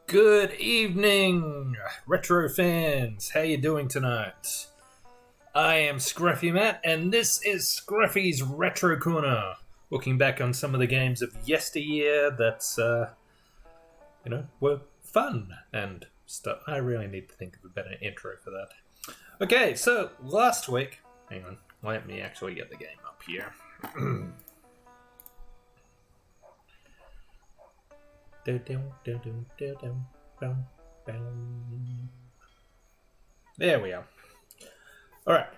Good evening, retro fans. How you doing tonight? I am Scruffy Matt, and this is Scruffy's Retro Corner. Looking back on some of the games of yesteryear that, were fun and stuff. I really need to think of a better intro for that. Okay, so last week, hang on, let me actually get the game up here. There we are. Alright,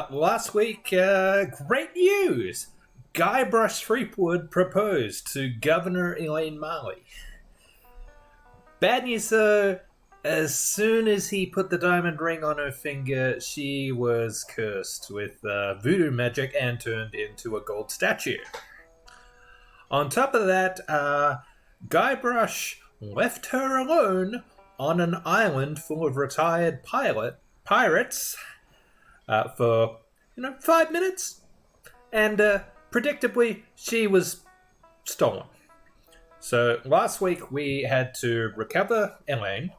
last week, great news! Guybrush Threepwood proposed to Governor Elaine Marley. Bad news though, as soon as he put the diamond ring on her finger, she was cursed with voodoo magic and turned into a gold statue. On top of that, Guybrush left her alone on an island full of retired pirates for 5 minutes, and predictably she was stolen. So last week we had to recover Elaine,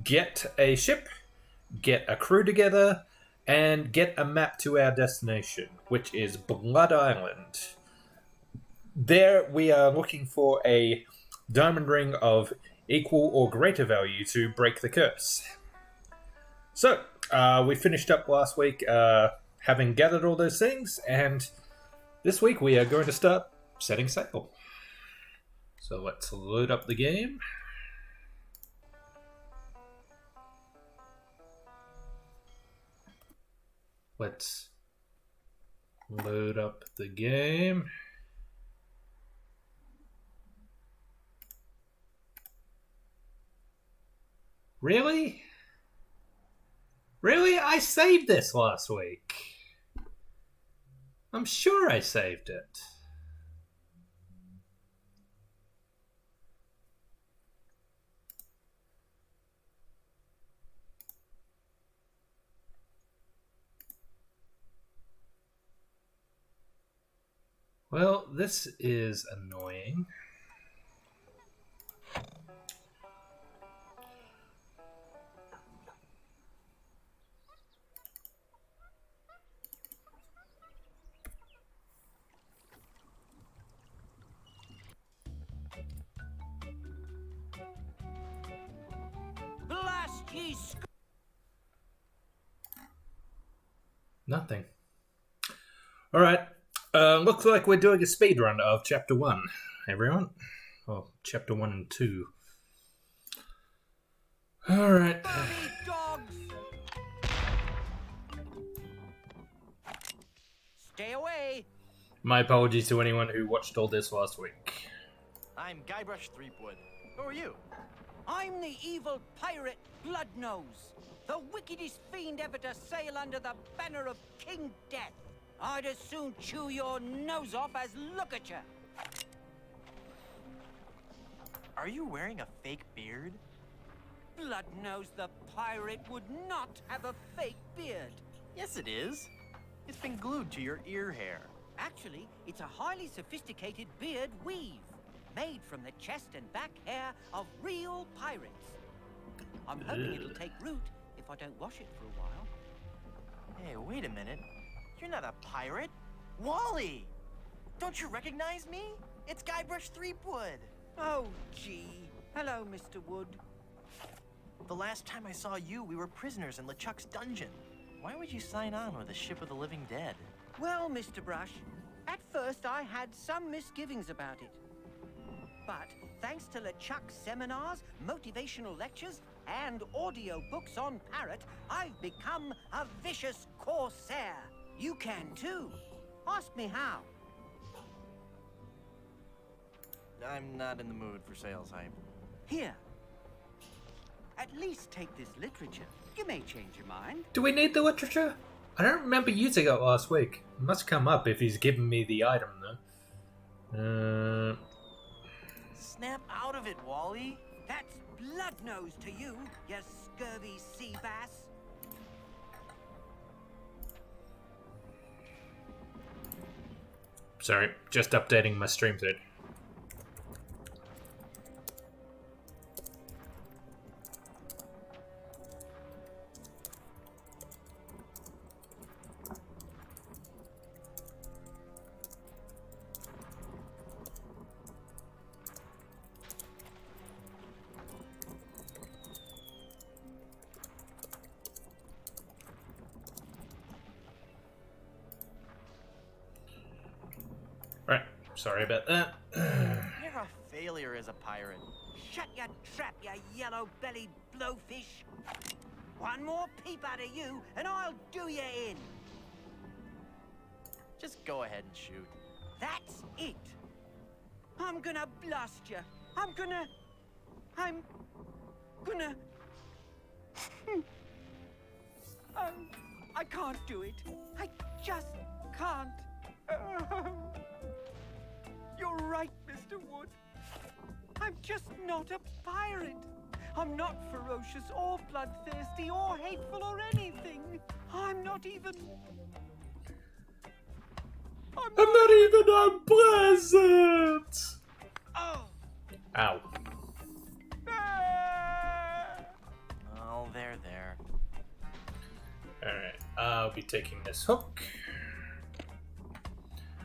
get a ship, get a crew together, and get a map to our destination, which is Blood Island. There we are looking for a diamond ring of equal or greater value to break the curse. So, we finished up last week having gathered all those things, and this week we are going to start setting sail. So let's load up the game. Let's load up the game. Really? Really? I saved this last week. I'm sure I saved it. Well, this is annoying. Blast ye Nothing. Alright. Looks like we're doing a speedrun of Chapter 1, everyone. Oh, Chapter 1 and 2. Alright. dogs! Stay away! My apologies to anyone who watched all this last week. I'm Guybrush Threepwood. Who are you? I'm the evil pirate Bloodnose, the wickedest fiend ever to sail under the banner of King Death. I'd as soon chew your nose off as look at you. Are you wearing a fake beard? Bloodnose the pirate would not have a fake beard. Yes, it is. It's been glued to your ear hair. Actually, it's a highly sophisticated beard weave, made from the chest and back hair of real pirates. I'm hoping it'll take root if I don't wash it for a while. Hey, wait a minute. You're not a pirate. Wally! Don't you recognize me? It's Guybrush Threepwood. Oh, gee. Hello, Mr. Wood. The last time I saw you, we were prisoners in LeChuck's dungeon. Why would you sign on with a ship of the living dead? Well, Mr. Brush, at first I had some misgivings about it. But thanks to LeChuck's seminars, motivational lectures, and audio books on Parrot, I've become a vicious corsair. You can too. Ask me how. I'm not in the mood for sales hype. Here. At least take this literature. You may change your mind. Do we need the literature? I don't remember using it last week. It must come up if he's given me the item, though. Snap out of it, Wally. That's Bloodnose to you, you scurvy sea bass. Sorry, just updating my stream feed. Sorry about that. You're a failure as a pirate. Shut your trap, you yellow-bellied blowfish. One more peep out of you, and I'll do you in. Just go ahead and shoot. That's it. I'm gonna blast you. I'm gonna... I can't do it. I just can't. You're right, Mr. Wood. I'm just not a pirate. I'm not ferocious or bloodthirsty or hateful or anything. I'm not even... I'm not even unpleasant! Oh! Ow. Oh, there. Alright, I'll be taking this hook.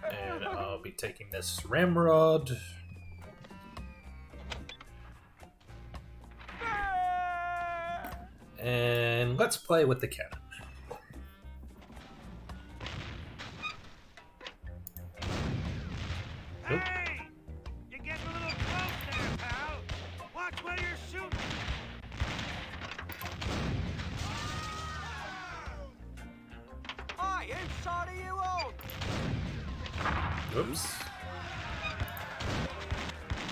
And I'll be taking this ramrod. And let's play with the cannon. Nope. Hey! You're getting a little close there, pal. Watch where you're shooting. Hi, inside of you all! Oops.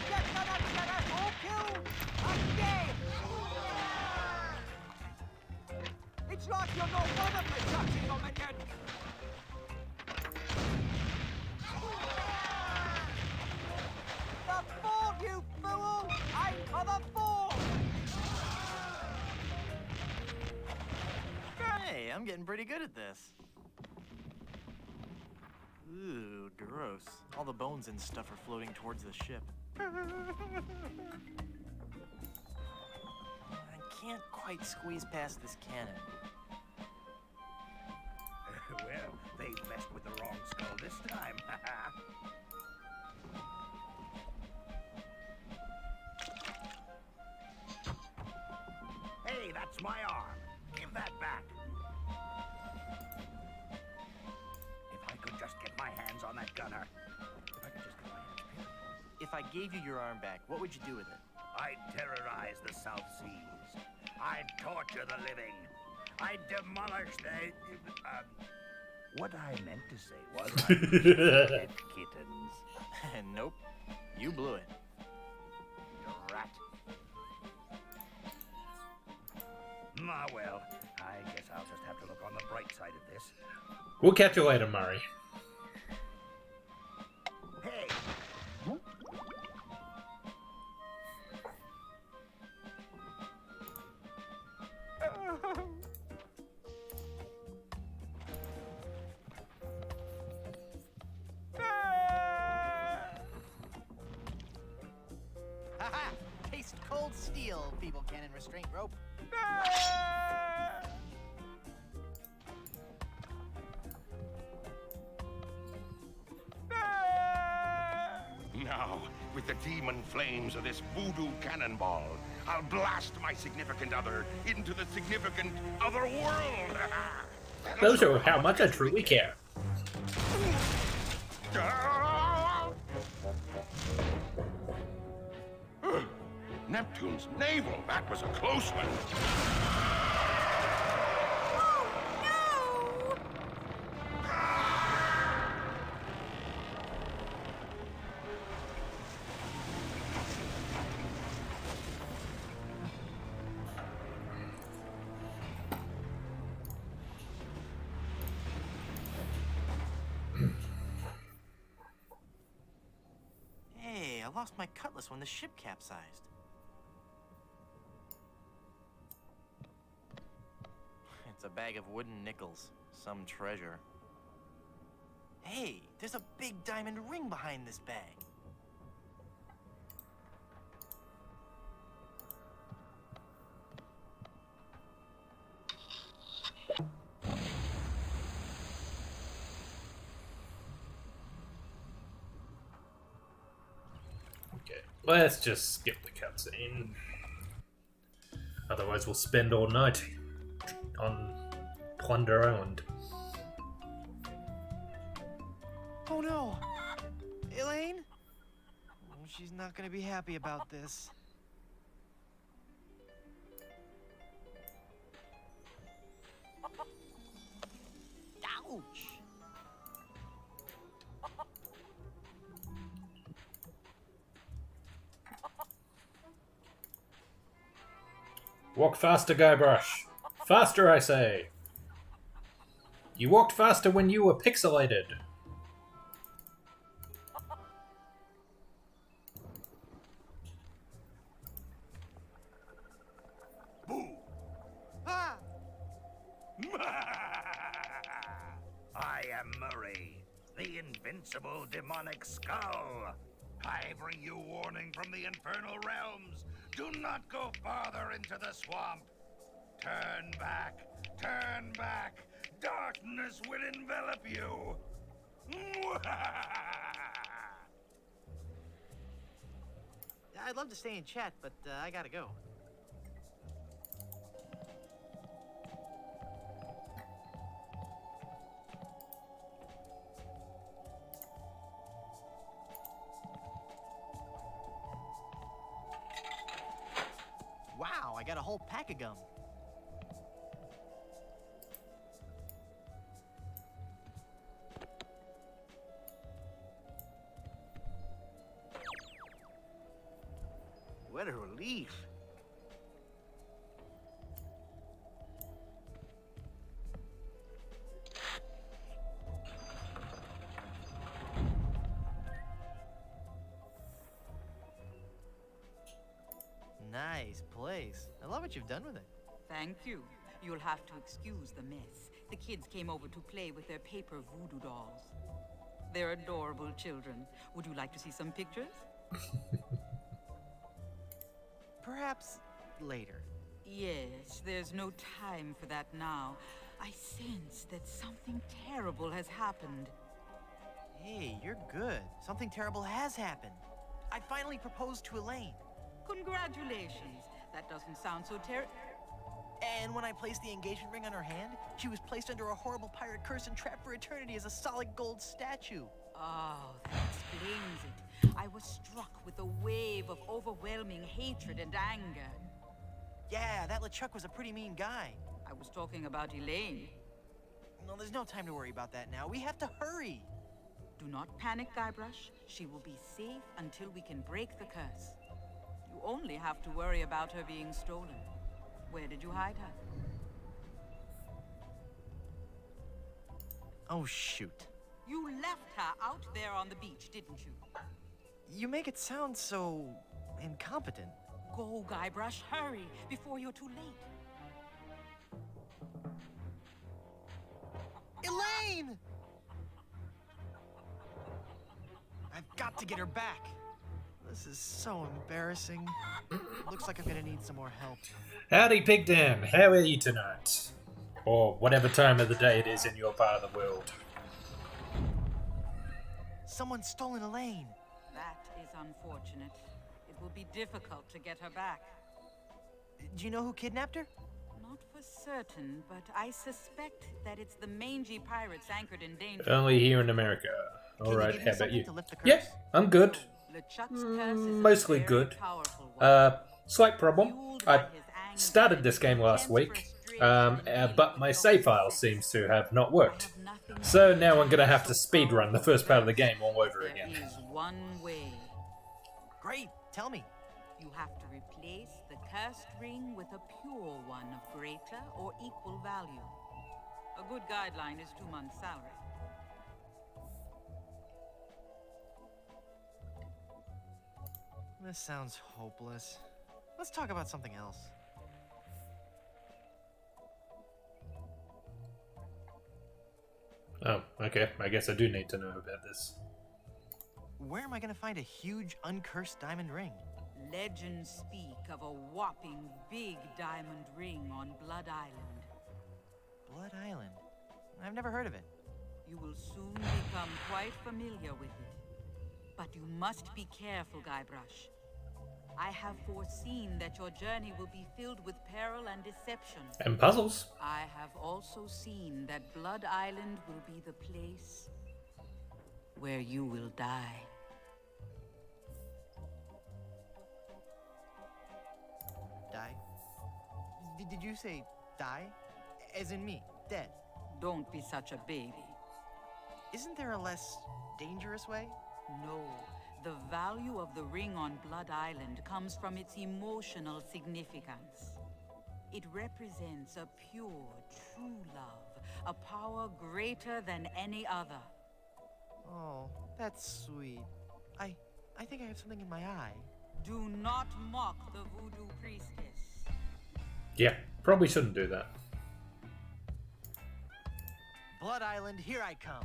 Get that all killed! Again! It's like you're not one of the touching on the head! The ball, you fool! Aim for the ball! Hey, I'm getting pretty good at this. Ooh, gross. All the bones and stuff are floating towards the ship. I can't quite squeeze past this cannon. Well, they messed with the wrong skull this time. Hey, that's my arm. Give that back. If I could just get my hands on that gunner. If I could just get my hands, period. If I gave you your arm back, what would you do with it? I'd terrorize the South Seas. I'd torture the living. I'd demolish the... what I meant to say was I'd dead kittens. Nope. You blew it. You rat. Ah, well, I guess I'll just have to look on the bright side of this. We'll catch you later, Murray. Hey! Haha! Taste cold steel, feeble cannon restraint rope. Now, with the demon flames of this voodoo cannonball, I'll blast my significant other into the significant other world. Those are how much I truly care. Neptune's navel, that was a close one. Hey, I lost my cutlass when the ship capsized. It's a bag of wooden nickels. Some treasure. Hey, there's a big diamond ring behind this bag. Okay, let's just skip the cutscene. Otherwise, we'll spend all night on Plunder Island. Oh no! Elaine? Oh, she's not gonna be happy about this. Ouch! Walk faster, Guybrush. Faster, I say. You walked faster when you were pixelated. Boo! Ah! I am Murray, the invincible demonic skull. I bring you warning from the infernal realms. Do not go farther into the swamp. Turn back. Turn back. Darkness will envelop you. I'd love to stay and chat, but I gotta go. Wow, I got a whole pack of gum. What a relief. Nice place. I love what you've done with it. Thank you. You'll have to excuse the mess. The kids came over to play with their paper voodoo dolls. They're adorable children. Would you like to see some pictures? Perhaps later. Yes, there's no time for that now. I sense that something terrible has happened. Hey, you're good. Something terrible has happened. I finally proposed to Elaine. Congratulations. That doesn't sound so terrible. And when I placed the engagement ring on her hand, she was placed under a horrible pirate curse and trapped for eternity as a solid gold statue. Oh, that explains it. I was struck with a wave of overwhelming hatred and anger. Yeah, that LeChuck was a pretty mean guy. I was talking about Elaine. No, there's no time to worry about that now. We have to hurry. Do not panic, Guybrush. She will be safe until we can break the curse. You only have to worry about her being stolen. Where did you hide her? Oh, shoot. You left her out there on the beach, didn't you? You make it sound so incompetent. Go, Guybrush, hurry, before you're too late. Elaine! I've got to get her back. This is so embarrassing. Looks like I'm gonna need some more help. Howdy, Pigden. How are you tonight? Or whatever time of the day it is in your part of the world. Someone's stolen Elaine. That is unfortunate. It will be difficult to get her back. Do you know who kidnapped her? Not for certain, but I suspect that it's the mangy pirates anchored in danger. Only here in America. Alright, Can you give me how about something you? to lift the curse? Yep, I'm good. LeChuck's curse is a Mostly very good. powerful one. Slight problem. Fueled by I his anger started this game and last intense week, frustration and but my with save no file success. seems to have not worked. I have nothing So to now I'm do gonna have to so speedrun the powerful first part of the curse. game all over There again. is one way. Great, tell me. You have to replace the cursed ring with a pure one of greater or equal value. A good guideline is 2 months' salary. This sounds hopeless. Let's talk about something else. Oh, okay. I guess I do need to know about this. Where am I gonna find a huge, uncursed diamond ring? Legends speak of a whopping big diamond ring on Blood Island. Blood Island. I've never heard of it. You will soon become quite familiar with it. But you must be careful, Guybrush. I have foreseen that your journey will be filled with peril and deception. And puzzles. I have also seen that Blood Island will be the place where you will die. Did you say die? As in me, dead? Don't be such a baby. Isn't there a less dangerous way? No, the value of the ring on Blood Island comes from its emotional significance. It represents a pure, true love, a power greater than any other. Oh, that's sweet. I think I have something in my eye. Do not mock the voodoo priestess. Yeah, probably shouldn't do that. Blood Island, here I come.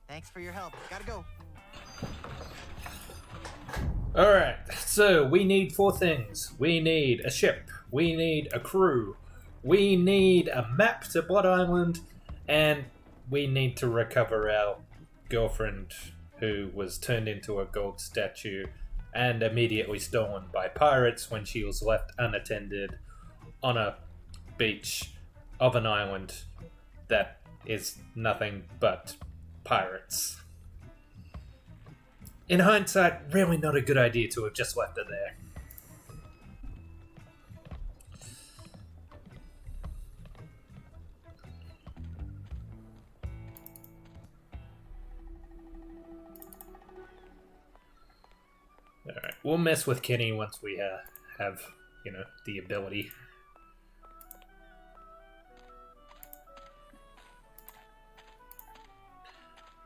Thanks for your help. Gotta go. Alright, so we need 4 things. We need a ship, we need a crew, we need a map to Blood Island, and we need to recover our girlfriend who was turned into a gold statue and immediately stolen by pirates when she was left unattended on a beach of an island that is nothing but pirates. In hindsight, really not a good idea to have just left her there. Alright, we'll mess with Kenny once we have, the ability.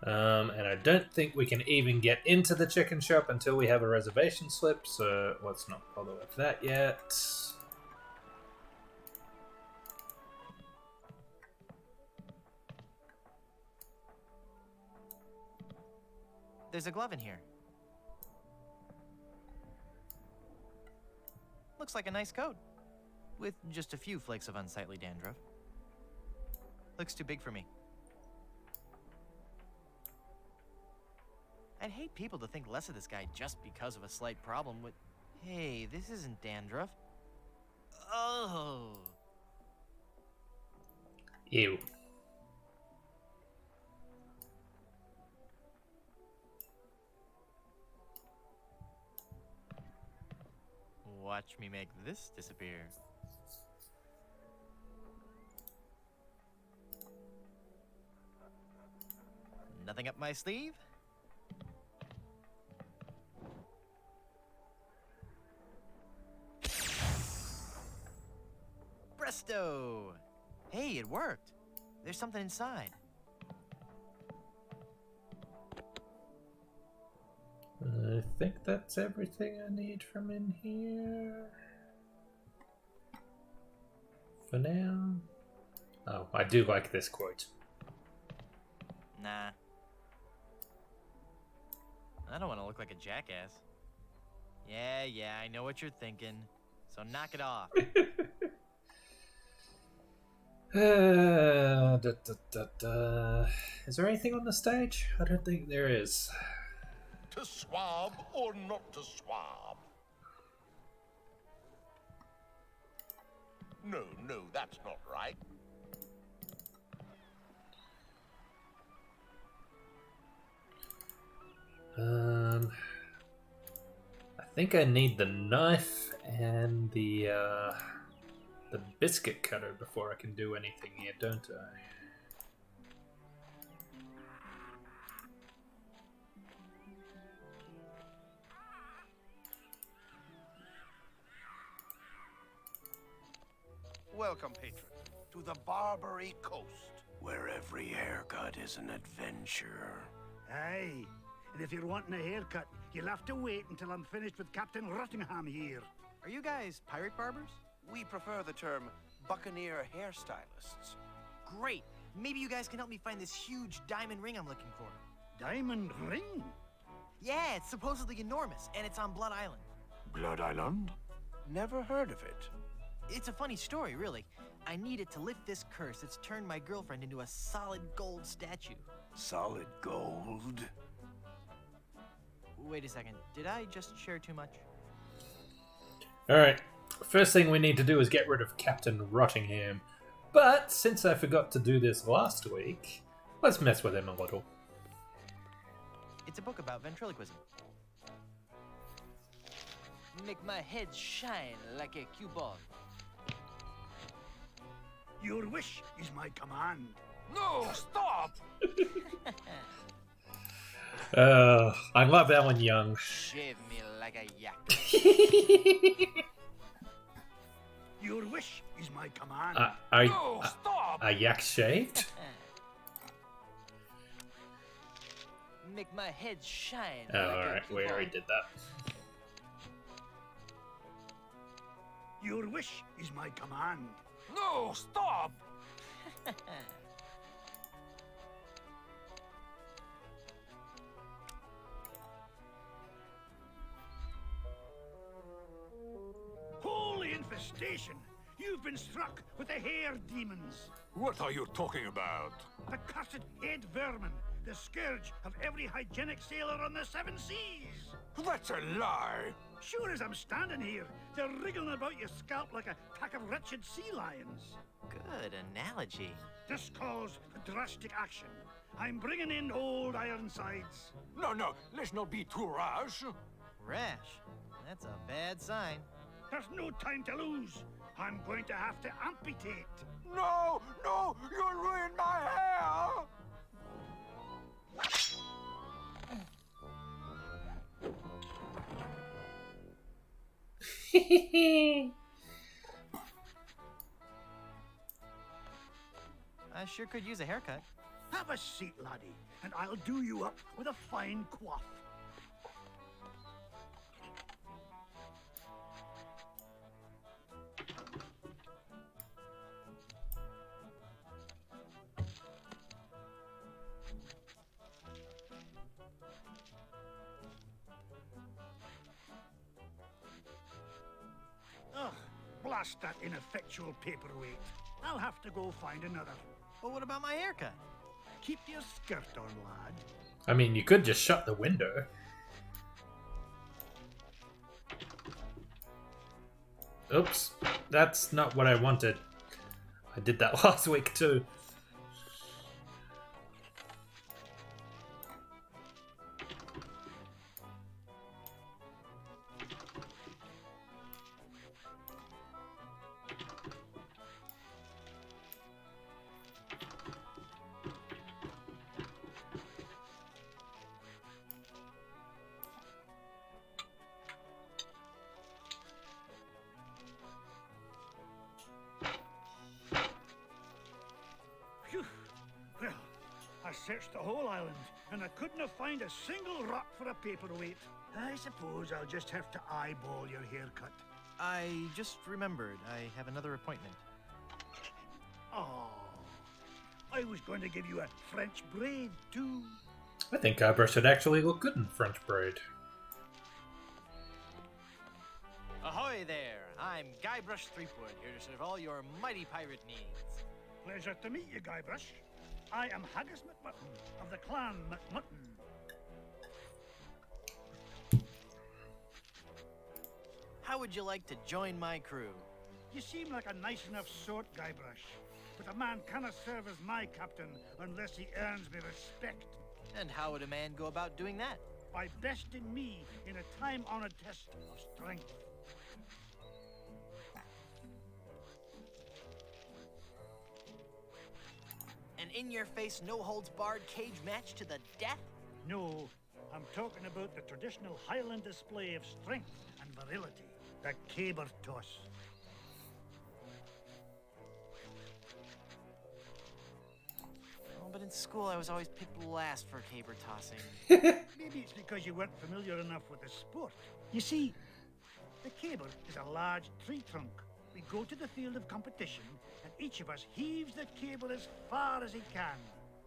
And I don't think we can even get into the chicken shop until we have a reservation slip, so let's not bother with that yet. There's a glove in here. Looks like a nice coat. With just a few flakes of unsightly dandruff. Looks too big for me. I'd hate people to think less of this guy just because of a slight problem with... Hey, this isn't dandruff. Oh. Ew. Watch me make this disappear. Nothing up my sleeve? Presto! Hey, it worked. There's something inside. I think that's everything I need from in here. For now. Oh, I do like this quote. Nah. I don't want to look like a jackass. Yeah, I know what you're thinking. So knock it off. Is there anything on the stage? I don't think there is. To swab or not to swab? No, that's not right. I think I need the knife and the biscuit cutter before I can do anything here, don't I? Welcome, patron, to the Barbary Coast, where every haircut is an adventure. Aye, and if you're wanting a haircut, you'll have to wait until I'm finished with Captain Rottingham here. Are you guys pirate barbers? We prefer the term buccaneer hairstylists. Great! Maybe you guys can help me find this huge diamond ring I'm looking for. Diamond ring? Yeah, it's supposedly enormous, and it's on Blood Island. Blood Island? Never heard of it. It's a funny story, really. I need it to lift this curse that's turned my girlfriend into a solid gold statue. Solid gold? Wait a second, did I just share too much? Alright, first thing we need to do is get rid of Captain Rottingham. But since I forgot to do this last week, let's mess with him a little. It's a book about ventriloquism. Make my head shine like a cue ball. Your wish is my command. No, stop! I love Ellen Young. Shave me like a yak. Your wish is my command. No, stop! A yak shaved? Make my head shine. Oh, like a alright, cue we ball. already did that. Your wish is my command. No, stop! Holy infestation! You've been struck with the hair demons. What are you talking about? The cursed head vermin. The scourge of every hygienic sailor on the seven seas. That's a lie! Sure as I'm standing here, they're wriggling about your scalp like a pack of wretched sea lions. Good analogy. This calls for drastic action. I'm bringing in old Ironsides. No, let's not be too rash. Rash. That's a bad sign. There's no time to lose. I'm going to have to amputate. No, you'll ruin my hair! I sure could use a haircut. Have a seat, laddie, and I'll do you up with a fine coif. Ugh, blast that ineffectual paperweight. I'll have to go find another. But what about my haircut? Keep your skirt on, lad. I mean, you could just shut the window. Oops, that's not what I wanted. I did that last week too. Phew. Well, I searched the whole island, and I couldn't have found a single rock for a paperweight. I suppose I'll just have to eyeball your haircut. I just remembered I have another appointment. Oh, I was going to give you a French braid, too. I think Guybrush would actually look good in French braid. Ahoy there! I'm Guybrush Threepwood, here to serve all your mighty pirate needs. Pleasure to meet you, Guybrush. I am Haggis McMutton of the clan McMutton. How would you like to join my crew? You seem like a nice enough sort, Guybrush. But a man cannot serve as my captain unless he earns me respect. And how would a man go about doing that? By besting me in a time-honored test of strength. An in-your-face, no-holds-barred cage match to the death? No, I'm talking about the traditional Highland display of strength and virility, the caber toss. Oh, but in school I was always picked last for caber tossing. Maybe it's because you weren't familiar enough with the sport. You see, the caber is a large tree trunk. We go to the field of competition, and each of us heaves the caber as far as he can.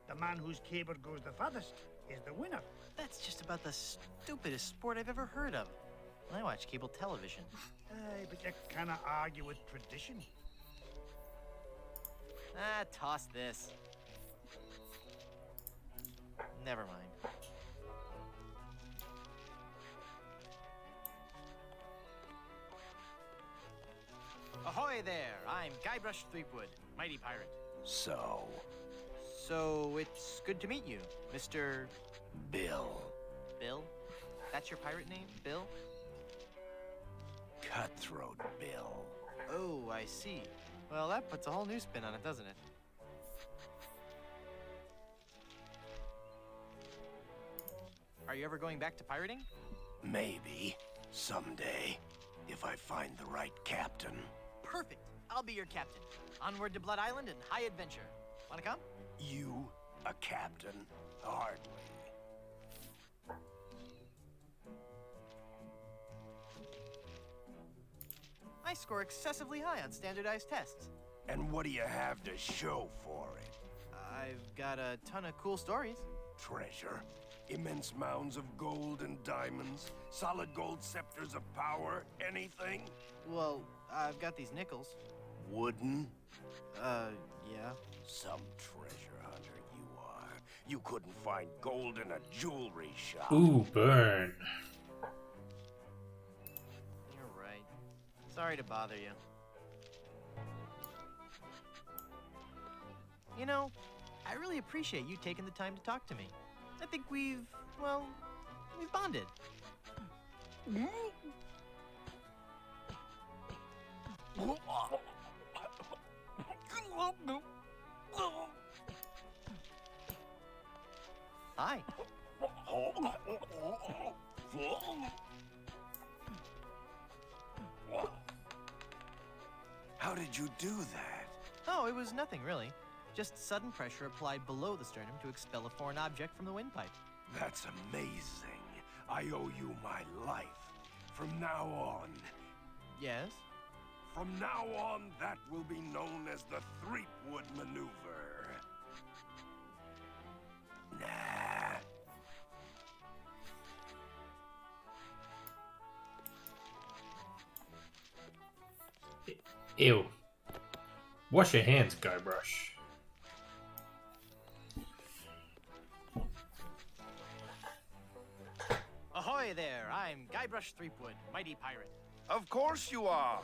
The man whose caber goes the farthest is the winner. That's just about the stupidest sport I've ever heard of. I watch cable television. Aye, but you cannot argue with tradition. Ah, toss this. Never mind. Ahoy there! I'm Guybrush Threepwood, mighty pirate. So, It's good to meet you, Mr. Bill. Bill? That's your pirate name, Bill? cutthroat, Bill. Oh, I see. Well, that puts a whole new spin on it, doesn't it? Are you ever going back to pirating? Maybe. Someday. If I find the right captain. Perfect. I'll be your captain. Onward to Blood Island and high adventure. Wanna come? You, a captain? Hardly. I score excessively high on standardized tests. And what do you have to show for it? I've got a ton of cool stories. Treasure? Immense mounds of gold and diamonds? Solid gold scepters of power? Anything? Well, I've got these nickels. Wooden? Yeah. Some treasure hunter you are. You couldn't find gold in a jewelry shop. Ooh, burn. You're right. Sorry to bother you. You know, I really appreciate you taking the time to talk to me. I think we've bonded. Hi. How did you do that? Oh, it was nothing really. Just sudden pressure applied below the sternum to expel a foreign object from the windpipe. That's amazing. I owe you my life. From now on. Yes? From now on, that will be known as the Threepwood Maneuver. Nah. Ew. Wash your hands, Guybrush. Ahoy there, I'm Guybrush Threepwood, mighty pirate. Of course you are.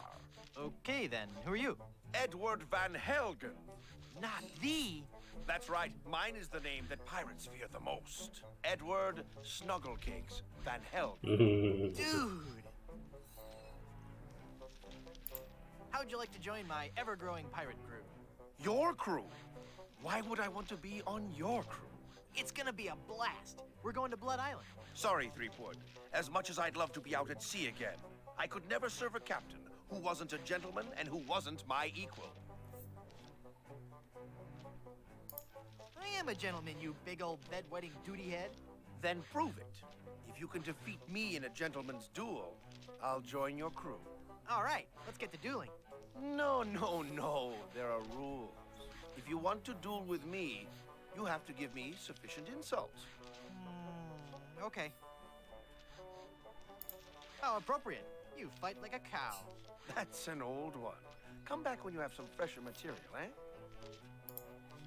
Okay then, who are you? Edward Van Helgen. Not thee! That's right, mine is the name that pirates fear the most. Edward Snugglecakes Van Helgen. Dude! How'd you like to join my ever-growing pirate crew? Your crew? Why would I want to be on your crew? It's gonna be a blast. We're going to Blood Island. Sorry, Threepwood. As much as I'd love to be out at sea again, I could never serve a captain who wasn't a gentleman and who wasn't my equal. I am a gentleman, you big old bedwetting duty head. Then prove it. If you can defeat me in a gentleman's duel, I'll join your crew. All right, let's get to dueling. No, no, no. There are rules. If you want to duel with me, you have to give me sufficient insults. Okay. How appropriate. You fight like a cow. That's an old one. Come back when you have some fresher material, eh?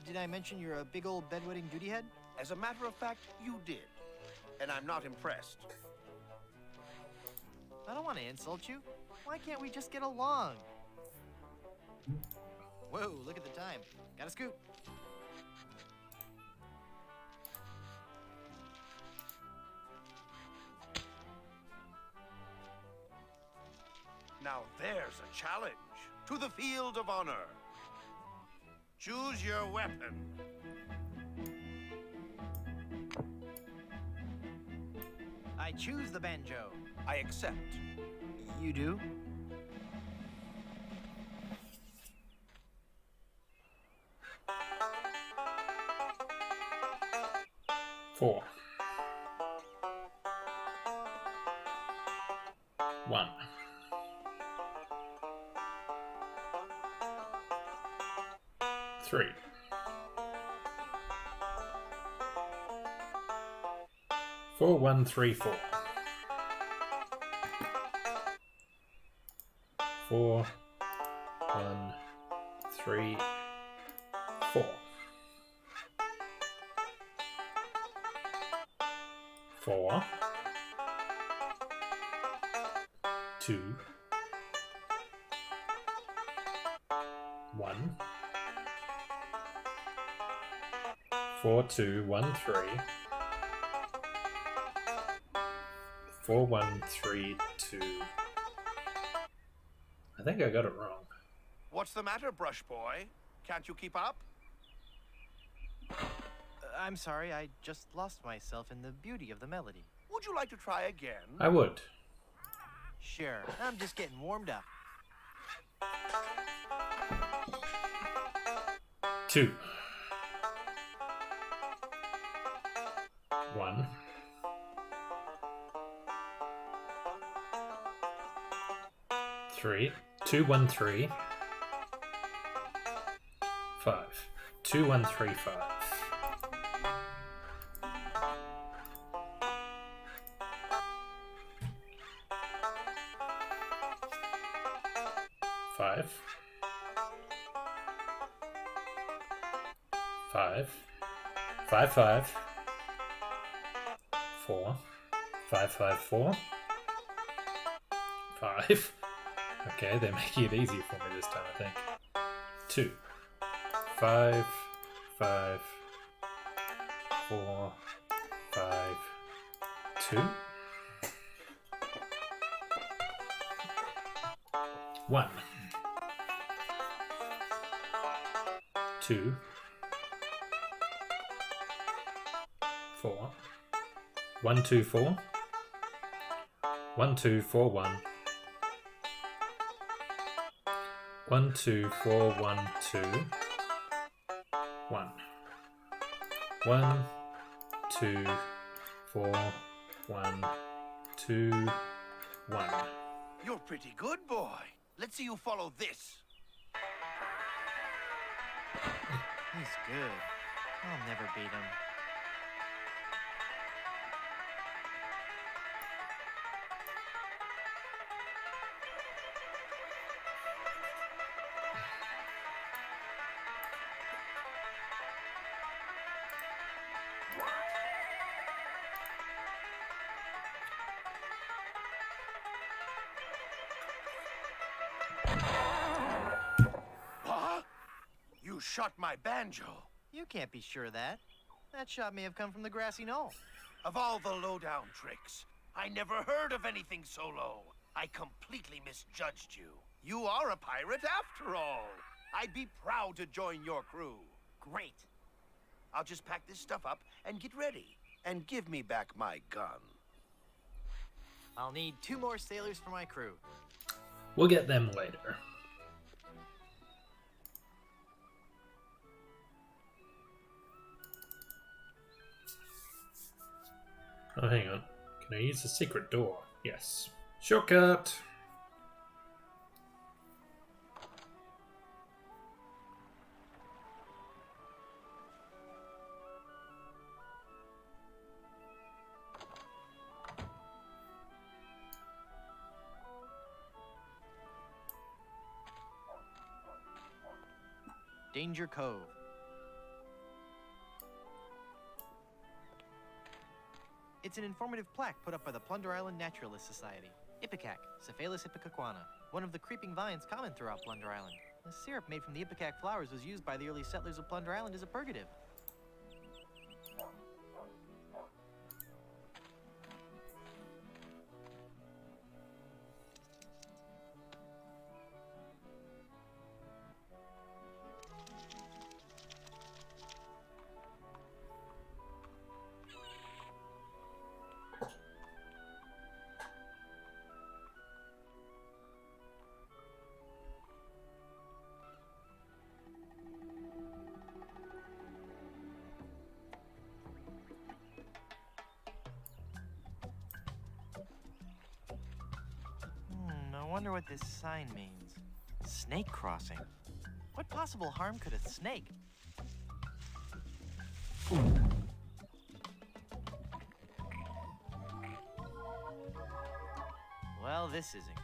Did I mention you're a big old bedwetting duty head? As a matter of fact, you did. And I'm not impressed. I don't want to insult you. Why can't we just get along? Whoa, look at the time. Gotta scoot. Now there's a challenge. To the field of honor. Choose your weapon. I choose the banjo. I accept. You do? Four. One. Three. Four, one, three, four. 4, 1, 3, 4. 4, 2, 1, 4, 2, 1, 3, 4, 1, 3, 2, I think I got it wrong. What's the matter, Brush Boy? Can't you keep up? I'm sorry, I just lost myself in the beauty of the melody. Would you like to try again? I would. Sure, I'm just getting warmed up. 2. 1. 3. 2, 1, 3. 5. 2, 1, 3, 5. 5. 5. 5, 5. 4. 5, 5, 4. 5. Okay, they're making it easier for me this time, I think. 2. 5. 5. 4. 5. 2. 1. 2. 4. 1, 2, 4. 1, 2, 4, 1. 1, 2, 4, 1, 2. 1. 1, 2, 4, 1, 2, 1. You're pretty good, boy. Let's see you follow this. He's good. I'll never beat him. Huh? You shot my banjo. You can't be sure of that. That shot may have come from the grassy knoll. Of all the lowdown tricks, I never heard of anything so low. I completely misjudged you. You are a pirate after all. I'd be proud to join your crew. Great. I'll just pack this stuff up and get ready. And give me back my gun. I'll need 2 more sailors for my crew. We'll get them later. Oh, hang on. Can I use the secret door? Yes. Shortcut! Danger Cove. It's an informative plaque put up by the Plunder Island Naturalist Society. Ipecac, Cephalus ipecacuana, one of the creeping vines common throughout Plunder Island. The syrup made from the ipecac flowers was used by the early settlers of Plunder Island as a purgative. I wonder what this sign means. Snake crossing. What possible harm could a snake? Well, this isn't good.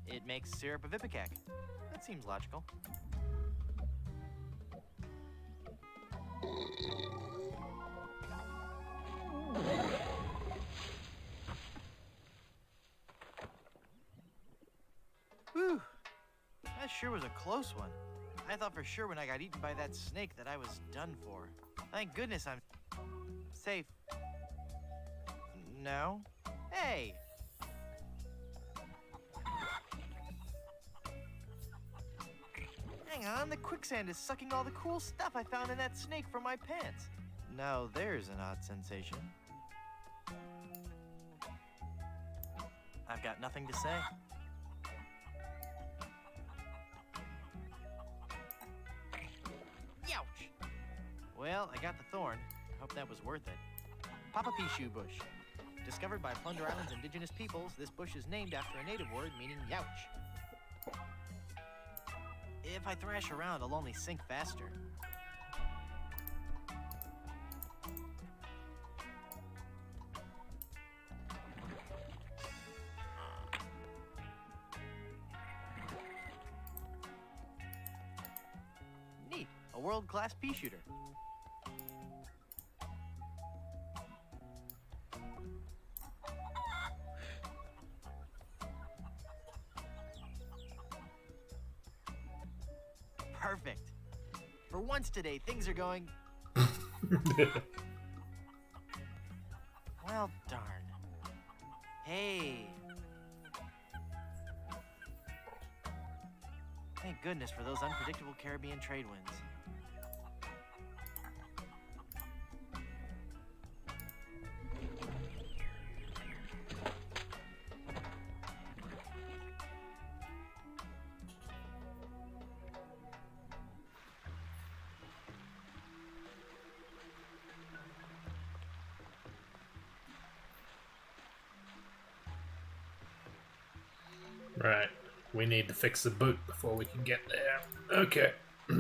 It makes syrup of ipecac. That seems logical. sure was a close one. I thought for sure when I got eaten by that snake that I was done for. Thank goodness I'm safe. No? Hey! Hang on, the quicksand is sucking all the cool stuff I found in that snake from my pants. Now there's an odd sensation. I've got nothing to say. Youch! Well, I got the thorn. I hope that was worth it. Papa Pishu bush. Discovered by Plunder Island's indigenous peoples, this bush is named after a native word meaning youch. If I thrash around, I'll only sink faster. Neat, a world-class pea shooter. Perfect. For once today, things are going... Well, darn. Hey. Thank goodness for those unpredictable Caribbean trade winds. Right. We need to fix the boot before we can get there. Okay. Do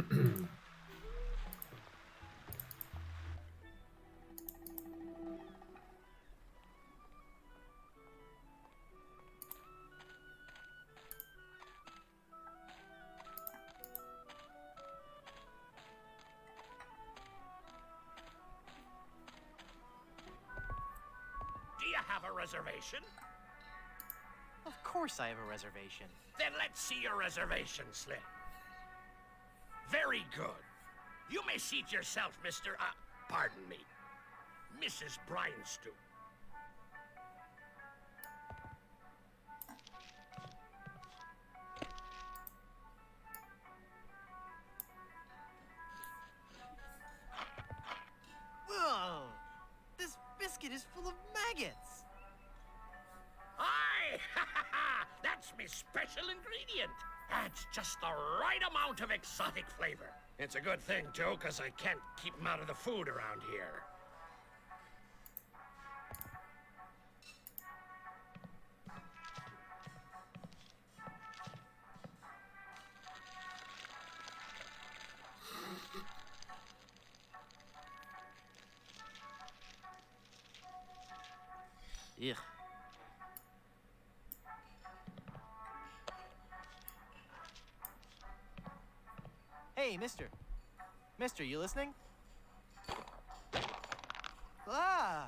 you have a reservation? Of course I have a reservation. Then let's see your reservation slip. Very good. You may seat yourself, Mr. Pardon me, Mrs. Brindstew. Whoa! This biscuit is full of maggots! Aye! That's my special ingredient. Adds just the right amount of exotic flavor. It's a good thing, too, because I can't keep them out of the food around here. Ugh. Hey, mister. Mister, you listening? Ah!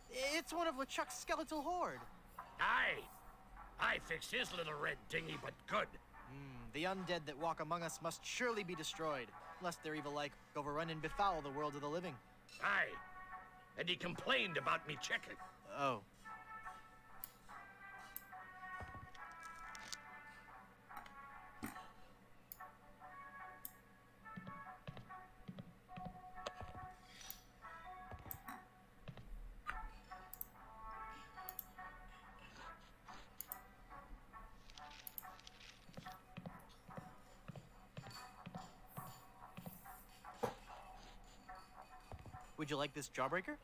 It's one of LeChuck's skeletal horde. Aye. I fixed his little red dinghy, but good. The undead that walk among us must surely be destroyed, lest their evil like overrun and befoul the world of the living. Aye. And he complained about me chicken. Oh. Would you like this jawbreaker?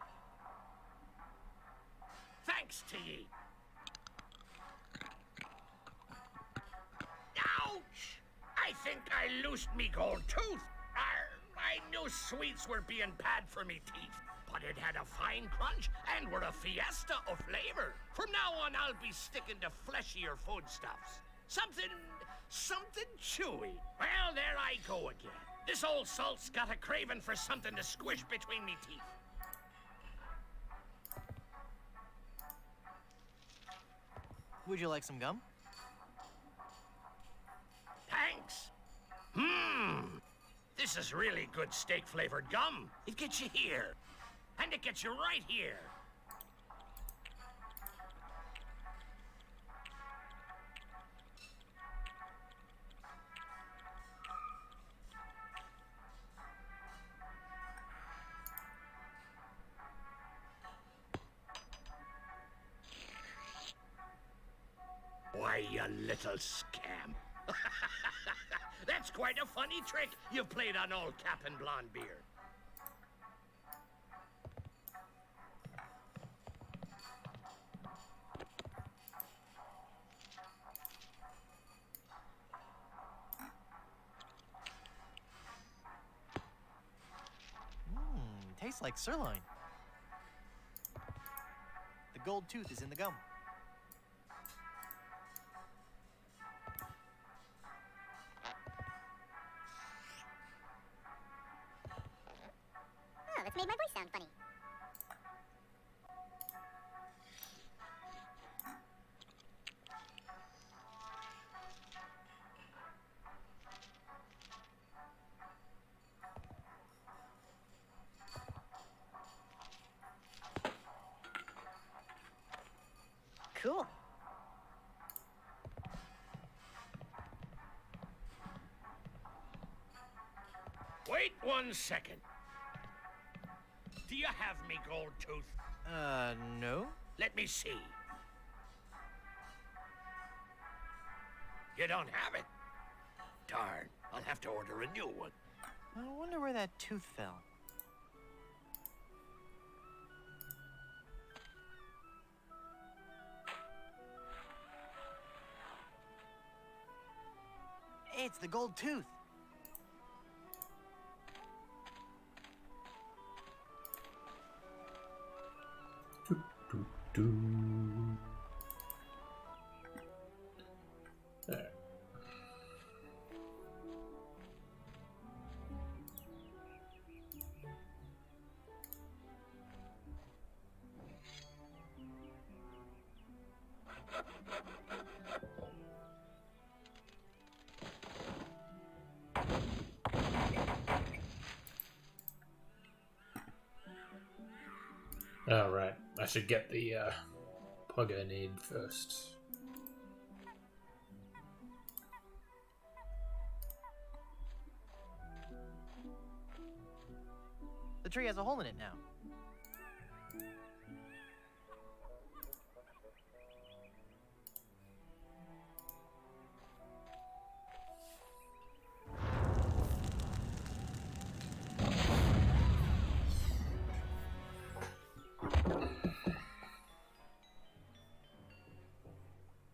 Thanks to ye. Ouch! I think I loosed me gold tooth. I knew sweets were being bad for me teeth, but it had a fine crunch and were a fiesta of flavor. From now on, I'll be sticking to fleshier foodstuffs. Something chewy. Well, there I go again. This old salt's got a craving for something to squish between me teeth. Would you like some gum? Thanks. This is really good steak-flavored gum. It gets you here. And it gets you right here. Why, you little scamp. That's quite a funny trick you played on old Cap'n Blondebeard. Tastes like sirloin. The gold tooth is in the gum. Oh, that's made my voice sound funny. Cool. Wait 1 second. Do you have me gold tooth? No. Let me see. You don't have it? Darn, I'll have to order a new one. I wonder where that tooth fell. It's the gold tooth. There. All right, I should get the plug I need first. The tree has a hole in it now.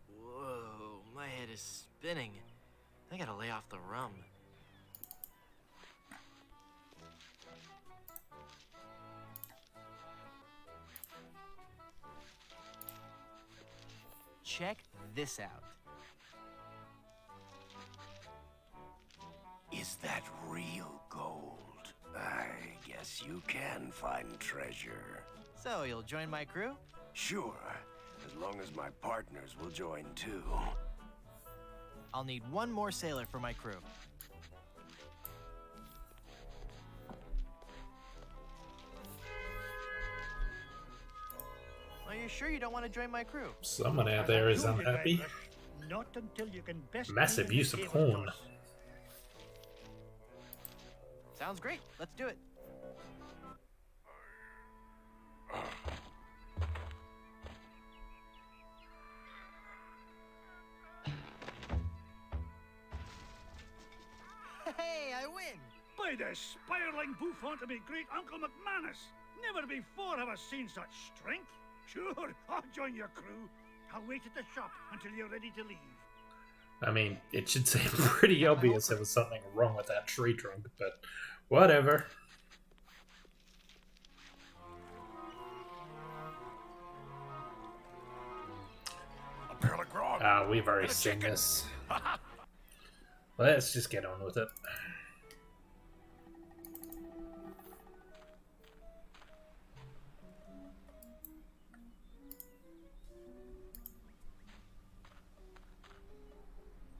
Whoa, my head is spinning. I gotta lay off the rum. Check this out. Is that real gold? I guess you can find treasure. So, you'll join my crew? Sure, as long as my partners will join too. I'll need one more sailor for my crew. Are you sure you don't want to join my crew? Someone out there is unhappy. Not until you can best Massive use of corn. Sounds great. Let's do it. Hey, I win! By the spiraling bouffant of me great Uncle McManus! Never before have I seen such strength. Sure, I'll join your crew. I'll wait at the shop until you're ready to leave. I mean, it should seem pretty obvious there was something wrong with that tree trunk, but whatever. A barrel of grog. Ah, we've already And a seen chicken. this. Let's just get on with it.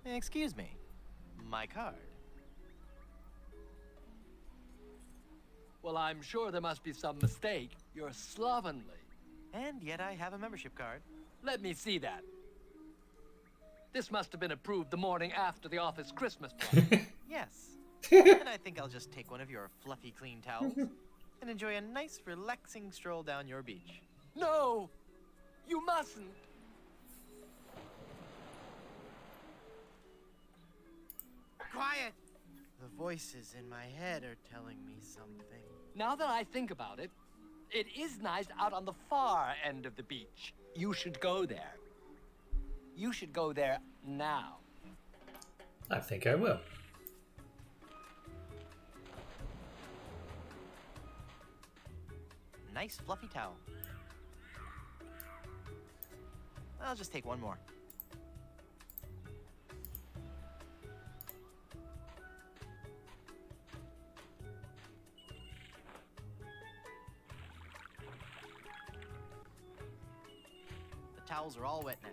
Excuse me. my card. Well, I'm sure there must be some mistake. You're slovenly. And yet I have a membership card. Let me see that. This must have been approved the morning after the office Christmas party. Yes. And I think I'll just take one of your fluffy clean towels and enjoy a nice relaxing stroll down your beach. No! You mustn't! Quiet! The voices in my head are telling me something. Now that I think about it, it is nice out on the far end of the beach. You should go there. You should go there now. I think I will. Nice fluffy towel. I'll just take one more. The towels are all wet now.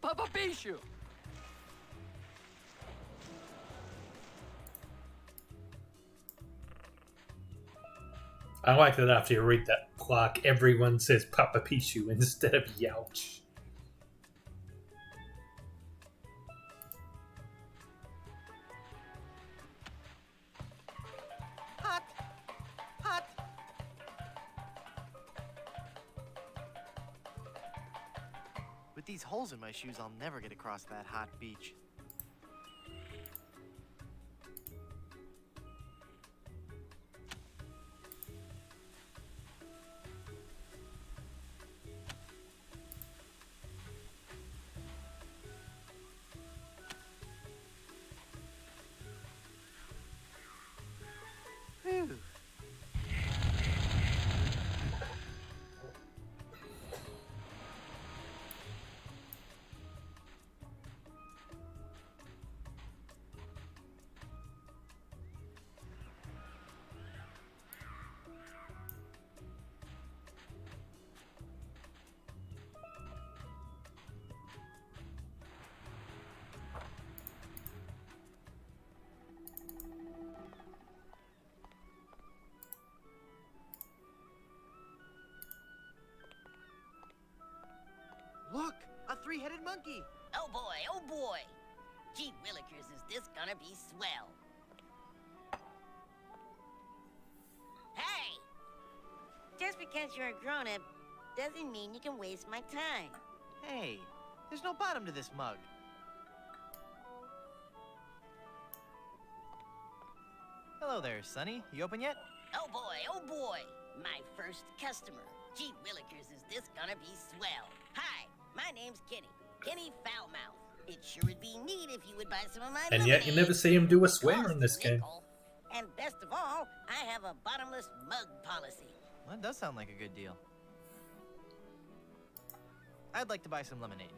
Papa Bishu! I like that after you read that plaque, everyone says Papa Pichu instead of Youch. Hot! Hot! With these holes in my shoes, I'll never get across that hot beach. Whew. Look! A three-headed monkey! Oh boy, oh boy. Gee willikers, is this gonna be swell? Hey! Just because you're a grown-up doesn't mean you can waste my time. Hey, there's no bottom to this mug. Hello there, Sonny. You open yet? Oh boy, oh boy. My first customer. Gee willikers, is this gonna be swell? Hi, my name's Kenny. Kenny Foulmouth. It sure would be neat if you would buy some of my And yet you lemonade. never see him do a swear Costs in this a game. nickel. And best of all, I have a bottomless mug policy. Well, that does sound like a good deal. I'd like to buy some lemonade.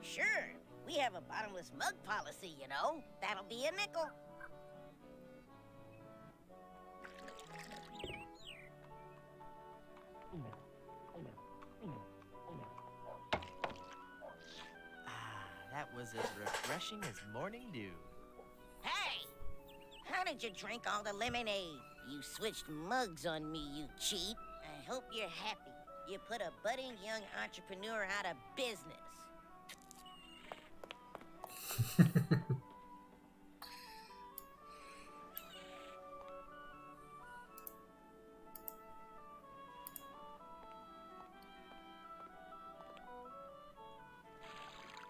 Sure, we have a bottomless mug policy, you know. That'll be a nickel. That was as refreshing as morning dew. Hey! How did you drink all the lemonade? You switched mugs on me, you cheat. I hope you're happy. You put a budding young entrepreneur out of business.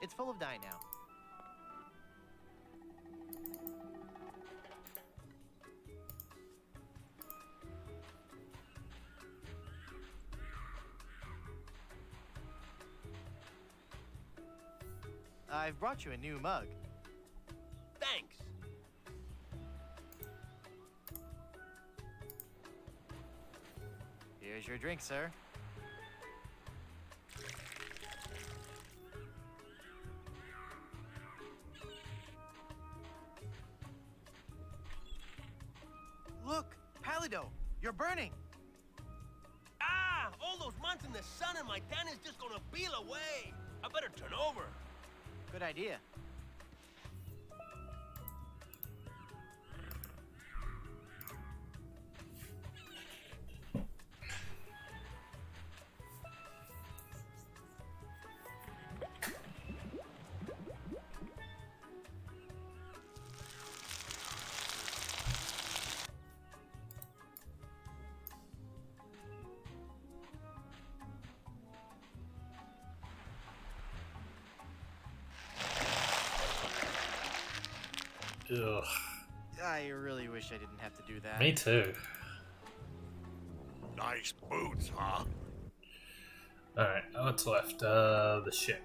It's full of dye now. I've brought you a new mug. Thanks. Here's your drink, sir. Look, Palido, you're burning. Ah, all those month in the sun and my tan is just gonna peel away. I better turn over. Good idea. Ugh. I really wish I didn't have to do that. Me too. Nice boots, huh? Alright, what's left? The ship.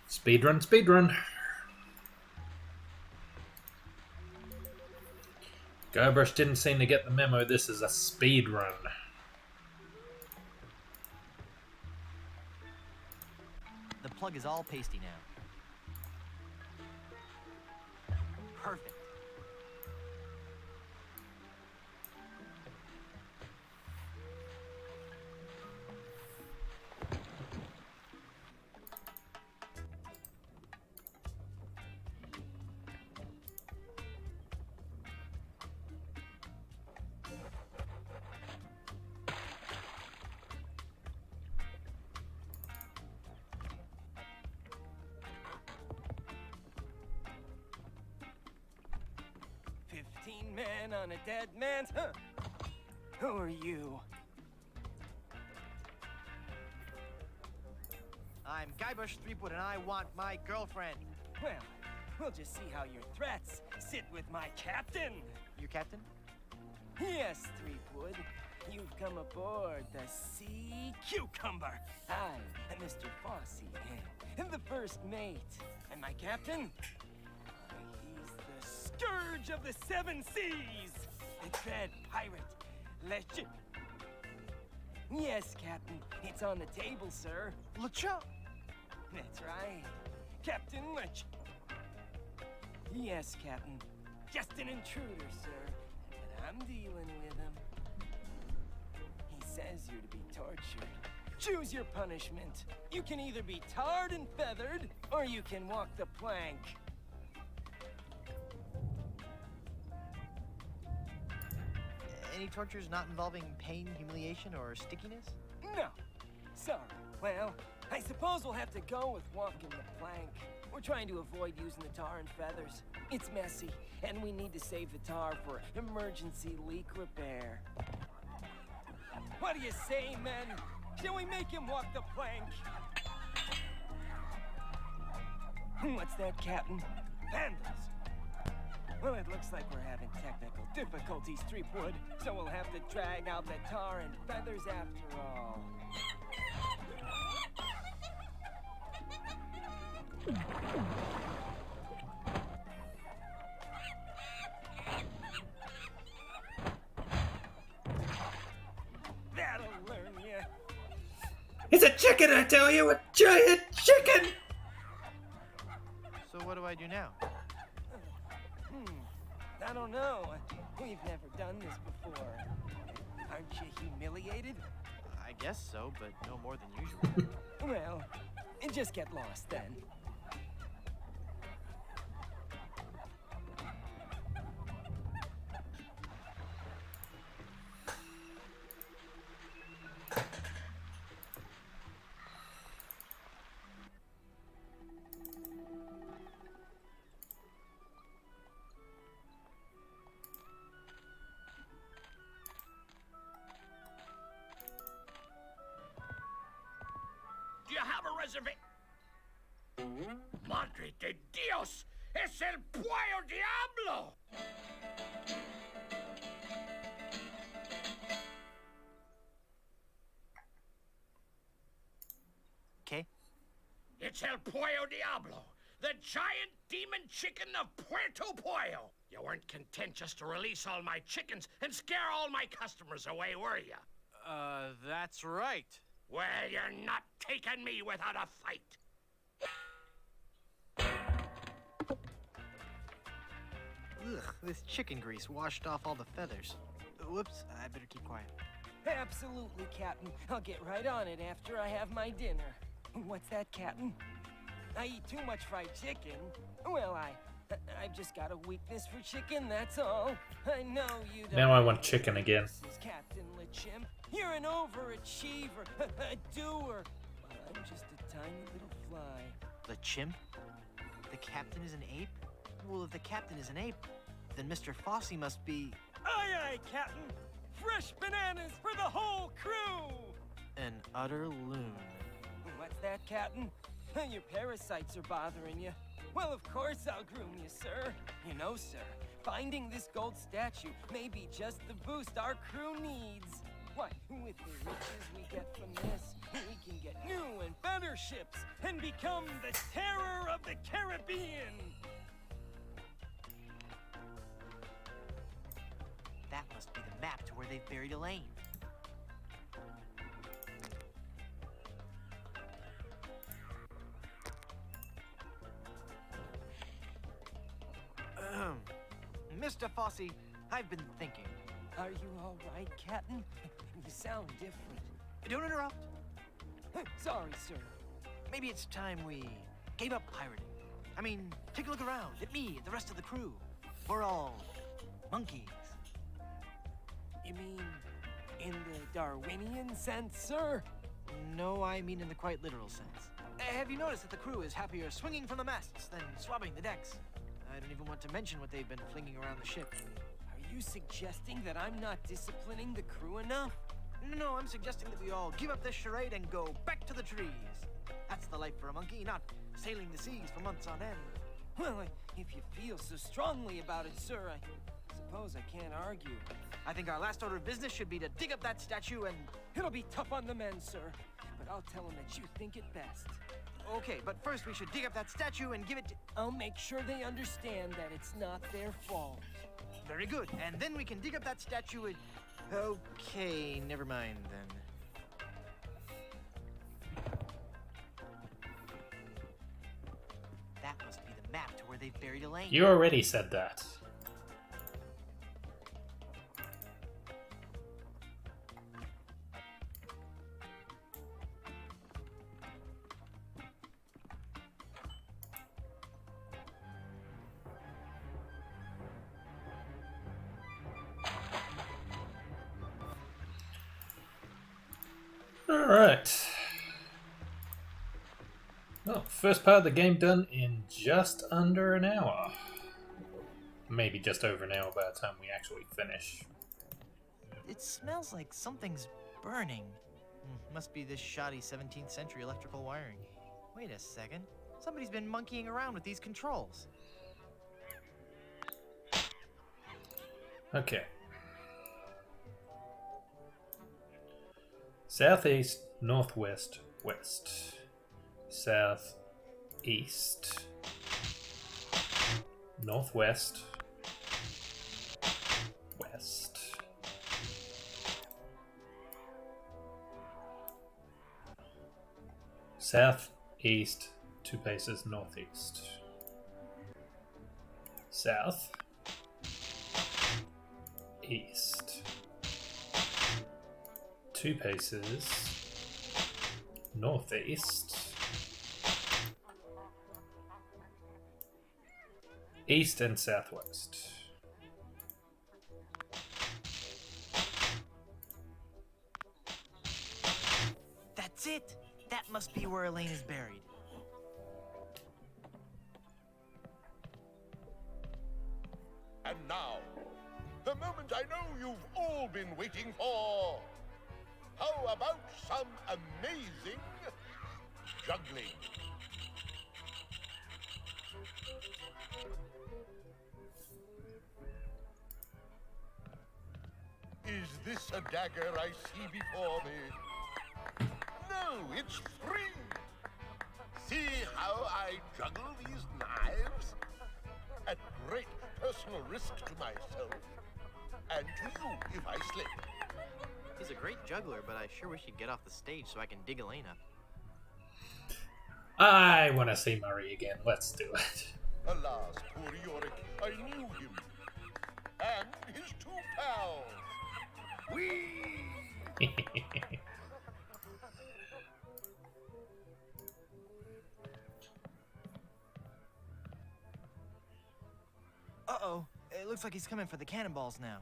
Speedrun, speedrun. Guybrush didn't seem to get the memo. This is a speedrun. The plug is all pasty now. Perfect. Man on a dead man's... Huh. Who are you? I'm Guybrush Threepwood and I want my girlfriend. Well, we'll just see how your threats sit with my captain. Your captain? Yes, Threepwood. You've come aboard the Sea Cucumber. I am Mr. Fossey, and the first mate. And my captain? He's the scourge of the seven seas. The dread pirate LeChuck. Yes, Captain. It's on the table, sir. LeChuck. That's right. Captain LeChuck. Yes, Captain. Just an intruder, sir. But I'm dealing with him. He says you're to be tortured. Choose your punishment. You can either be tarred and feathered, or you can walk the plank. Any tortures not involving pain, humiliation, or stickiness? No. Sorry. Well, I suppose we'll have to go with walking the plank. We're trying to avoid using the tar and feathers. It's messy, and we need to save the tar for emergency leak repair. What do you say, men? Shall we make him walk the plank? What's that, Captain? Pandas. Well, it looks like we're having technical difficulties, Threepwood, so we'll have to drag out the tar and feathers after all. That'll learn you. It's a chicken, I tell you! A giant chicken! So what do I do now? I don't know. We've never done this before. Aren't you humiliated? I guess so, but no more than usual. Well, just get lost then. Do you have a reservation? Madre de Dios! Es el Puello Diablo! Okay. It's el Puello Diablo, the giant demon chicken of Puerto Puello. You weren't content just to release all my chickens and scare all my customers away, were you? That's right. Well, you're not taking me without a fight. Ugh, this chicken grease washed off all the feathers. Whoops, I better keep quiet. Absolutely, Captain. I'll get right on it after I have my dinner. What's that, Captain? I eat too much fried chicken. Well, I've just got a weakness for chicken, that's all. I know you don't. Now I want chicken again. Captain LeChimp, you're an overachiever, a doer. I'm just a tiny little fly. LeChimp? The captain is an ape? Well, if the captain is an ape, then Mr. Fossey must be... Aye, aye, Captain. Fresh bananas for the whole crew! an utter loon. What's that, Captain? Your parasites are bothering you. Well, of course I'll groom you, sir. You know, sir, finding this gold statue may be just the boost our crew needs. Why, with the riches we get from this, we can get new and better ships and become the terror of the Caribbean. That must be the map to where they've buried Elaine. Mr. Fossey, I've been thinking. Are you all right, Captain? You sound different. Don't interrupt. Sorry, sir. Maybe it's time we gave up pirating. I mean, take a look around at me and the rest of the crew. We're all monkeys. You mean in the Darwinian sense, sir? No, I mean in the quite literal sense. Have you noticed that the crew is happier swinging from the masts than swabbing the decks? I don't even want to mention what they've been flinging around the ship. Are you suggesting that I'm not disciplining the crew enough? No, I'm suggesting that we all give up this charade and go back to the trees. That's the life for a monkey, not sailing the seas for months on end. Well, if you feel so strongly about it, sir, I suppose I can't argue. I think our last order of business should be to dig up that statue and... It'll be tough on the men, sir, but I'll tell them that you think it best. Okay, but first we should dig up that statue and give it to... I'll make sure they understand that it's not their fault. Very good, and then we can dig up that statue and... Okay, never mind then. That must be the map to where they've buried Elaine. You already said that. Alright. Well, first part of the game done in just under an hour. Maybe just over an hour by the time we actually finish. It smells like something's burning. Must be this shoddy 17th century electrical wiring. Wait a second. Somebody's been monkeying around with these controls. Okay. Southeast, northwest, west. Southeast, northwest, west. Southeast, 2 paces northeast. South, east, 2 paces northeast, east and southwest. That's it! That must be where Elaine is buried. And now, the moment I know you've all been waiting for. How about some amazing juggling? Is this a dagger I see before me? No, it's free! See how I juggle these knives? At great personal risk to myself, and to you if I slip. He's a great juggler, but I sure wish he'd get off the stage so I can dig Elaine up. I want to see Murray again. Let's do it. Alas, poor Yorick, I knew him. and his 2 pals. Whee! Uh-oh. It looks like he's coming for the cannonballs now.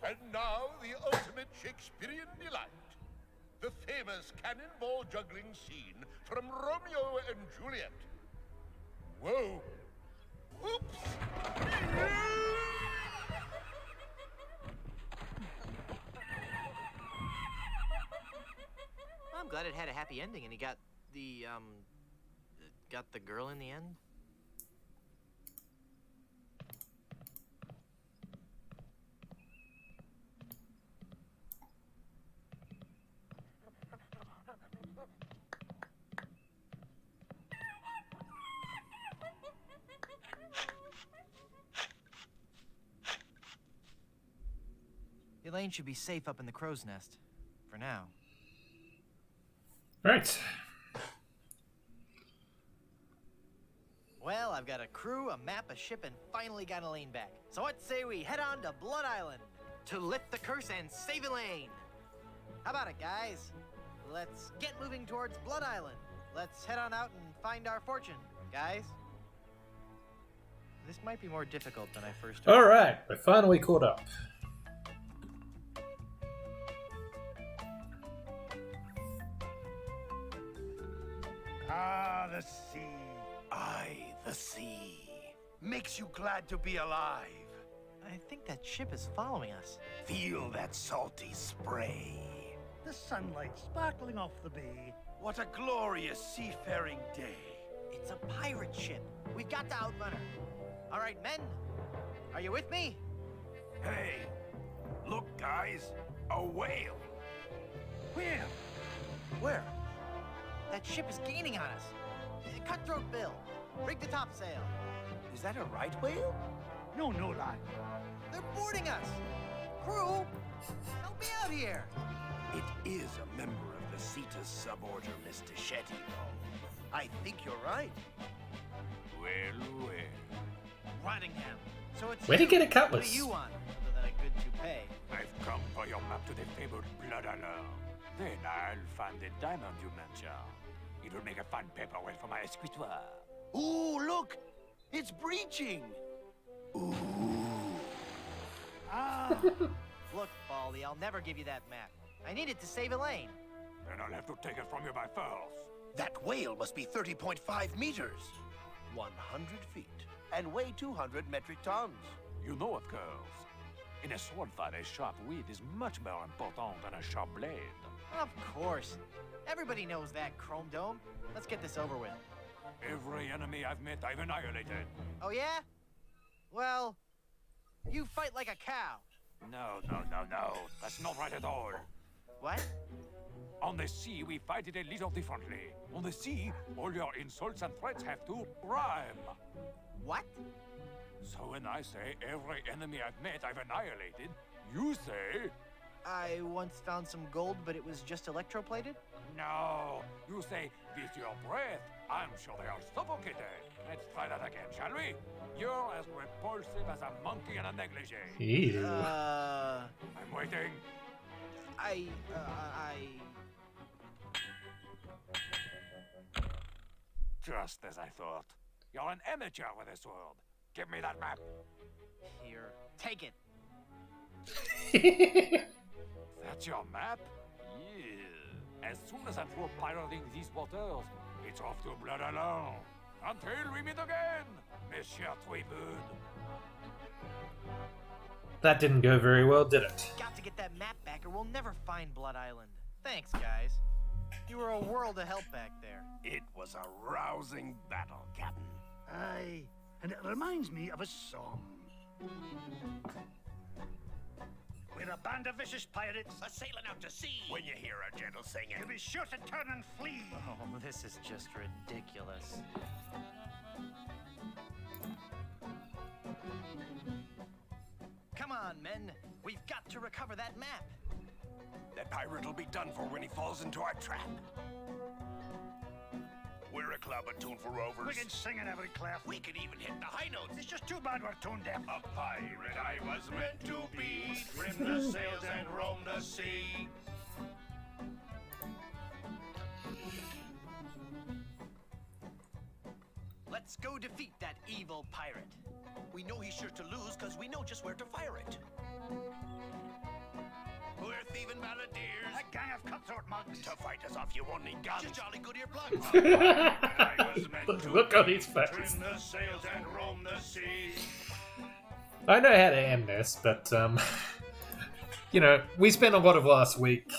And now the ultimate Shakespearean delight. The famous cannonball juggling scene from Romeo and Juliet. Whoa! Oops! I'm glad it had a happy ending and he got the girl in the end. Elaine should be safe up in the crow's nest. For now. Right. Well, I've got a crew, a map, a ship, and finally got Elaine back. So what say we head on to Blood Island to lift the curse and save Elaine? How about it, guys? Let's get moving towards Blood Island. Let's head on out and find our fortune, guys. This might be more difficult than I first All right, we finally caught up. Ah, the sea. Aye, the sea. Makes you glad to be alive. I think that ship is following us. Feel that salty spray. The sunlight sparkling off the bay. What a glorious seafaring day. It's a pirate ship. We've got to outrun her. All right, men. Are you with me? Hey, look, guys. A whale. Where? Where? That ship is gaining on us. Cutthroat Bill, rig the topsail. Is that a right whale? No, lad. They're boarding us. Crew, help me out here. It is a member of the Cetus suborder, Mr. Shetty, though. I think you're right. Well. Rottingham. So it's Where'd he get a cutlass? What do you want, other than a good toupee? I've come for your map to the fabled Blood Island. Then I'll find the diamond you mentioned. It will make a fine paperweight for my escritoire. Ooh, look! It's breaching! Ooh. Ah, Look, Baldy, I'll never give you that map. I need it to save Elaine. Then I'll have to take it from you by force. That whale must be 30.5 meters. 100 feet. And weigh 200 metric tons. You know, of course. In a sword fight, a sharp wit is much more important than a sharp blade. Of course. Everybody knows that, Chrome Dome. Let's get this over with. Every enemy I've met, I've annihilated. Oh, yeah? Well, you fight like a cow. No. That's not right at all. What? On the sea, we fight it a little differently. On the sea, all your insults and threats have to rhyme. What? So when I say every enemy I've met, I've annihilated, you say... I once found some gold, but it was just electroplated? No. You say, with your breath, I'm sure they are suffocated. Let's try that again, shall we? You're as repulsive as a monkey in a negligee. Ew. I'm waiting. Just as I thought. You're an amateur with a sword. Give me that map. Here, take it. That's your map? Yeah. As soon as I'm through pirating these waters, it's off to Blood Island. Until we meet again, Monsieur Tweepood. That didn't go very well, did it? Got to get that map back or we'll never find Blood Island. Thanks, guys. You were a world of help back there. It was a rousing battle, Captain. aye. And it reminds me of a song. We're a band of vicious pirates. Sailing out to sea. When you hear a gentle singing. You be sure to turn and flee. Oh, this is just ridiculous. Come on, men. We've got to recover that map. That pirate will be done for when he falls into our trap. We're a club a tune for rovers. We can sing in every clef. We can even hit the high notes. It's just too bad we're tone deaf. A pirate I was meant to be, trim the sails and roam the sea. Let's go defeat that evil pirate. We know he's sure to lose because we know just where to fire it. We're thieving balladeers. A gang of cutthroat mugs. To fight us off, you won't need guns. Just jolly good earplugs. I was meant to Look on his trim face. the sails and roam the sea. I know how to end this, but you know, we spent a lot of last week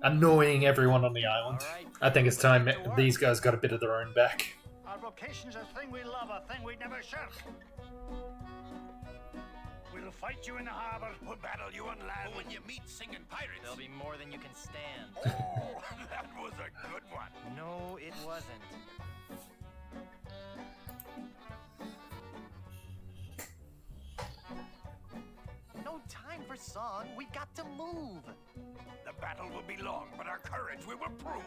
annoying everyone on the island. All right, I think it's time these guys got a bit of their own back. Our vocation's a thing we love, a thing we'd never shirk. We'll fight you in the harbour. We'll battle you on land. When you meet singing pirates, there'll be more than you can stand. Oh, that was a good one. No, it wasn't. No time for song. We got to move. The battle will be long, but our courage we will prove.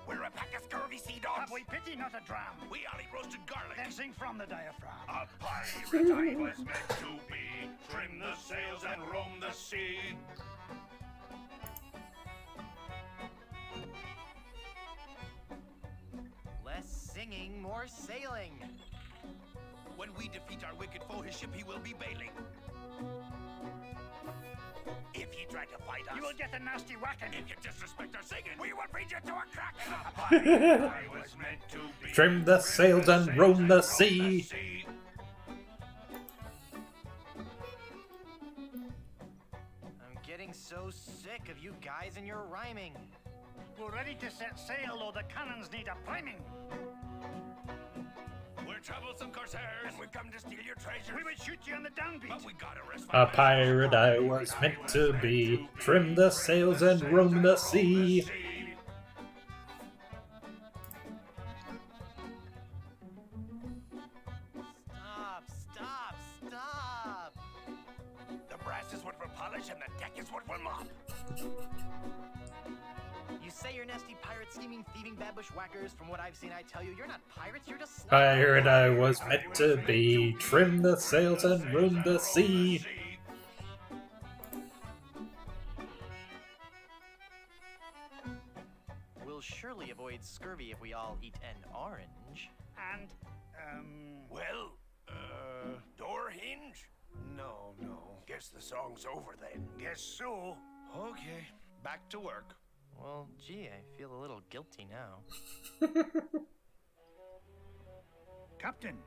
We're a pack of scurvy sea dogs. Have we pity, not a dram? we all eat roasted garlic. Then sing from the diaphragm. A pirate I was meant to be, trim the sails and roam the sea. Less singing, more sailing. When we defeat our wicked foe, his ship he will be bailing. If you try to fight us, You will get a nasty whacking. If you disrespect our singing, we will beat you to a crack. A pirate I was meant to be, Trim the sails and roam the sea. I'm getting so sick of you guys and your rhyming. We're ready to set sail, though the cannons need a priming. we're troublesome corsairs. And we've come to steal your treasure. We would shoot you on the downbeat. But we gotta risk A pirate I was meant to be, trim the sails and roam the sea. Stop, stop, stop. The brass is what we'll polish and the deck is what we'll mop. You say you're nasty pirates, scheming, thieving, bad bushwhackers. From what I've seen, I tell you, you're not pirates, you're just Pirate I was meant to be, trim the sails and roam the sea. We'll surely avoid scurvy if we all eat an orange. And, Well, door hinge? No. Guess the song's over then. guess so. Okay, back to work. Well, gee, I feel a little guilty now. Captain,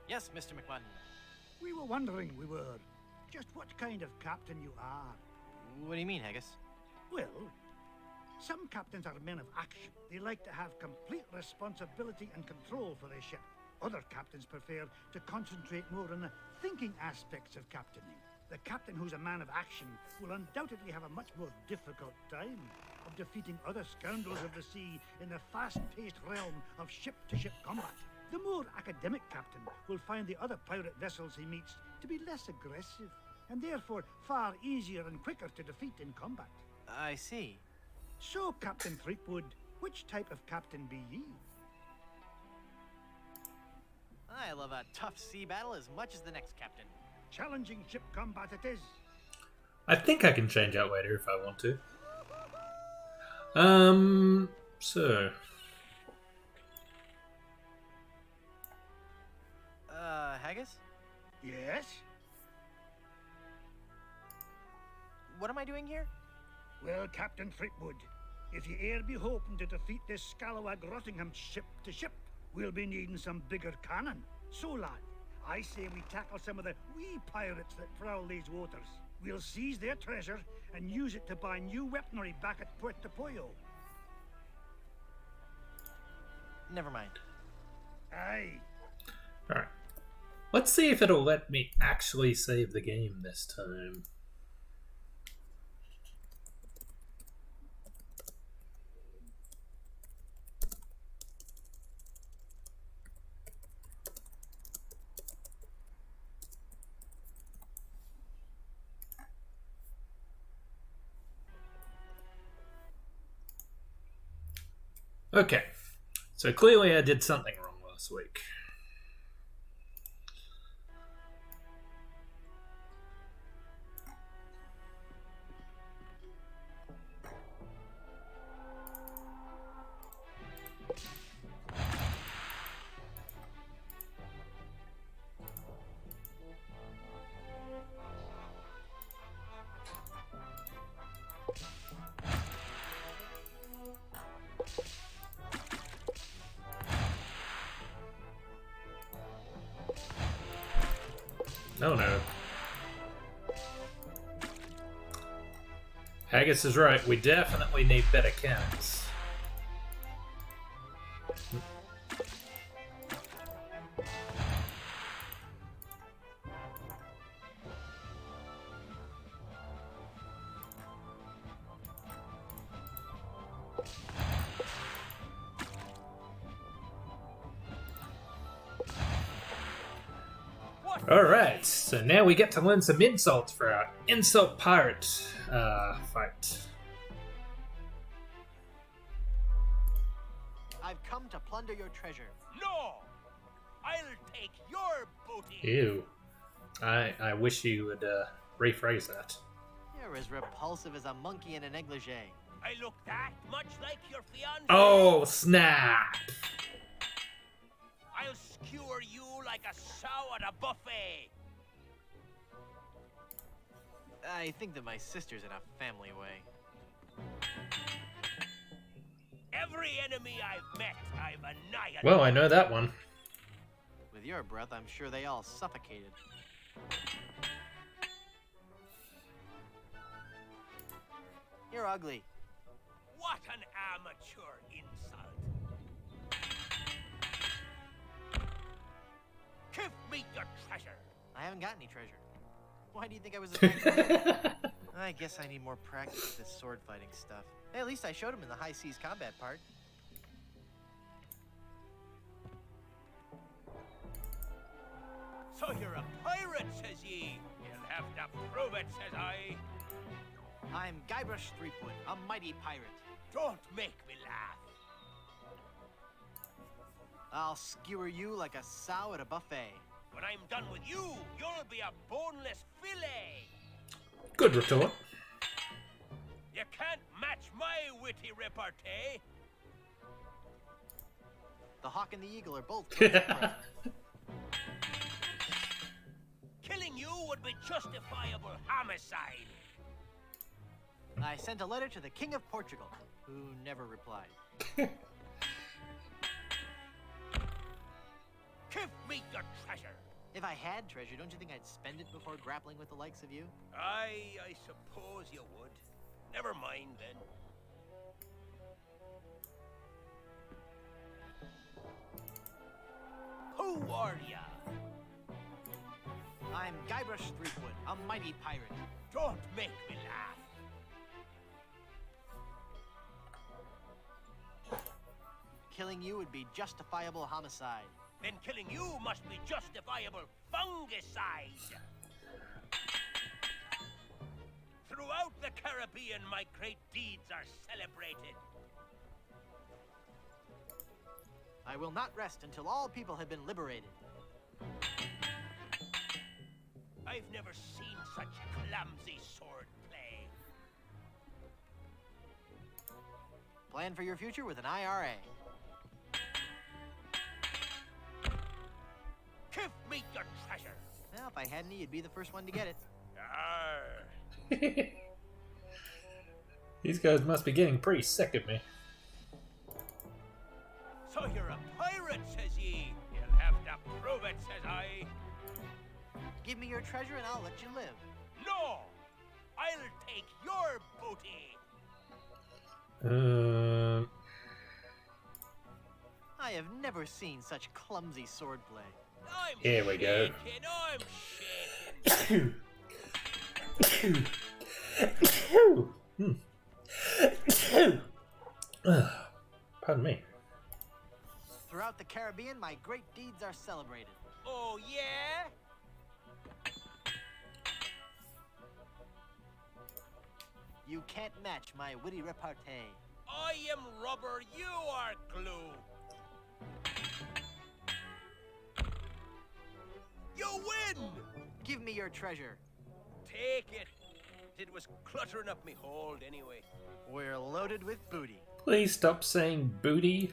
Yes, Mr. McMahon. we were wondering, just what kind of captain you are. What do you mean, Haggis? Well, some captains are men of action. They like to have complete responsibility and control for their ship. Other captains prefer to concentrate more on the thinking aspects of captaining. The captain who's a man of action will undoubtedly have a much more difficult time of defeating other scoundrels of the sea in the fast-paced realm of ship-to-ship combat. The more academic captain will find the other pirate vessels he meets to be less aggressive, and therefore far easier and quicker to defeat in combat. I see. So, Captain Threepwood, which type of captain be ye? I love a tough sea battle as much as the next captain. Challenging ship combat it is. I think I can change out later if I want to. So Haggis? Yes? What am I doing here? Well, Captain Threepwood, if ye e'er be hoping to defeat this scalawag Rottingham ship to ship, we'll be needing some bigger cannon. So, lad, I say we tackle some of the wee pirates that prowl these waters. We'll seize their treasure and use it to buy new weaponry back at Puerto Pollo. Never mind. Aye. alright. Let's see if it'll let me actually save the game this time. Okay, so clearly I did something wrong last week. Oh no. Haggis is right, we definitely need better cannons. Alright, so now we get to learn some insults for our insult pirate fight. I've come to plunder your treasure. No! I'll take your booty! Ew. I wish you would rephrase that. You're as repulsive as a monkey in a negligee. I look that much like your fiancé? Oh, snap! I'll skewer you like a sow at a buffet! I think that my sister's in a family way. Every enemy I've met, I've annihilated. Well, I know that one. With your breath, I'm sure they all suffocated. You're ugly. What an amateur insult! Give me your treasure! I haven't got any treasure. Why do you think I was attacked? I guess I need more practice with this sword fighting stuff. Hey, at least I showed him in the high seas combat part. So you're a pirate, says ye? You'll have to prove it, says I. I'm Guybrush Threepwood, a mighty pirate. Don't make me laugh. I'll skewer you like a sow at a buffet. When I'm done with you, you'll be a boneless fillet. Good retort. You can't match my witty repartee. The hawk and the eagle are both Killing you would be justifiable homicide. I sent a letter to the King of Portugal, who never replied. Give me your treasure. If I had treasure, don't you think I'd spend it before grappling with the likes of you? I suppose you would. Never mind then. Who are ya? I'm Guybrush Threepwood, a mighty pirate. Don't make me laugh. Killing you would be justifiable homicide. Then killing you must be justifiable fungicide. Throughout the Caribbean, my great deeds are celebrated. I will not rest until all people have been liberated. I've never seen such clumsy sword play. Plan for your future with an IRA. Give me your treasure. Well, if I had any, you'd be the first one to get it. Arr. These guys must be getting pretty sick of me. So you're a pirate, says ye. You'll have to prove it, says I. Give me your treasure and I'll let you live. No! I'll take your booty. I have never seen such clumsy swordplay. I'm Here we go. shaking, I'm shaking. Pardon me. Throughout the Caribbean, my great deeds are celebrated. Oh, yeah? You can't match my witty repartee. I am rubber, you are glue. You win! Give me your treasure. Take it. It was cluttering up me hold anyway. We're loaded with booty. Please stop saying booty.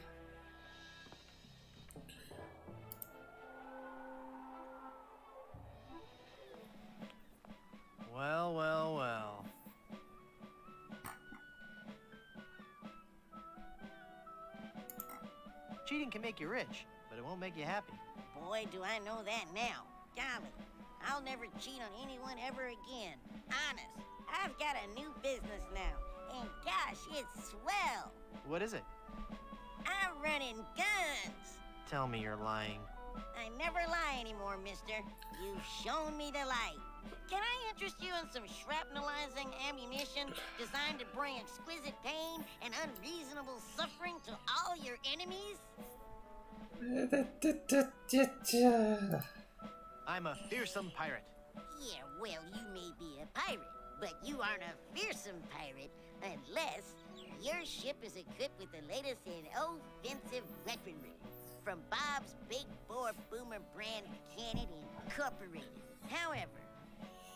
Well, well, well. Cheating can make you rich, but it won't make you happy. Boy, do I know that now. Golly, I'll never cheat on anyone ever again. Honest, I've got a new business now, and gosh, it's swell. What is it? I'm running guns. Tell me you're lying. I never lie anymore, mister. You've shown me the light. Can I interest you in some shrapnelizing ammunition designed to bring exquisite pain and unreasonable suffering to all your enemies? I'm a fearsome pirate. Yeah, well, you may be a pirate, but you aren't a fearsome pirate unless your ship is equipped with the latest in offensive weaponry from Bob's Big Bore Boomer brand Cannon Incorporated. However,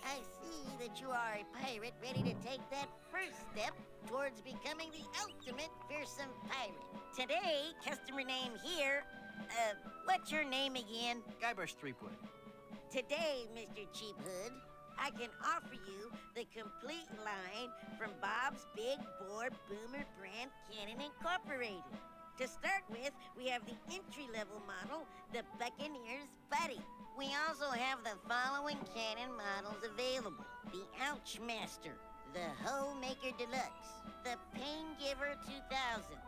I see that you are a pirate ready to take that first step towards becoming the ultimate fearsome pirate. Today, customer name here, what's your name again? Guybrush Threepwood. Today, Mr. Cheap Hood, I can offer you the complete line from Bob's Big Bore Boomer brand Cannon Incorporated. To start with, we have the entry-level model, the Buccaneer's Buddy. We also have the following cannon models available. The Ouchmaster, the Homemaker Deluxe, the Paingiver 2000,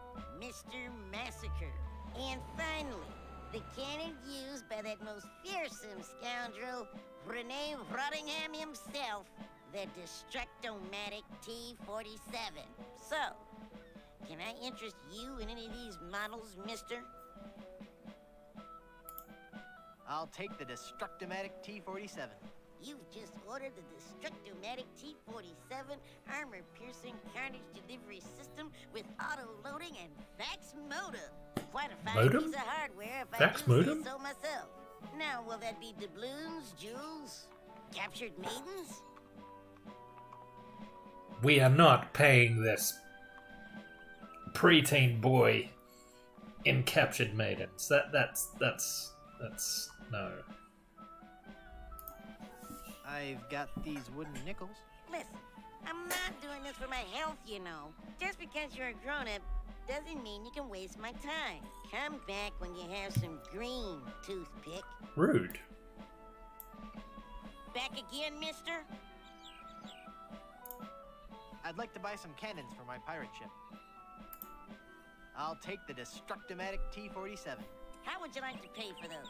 Mr. Massacre, and finally, the cannon used by that most fearsome scoundrel, Rene Rottingham himself, the Destructomatic T-47. So, can I interest you in any of these models, mister? I'll take the Destructomatic T-47. You've just ordered the Destructomatic T-47 armor-piercing carnage delivery system with auto-loading and fax modem. Quite a fine Modem? piece of hardware if Fax I do modem? say so myself. Now, will that be doubloons, jewels, captured maidens? We are not paying this preteen boy in captured maidens. That's no. I've got these wooden nickels. Listen, I'm not doing this for my health, you know. Just because you're a grown-up doesn't mean you can waste my time. Come back when you have some green, toothpick. Rude. Back again, mister? I'd like to buy some cannons for my pirate ship. I'll take the Destructomatic T-47. How would you like to pay for those?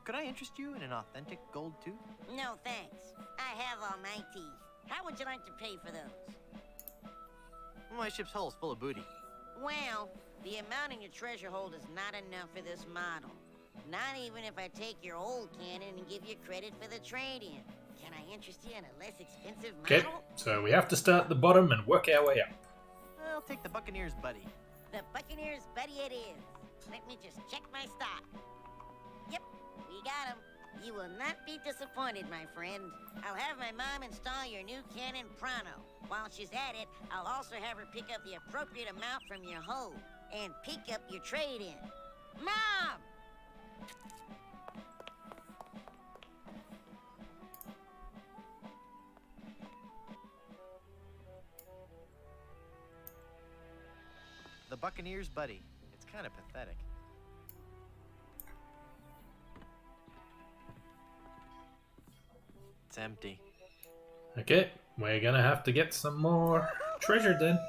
Could I interest you in an authentic gold tooth? No, thanks. I have all my teeth. How would you like to pay for those? My ship's hull's full of booty. Well, the amount in your treasure hold is not enough for this model. Not even if I take your old cannon and give you credit for the trade-in. Can I interest you in a less expensive Okay, model? so we have to start at the bottom and work our way up. I'll take the Buccaneer's Buddy. The Buccaneer's Buddy it is. Let me just check my stock. Yep, we got him. You will not be disappointed, my friend. I'll have my mom install your new cannon pronto. While she's at it, I'll also have her pick up the appropriate amount from your hold and pick up your trade-in. Mom! The Buccaneer's Buddy. It's kind of pathetic. It's empty. Okay, we're gonna have to get some more treasure then.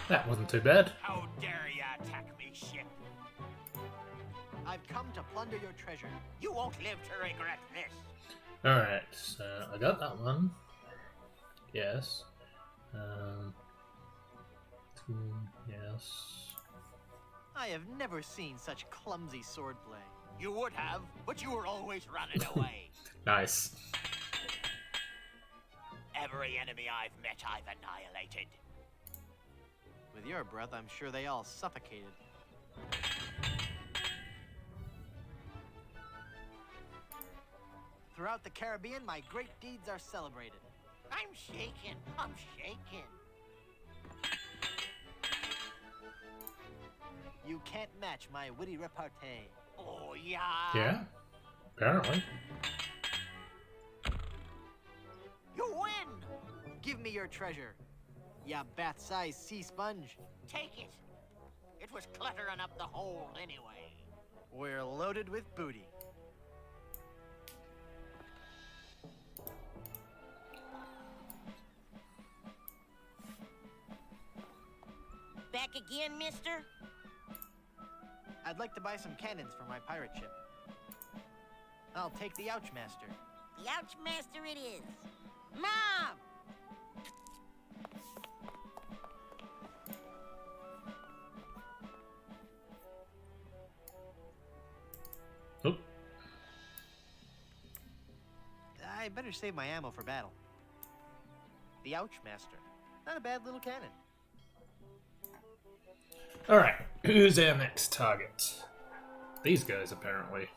That wasn't too bad. How dare ya attack me, ship? I've come to plunder your treasure. You won't live to regret this. Alright, so I got that one. Yes. Yes. I have never seen such clumsy swordplay. You would have, but you were always running away. Nice. Every enemy I've met, I've annihilated. With your breath, I'm sure they all suffocated. Throughout the Caribbean, my great deeds are celebrated. I'm shaking. I'm shaking. You can't match my witty repartee. Oh, yeah? Yeah, apparently. You win! Give me your treasure, ya bat-sized sea sponge. Take it. It was cluttering up the hole anyway. We're loaded with booty. Back again, mister? I'd like to buy some cannons for my pirate ship. I'll take the Ouchmaster. The Ouchmaster it is. Mom! Oop. I better save my ammo for battle. The Ouchmaster. Not a bad little cannon. Alright, who's our next target? These guys, apparently.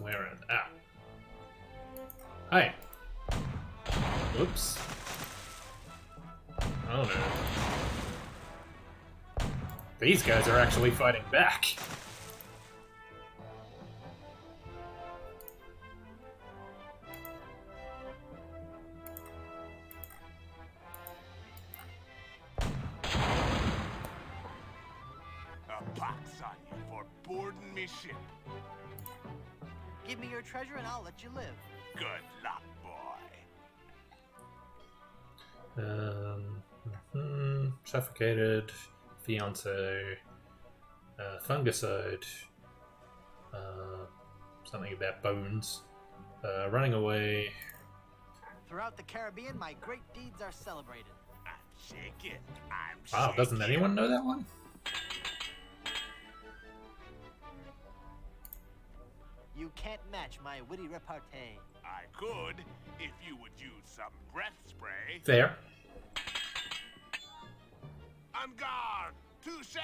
Where in? Ah. Hey. Oops. Oh no. These guys are actually fighting back. A pox on you for boarding me ship. Give me your treasure and I'll let you live. Good luck, boy. Suffocated, fiance, fungicide, something about bones, running away. Throughout the Caribbean, my great deeds are celebrated. I'm shaking. I'm Wow, shaking. doesn't anyone know that one? You can't match my witty repartee. I could if you would use some breath spray. There. En garde! Touché!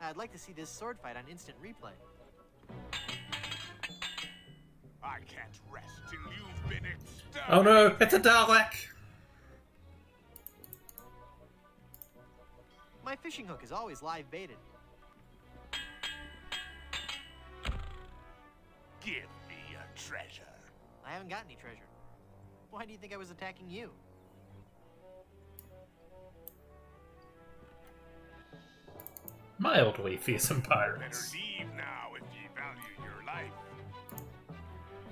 I'd like to see this sword fight on instant replay. I can't rest till you've been exterminated. Oh no, it's a Dalek! My fishing hook is always live baited. Give me your treasure. I haven't got any treasure. Why do you think I was attacking you? Mildly fearsome Better pirates. leave now if ye value your life.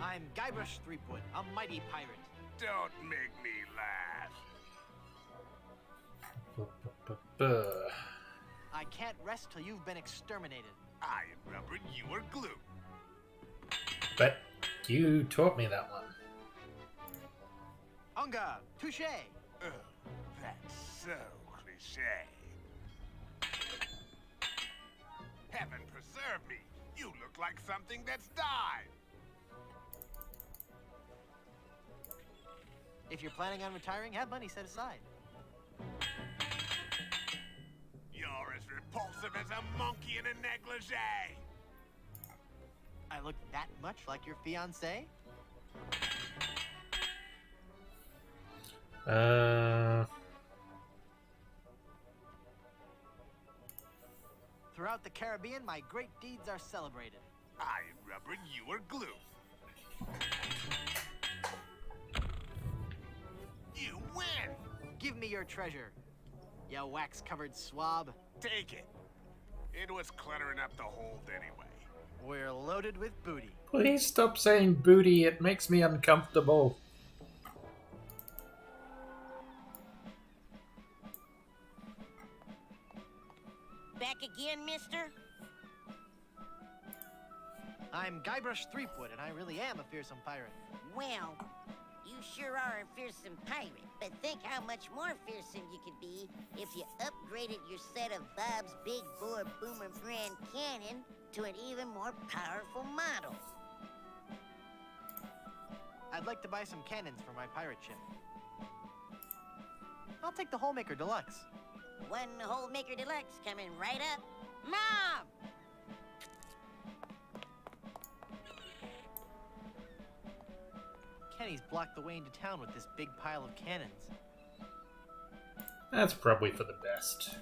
I'm Guybrush Threepwood, a mighty pirate. Don't make me laugh. I can't rest till you've been exterminated. I am rubber, you are glue. But you taught me that one. Unga, touche! Ugh, that's so cliche. Heaven preserve me. You look like something that's died. If you're planning on retiring, have money set aside. You're as repulsive as a monkey in a negligee. I look that much like your fiancé? Throughout the Caribbean, my great deeds are celebrated. I am rubber, you are glue. You win! Give me your treasure, you wax-covered swab. Take it. It was cluttering up the hold anyway. We're loaded with booty. Please stop saying booty, it makes me uncomfortable. Back again, mister? I'm Guybrush Threepwood, and I really am a fearsome pirate. Well, you sure are a fearsome pirate, but think how much more fearsome you could be if you upgraded your set of Bob's Big Bore Boomer Brand cannon to an even more powerful model. I'd like to buy some cannons for my pirate ship. I'll take the Holemaker Deluxe. One Holemaker Deluxe coming right up. Mom! Kenny's blocked the way into town with this big pile of cannons. That's probably for the best.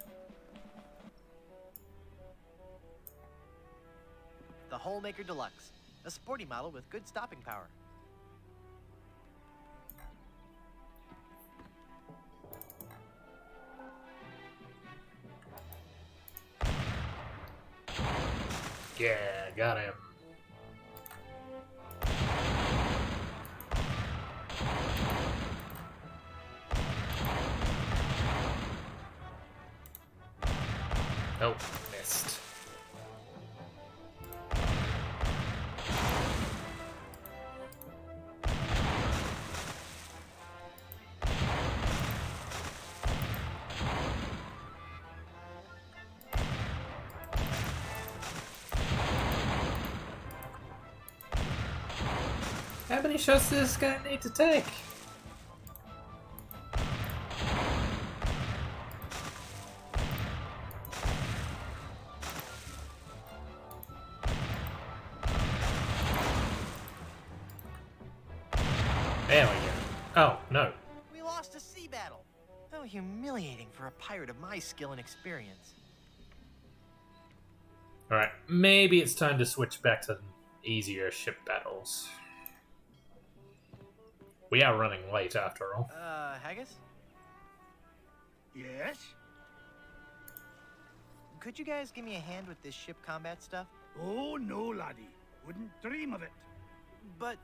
The Holemaker Deluxe, a sporty model with good stopping power. Yeah, got him. Oh, missed. How many shots does this guy need to take? There we go. Oh, no. We lost a sea battle. How humiliating for a pirate of my skill and experience. Alright, maybe it's time to switch back to easier ship battles. We are running late after all. Haggis? Yes? Could you guys give me a hand with this ship combat stuff? Oh, no, laddie. Wouldn't dream of it. But...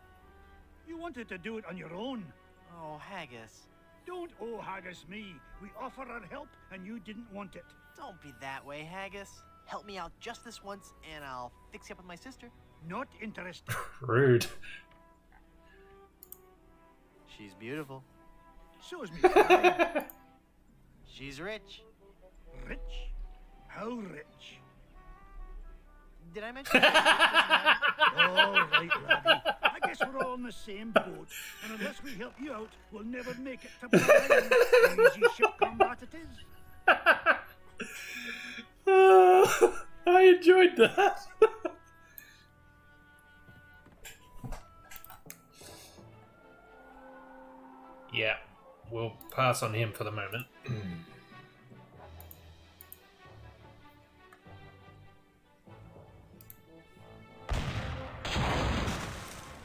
You wanted to do it on your own. Oh, Haggis. Don't haggis me. We offer our help and you didn't want it. Don't be that way, Haggis. Help me out just this once and I'll fix you up with my sister. Not interested. Rude. She's beautiful. So's me. Pride. She's rich. Rich? How rich? Did I mention that? All right, laddie. I guess we're all in the same boat, and unless we help you out, we'll never make it to Blood Island. Easy ship combat it is. I enjoyed that. Yeah, we'll pass on him for the moment.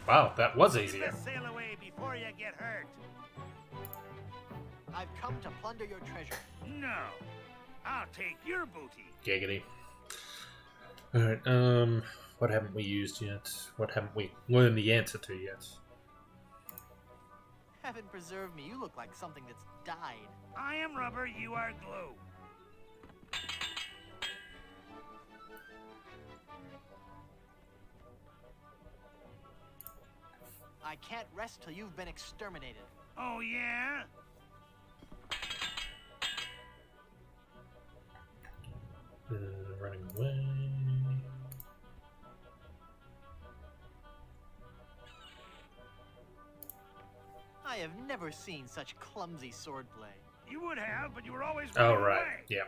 Wow, that was easier. Sail away before you get hurt. I've come to plunder your treasure. No, I'll take your booty. Giggity. Alright, what haven't we used yet? What haven't we learned the answer to yet? Heaven preserve me, you look like something that's died. I am rubber, you are glue. I can't rest till you've been exterminated. Oh, yeah? Running away. I have never seen such clumsy swordplay. You would have, but you were always Oh, running right. away. Yeah.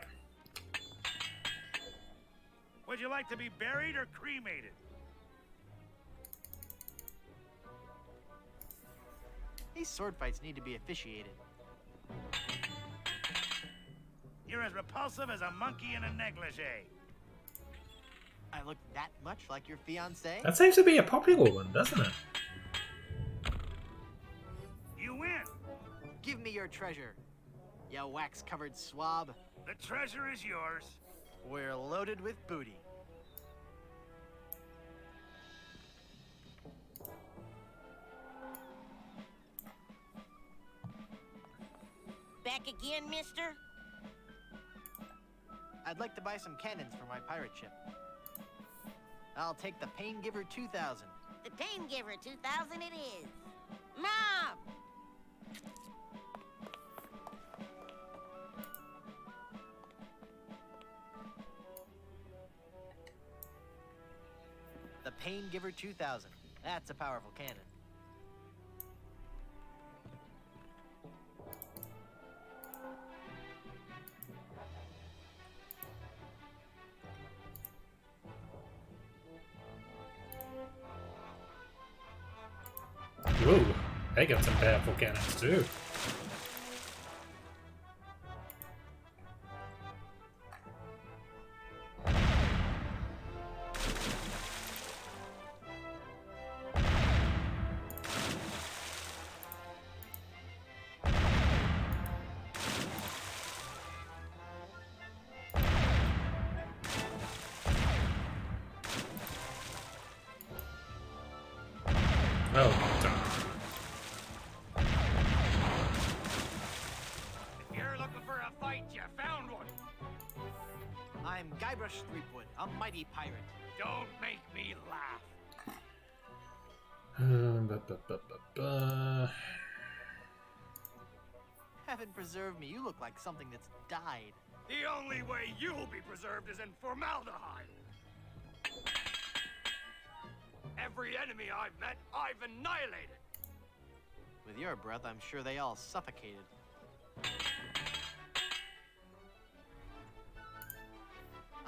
Would you like to be buried or cremated? These sword fights need to be officiated. You're as repulsive as a monkey in a negligee. I look that much like your fiancé? That seems to be a popular one, doesn't it? You win. Give me your treasure, you wax-covered swab. The treasure is yours. We're loaded with booty. Back again, mister? I'd like to buy some cannons for my pirate ship. I'll take the Pain Giver 2000. The Pain Giver 2000 it is. Mom! The Pain Giver 2000. That's a powerful cannon. Whoa, they got some powerful cannons too. Oh, darn. If you're looking for a fight, you found one. I'm Guybrush Threepwood, a mighty pirate. Don't make me laugh. Heaven preserve me, you look like something that's died. The only way you'll be preserved is in formaldehyde. Every enemy I've met, I've annihilated. With your breath, I'm sure they all suffocated.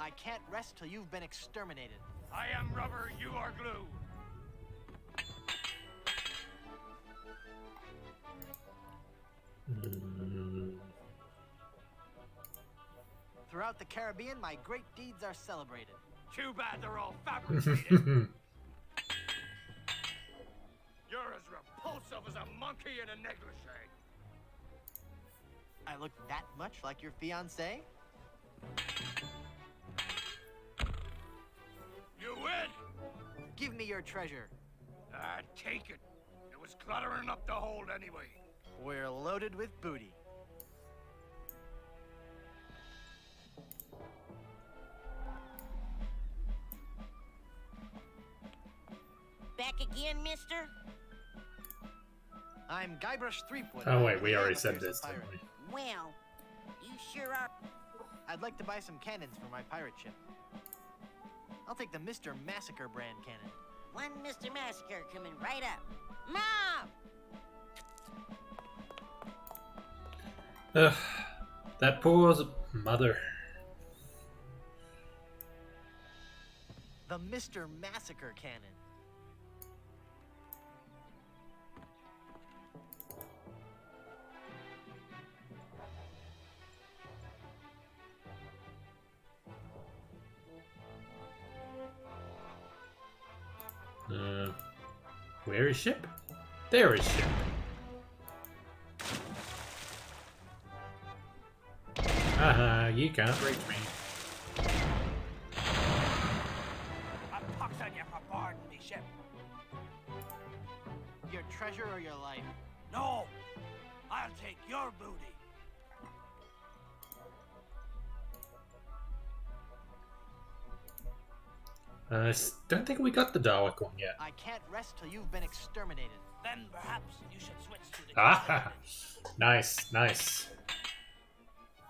I can't rest till you've been exterminated. I am rubber, you are glue. Throughout the Caribbean, my great deeds are celebrated. Too bad they're all fabricated. You're as repulsive as a monkey in a negligee. I look that much like your fiancé? You win! Give me your treasure. Take it. It was cluttering up the hold anyway. We're loaded with booty. Back again, mister? I'm Guybrush Threepwood. Oh wait, we already said this, didn't we? Well, you sure are. I'd like to buy some cannons for my pirate ship. I'll take the Mr. Massacre brand cannon. One Mr. Massacre coming right up. Mom! Ugh, that poor mother. The Mr. Massacre cannon. Where is ship? There is ship. Haha, you can't reach me. A pox on you for boarding me ship. Your treasure or your life? No, I'll take your booty. I don't think we got the Dalek one yet. I can't rest till you've been exterminated. Then perhaps you should switch to the Ah, nice, nice.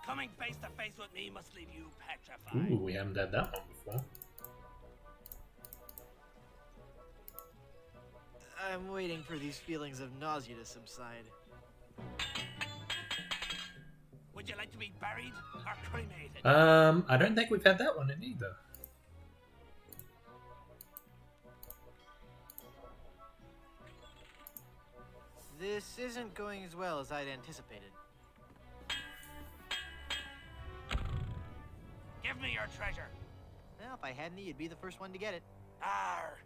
Coming face to face with me must leave you petrified. Ooh, we haven't had that one before. I'm waiting for these feelings of nausea to subside. Would you like to be buried or cremated? I don't think we've had that one in either. This isn't going as well as I'd anticipated. Give me your treasure. Well, if I had any, you'd be the first one to get it. Arr.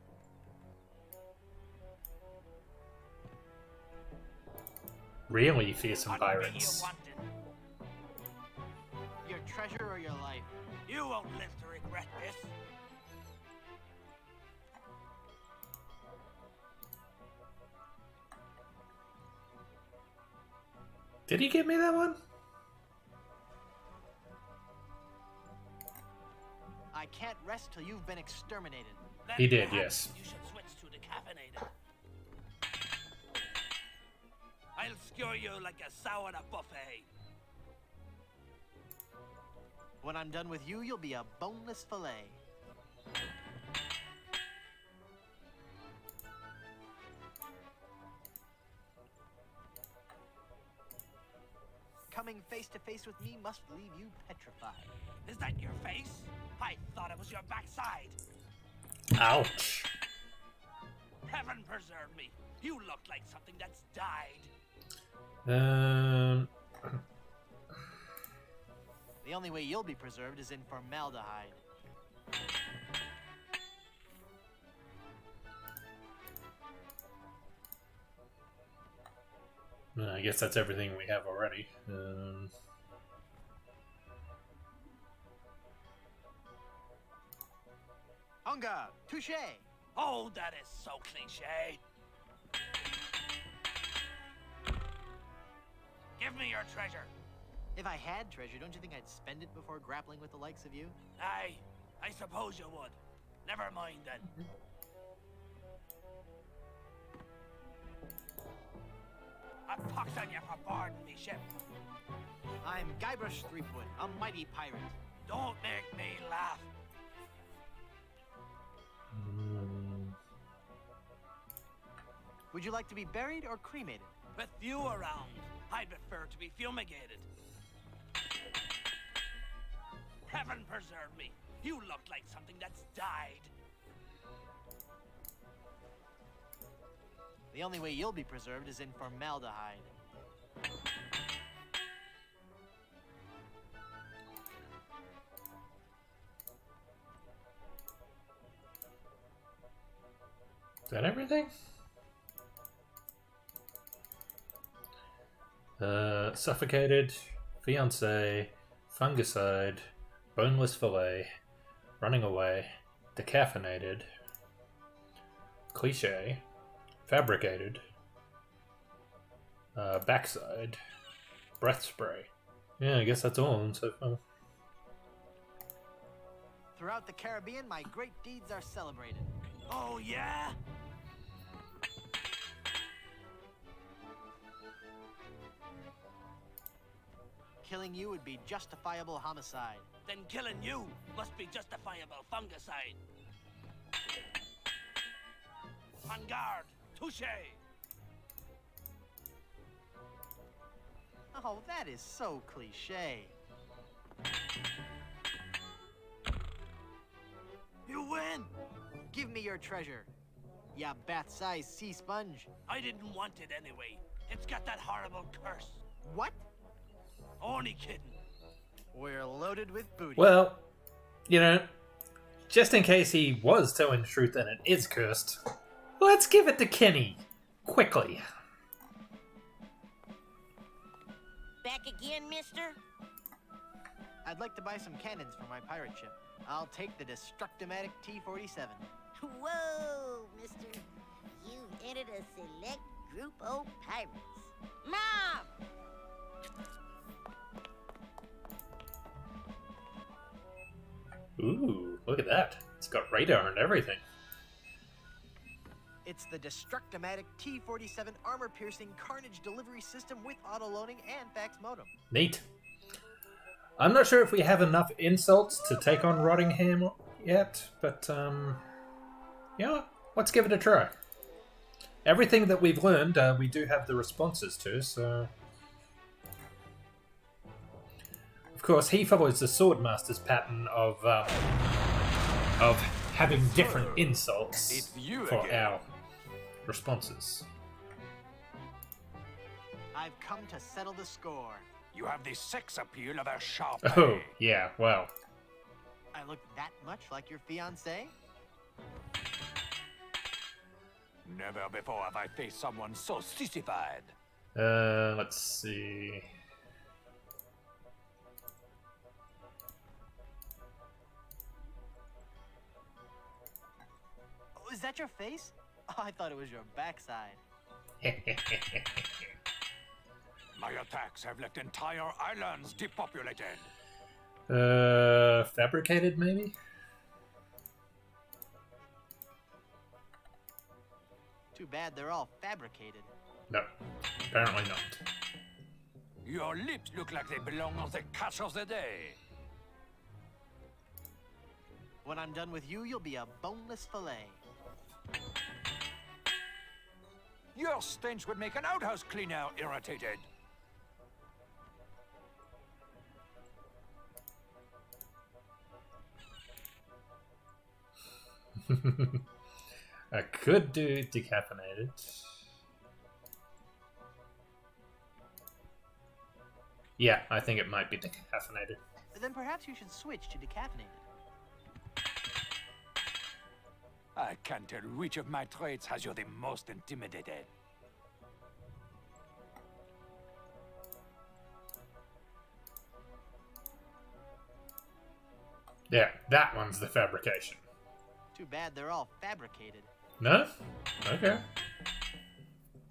Really fearsome What be you pirates. wanting? Your treasure or your life? You won't live to regret this. Did he give me that one? I can't rest till you've been exterminated. Then He did, perhaps yes. You should switch to decaffeinated. I'll skewer you like a sow at a buffet. When I'm done with you, you'll be a boneless fillet. Coming face to face with me must leave you petrified. Is that your face? I thought it was your backside. Ouch. Heaven preserve me. You look like something that's died. The only way you'll be preserved is in formaldehyde. I guess that's everything we have already. Hunger! Touche! Oh, that is so cliche. Give me your treasure. If I had treasure, don't you think I'd spend it before grappling with the likes of you? Aye, I suppose you would. Never mind then. A pox on you for boarding me ship. I'm Guybrush Threepwood, a mighty pirate. Don't make me laugh. Would you like to be buried or cremated? With you around, I'd prefer to be fumigated. Heaven preserve me. You look like something that's died. The only way you'll be preserved is in formaldehyde. Is that everything? Suffocated, fiance, fungicide, boneless fillet, running away, decaffeinated, cliche, fabricated, backside, breath spray. Yeah, I guess that's all of them so far. Throughout the Caribbean, my great deeds are celebrated. Oh, yeah? Killing you would be justifiable homicide. Then killing you must be justifiable fungicide. On guard, touche. Oh, that is so cliche. You win! Give me your treasure. Ya bat-sized sea sponge. I didn't want it anyway. It's got that horrible curse. What? Only kidding. We're loaded with booty. Well, you know, just in case he was telling the truth and it is cursed, let's give it to Kenny. Quickly. Back again, mister? I'd like to buy some cannons for my pirate ship. I'll take the Destructomatic T-47. Whoa, mister. You've entered a select group of pirates. Mom! Ooh, look at that. It's got radar and everything. It's the Destructomatic T-47 armor-piercing carnage delivery system with auto-loading and fax modem. Neat. I'm not sure if we have enough insults to take on Rottingham yet, but, yeah, let's give it a try. Everything that we've learned, we do have the responses to, so... Of course, he follows the Swordmaster's pattern of having different insults for our responses. I've come to settle the score. You have the sex appeal of a sharp. Oh, yeah, well. I look that much like your fiancé? Never before have I faced someone so sissified. Let's see... Oh, is that your face? Oh, I thought it was your backside. My attacks have left entire islands depopulated. Fabricated, maybe? Too bad they're all fabricated. No, apparently not. Your lips look like they belong on the catch of the day. When I'm done with you, you'll be a boneless fillet. Your stench would make an outhouse cleaner irritated. I could do decaffeinated. Yeah, I think it might be decaffeinated. Then perhaps you should switch to decaffeinated. I can't tell which of my traits has you the most intimidated. Yeah, that one's the fabrication. Too bad they're all fabricated. No? Okay.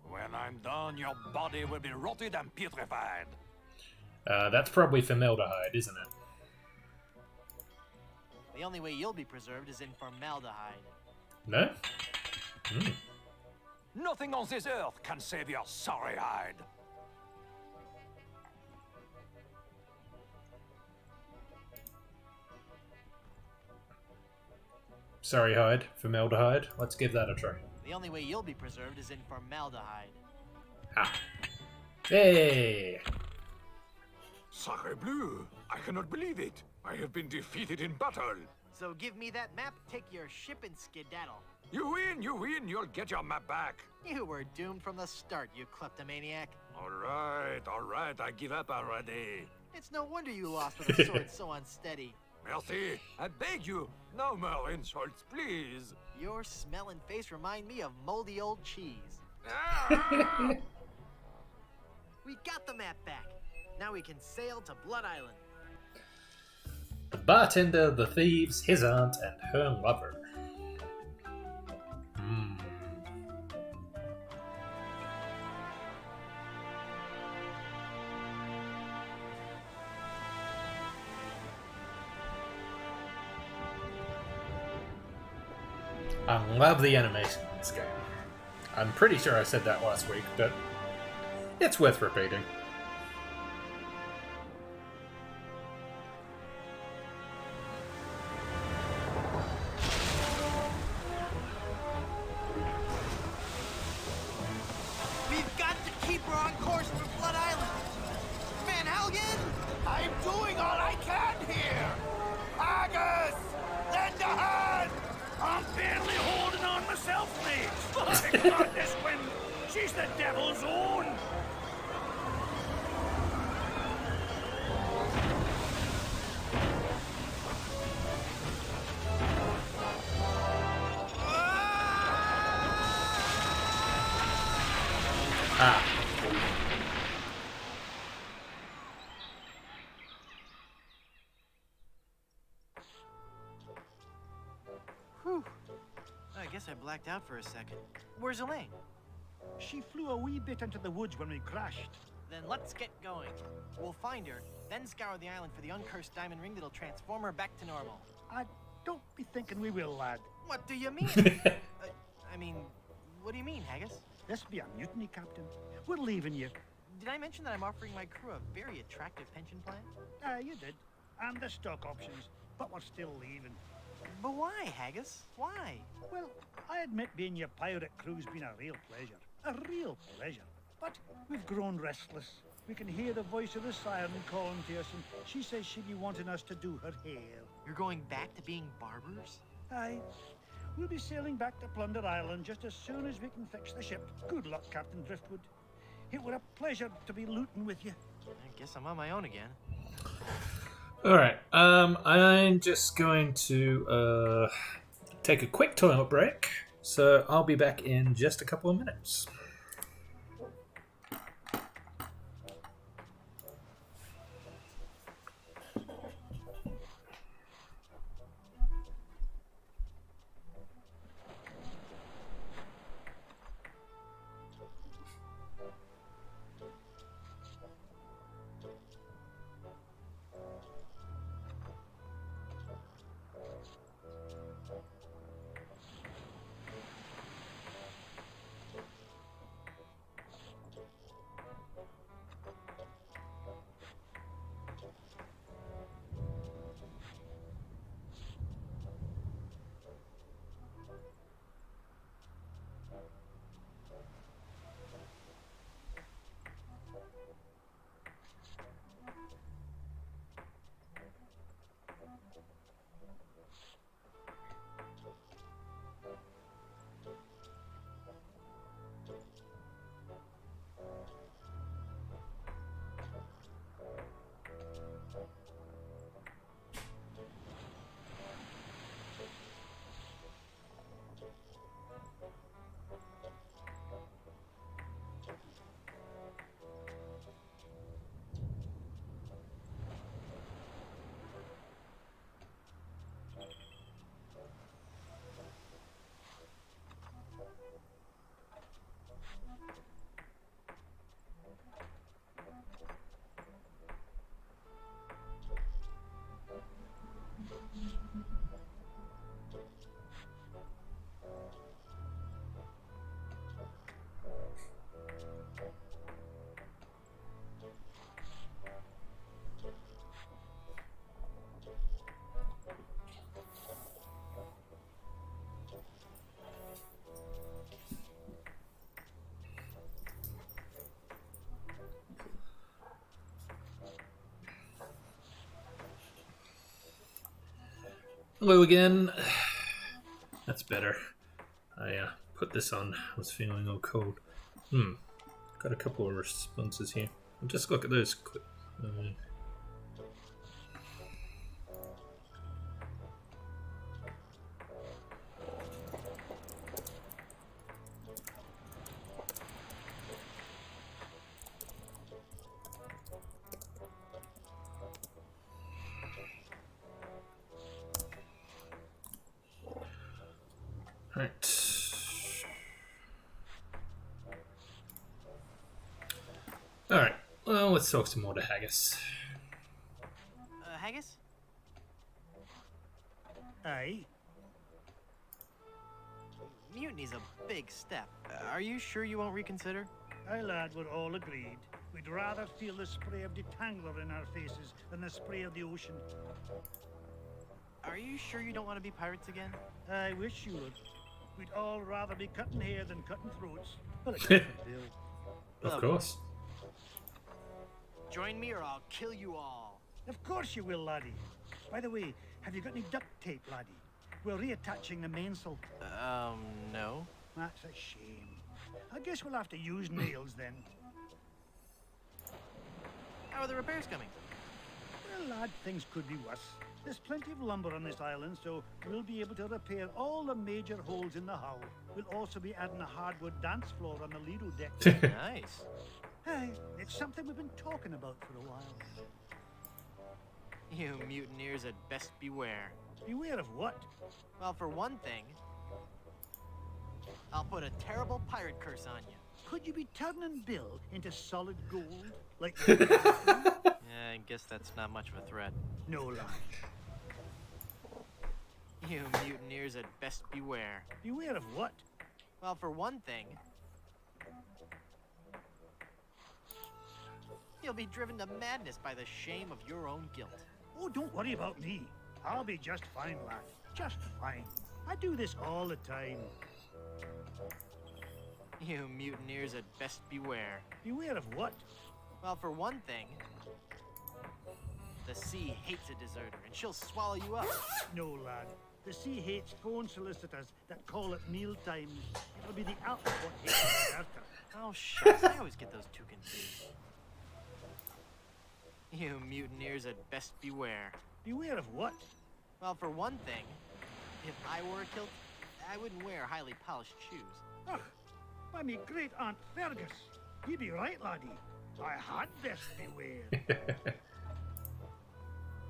When I'm done, your body will be rotted and putrefied. That's probably formaldehyde, isn't it? The only way you'll be preserved is in formaldehyde. No? Hmm. Nothing on this earth can save your sorry hide. Sorry, hide. Formaldehyde. Let's give that a try. The only way you'll be preserved is in formaldehyde. Ha! Hey! Sacre bleu! I cannot believe it. I have been defeated in battle. So give me that map, take your ship and skedaddle. You win, you win. You'll get your map back. You were doomed from the start, you kleptomaniac. All right. I give up already. It's no wonder you lost with a sword so unsteady. Merci. I beg you, no more insults, please. Your smell and face remind me of moldy old cheese. Ah! We got the map back. Now we can sail to Blood Island. The bartender, the thieves, his aunt, and her lover. I love the animation in this game. I'm pretty sure I said that last week, but it's worth repeating. We've got to keep her on course for Blood Island. Van Helgen! I'm doing all I can here! Haggis! Lend a hand! I'm barely holding on myself, mate! My God, this wind! She's the devil's own! Ah. Whew. I guess I blacked out for a second. Where's Elaine? She flew a wee bit into the woods when we crashed. Then let's get going. We'll find her, then scour the island for the uncursed diamond ring that'll transform her back to normal. Don't be thinking we will, lad. What do you mean? I mean, what do you mean, Haggis? This be a mutiny, Captain. We're leaving you. Did I mention that I'm offering my crew a very attractive pension plan? You did. And the stock options. But we're still leaving. But why, Haggis? Why? Well, I admit being your pirate crew's been a real pleasure. A real pleasure. But we've grown restless. We can hear the voice of the siren calling to us, and she says she'll be wanting us to do her hair. You're going back to being barbers? Aye. We'll be sailing back to Plunder Island just as soon as we can fix the ship. Good luck, Captain Driftwood. It were a pleasure to be looting with you. I guess I'm on my own again. Alright, I'm just going to take a quick toilet break, so I'll be back in just a couple of minutes. Hello again. That's better. I put this on. I was feeling all cold. Got a couple of responses here. I'll just look at those quick. Alright, well, let's talk some more to Haggis. Haggis? Aye. Mutiny's a big step. Are you sure you won't reconsider? Aye, lad, we're all agreed. We'd rather feel the spray of detangler in our faces than the spray of the ocean. Are you sure you don't want to be pirates again? I wish you would. We'd all rather be cutting hair than cutting throats. But except for Bill. Of course. Join me or I'll kill you all. Of course you will, laddie. By the way, have you got any duct tape, laddie? We're reattaching the mainsail. No. That's a shame. I guess we'll have to use nails then. How are the repairs coming? Well, lad, things could be worse. There's plenty of lumber on this island, so we'll be able to repair all the major holes in the hull. We'll also be adding a hardwood dance floor on the Lido deck. Nice. Hey, it's something we've been talking about for a while. You mutineers had best beware. Beware of what? Well, for one thing, I'll put a terrible pirate curse on you. Could you be turning Bill into solid gold? Like Yeah, I guess that's not much of a threat. No, lad. You mutineers had best beware. Beware of what? Well, for one thing, you'll be driven to madness by the shame of your own guilt. Oh, don't worry about me. I'll be just fine, lad. Just fine. I do this all the time. You mutineers had best beware. Beware of what? Well, for one thing, the sea hates a deserter, and she'll swallow you up. No, lad. The sea hates phone solicitors that call at meal times. It'll be the Alpha what hates the deserter. Oh, shucks. I always get those two confused. You mutineers had best beware. Beware of what? Well, for one thing, if I wore a kilt, I wouldn't wear highly polished shoes. Ugh, by me great Aunt Fergus. You be right, laddie. I had best beware.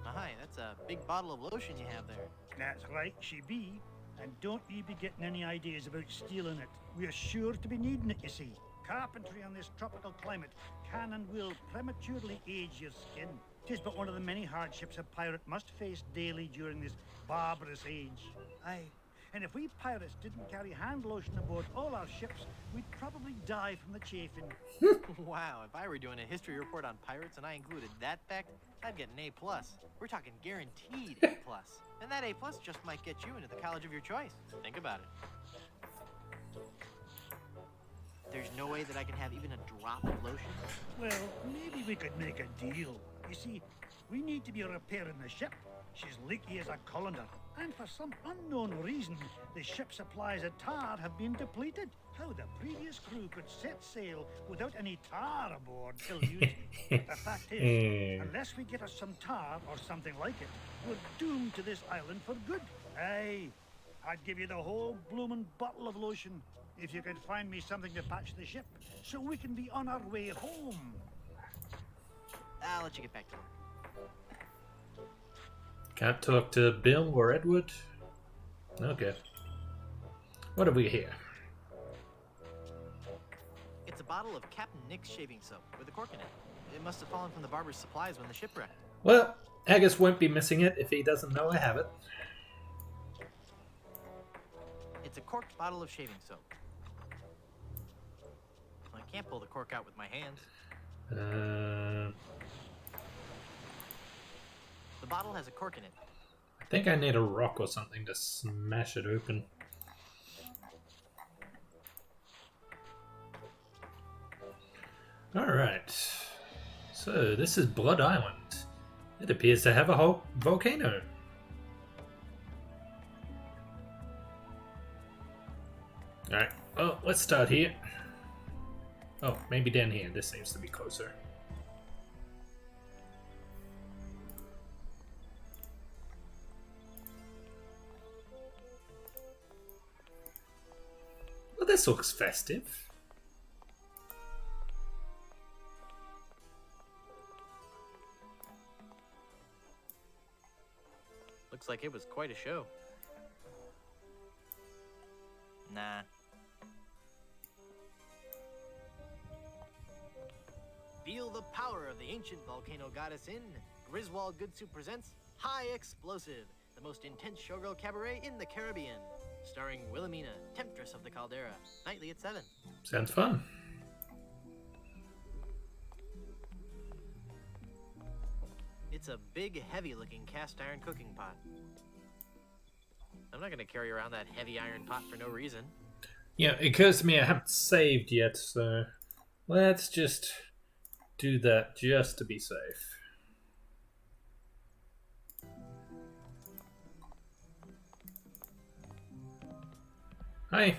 Hi, that's a big bottle of lotion you have there. That's right, she be. And don't you be getting any ideas about stealing it. We're sure to be needing it, you see. Carpentry on this tropical climate can and will prematurely age your skin. 'Tis but one of the many hardships a pirate must face daily during this barbarous age. Aye, and if we pirates didn't carry hand lotion aboard all our ships, we'd probably die from the chafing. Wow, if I were doing a history report on pirates and I included that fact, I'd get an A+. We're talking guaranteed A+. And that A+ just might get you into the college of your choice. Think about it. There's no way that I can have even a drop of lotion? Well, maybe we could make a deal. You see, we need to be repairing the ship. She's leaky as a colander. And for some unknown reason, the ship supplies of tar have been depleted. How the previous crew could set sail without any tar aboard eludes me. The fact is, unless we get us some tar or something like it, we're doomed to this island for good. Aye, I'd give you the whole bloomin' bottle of lotion if you could find me something to patch the ship so we can be on our way home. I'll let you get back to work. Can't talk to Bill or Edward? Okay. What have we here? It's a bottle of Captain Nick's shaving soap with a cork in it. It must have fallen from the barber's supplies when the ship wrecked. Well, Haggis won't be missing it if he doesn't know I have it. It's a corked bottle of shaving soap. I can't pull the cork out with my hands. The bottle has a cork in it. I think I need a rock or something to smash it open. Alright. So, this is Blood Island. It appears to have a whole volcano. Alright, well, let's start here. Oh, maybe down here. This seems to be closer. Well, this looks festive. Looks like it was quite a show. Nah. Feel the power of the ancient volcano goddess in Griswold Goodsu presents High Explosive, the most intense showgirl cabaret in the Caribbean. Starring Wilhelmina, Temptress of the Caldera, nightly at 7. Sounds fun. It's a big, heavy-looking cast-iron cooking pot. I'm not gonna carry around that heavy iron pot for no reason. Yeah, it occurs to me I haven't saved yet, so let's just do that just to be safe. Hi.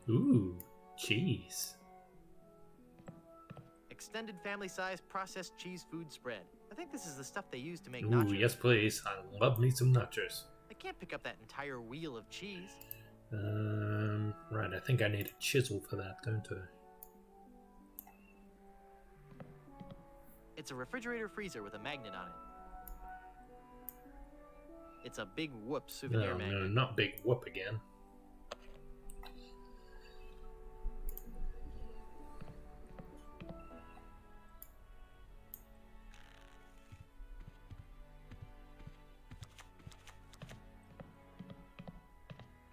Ooh, cheese. Extended family-size processed cheese food spread. I think this is the stuff they use to make Ooh, nachos. yes please. I love me some nachos. I can't pick up that entire wheel of cheese. Right, I think I need a chisel for that, don't I? It's a refrigerator freezer with a magnet on it. It's a big whoop souvenir No, magnet. no, not big whoop again.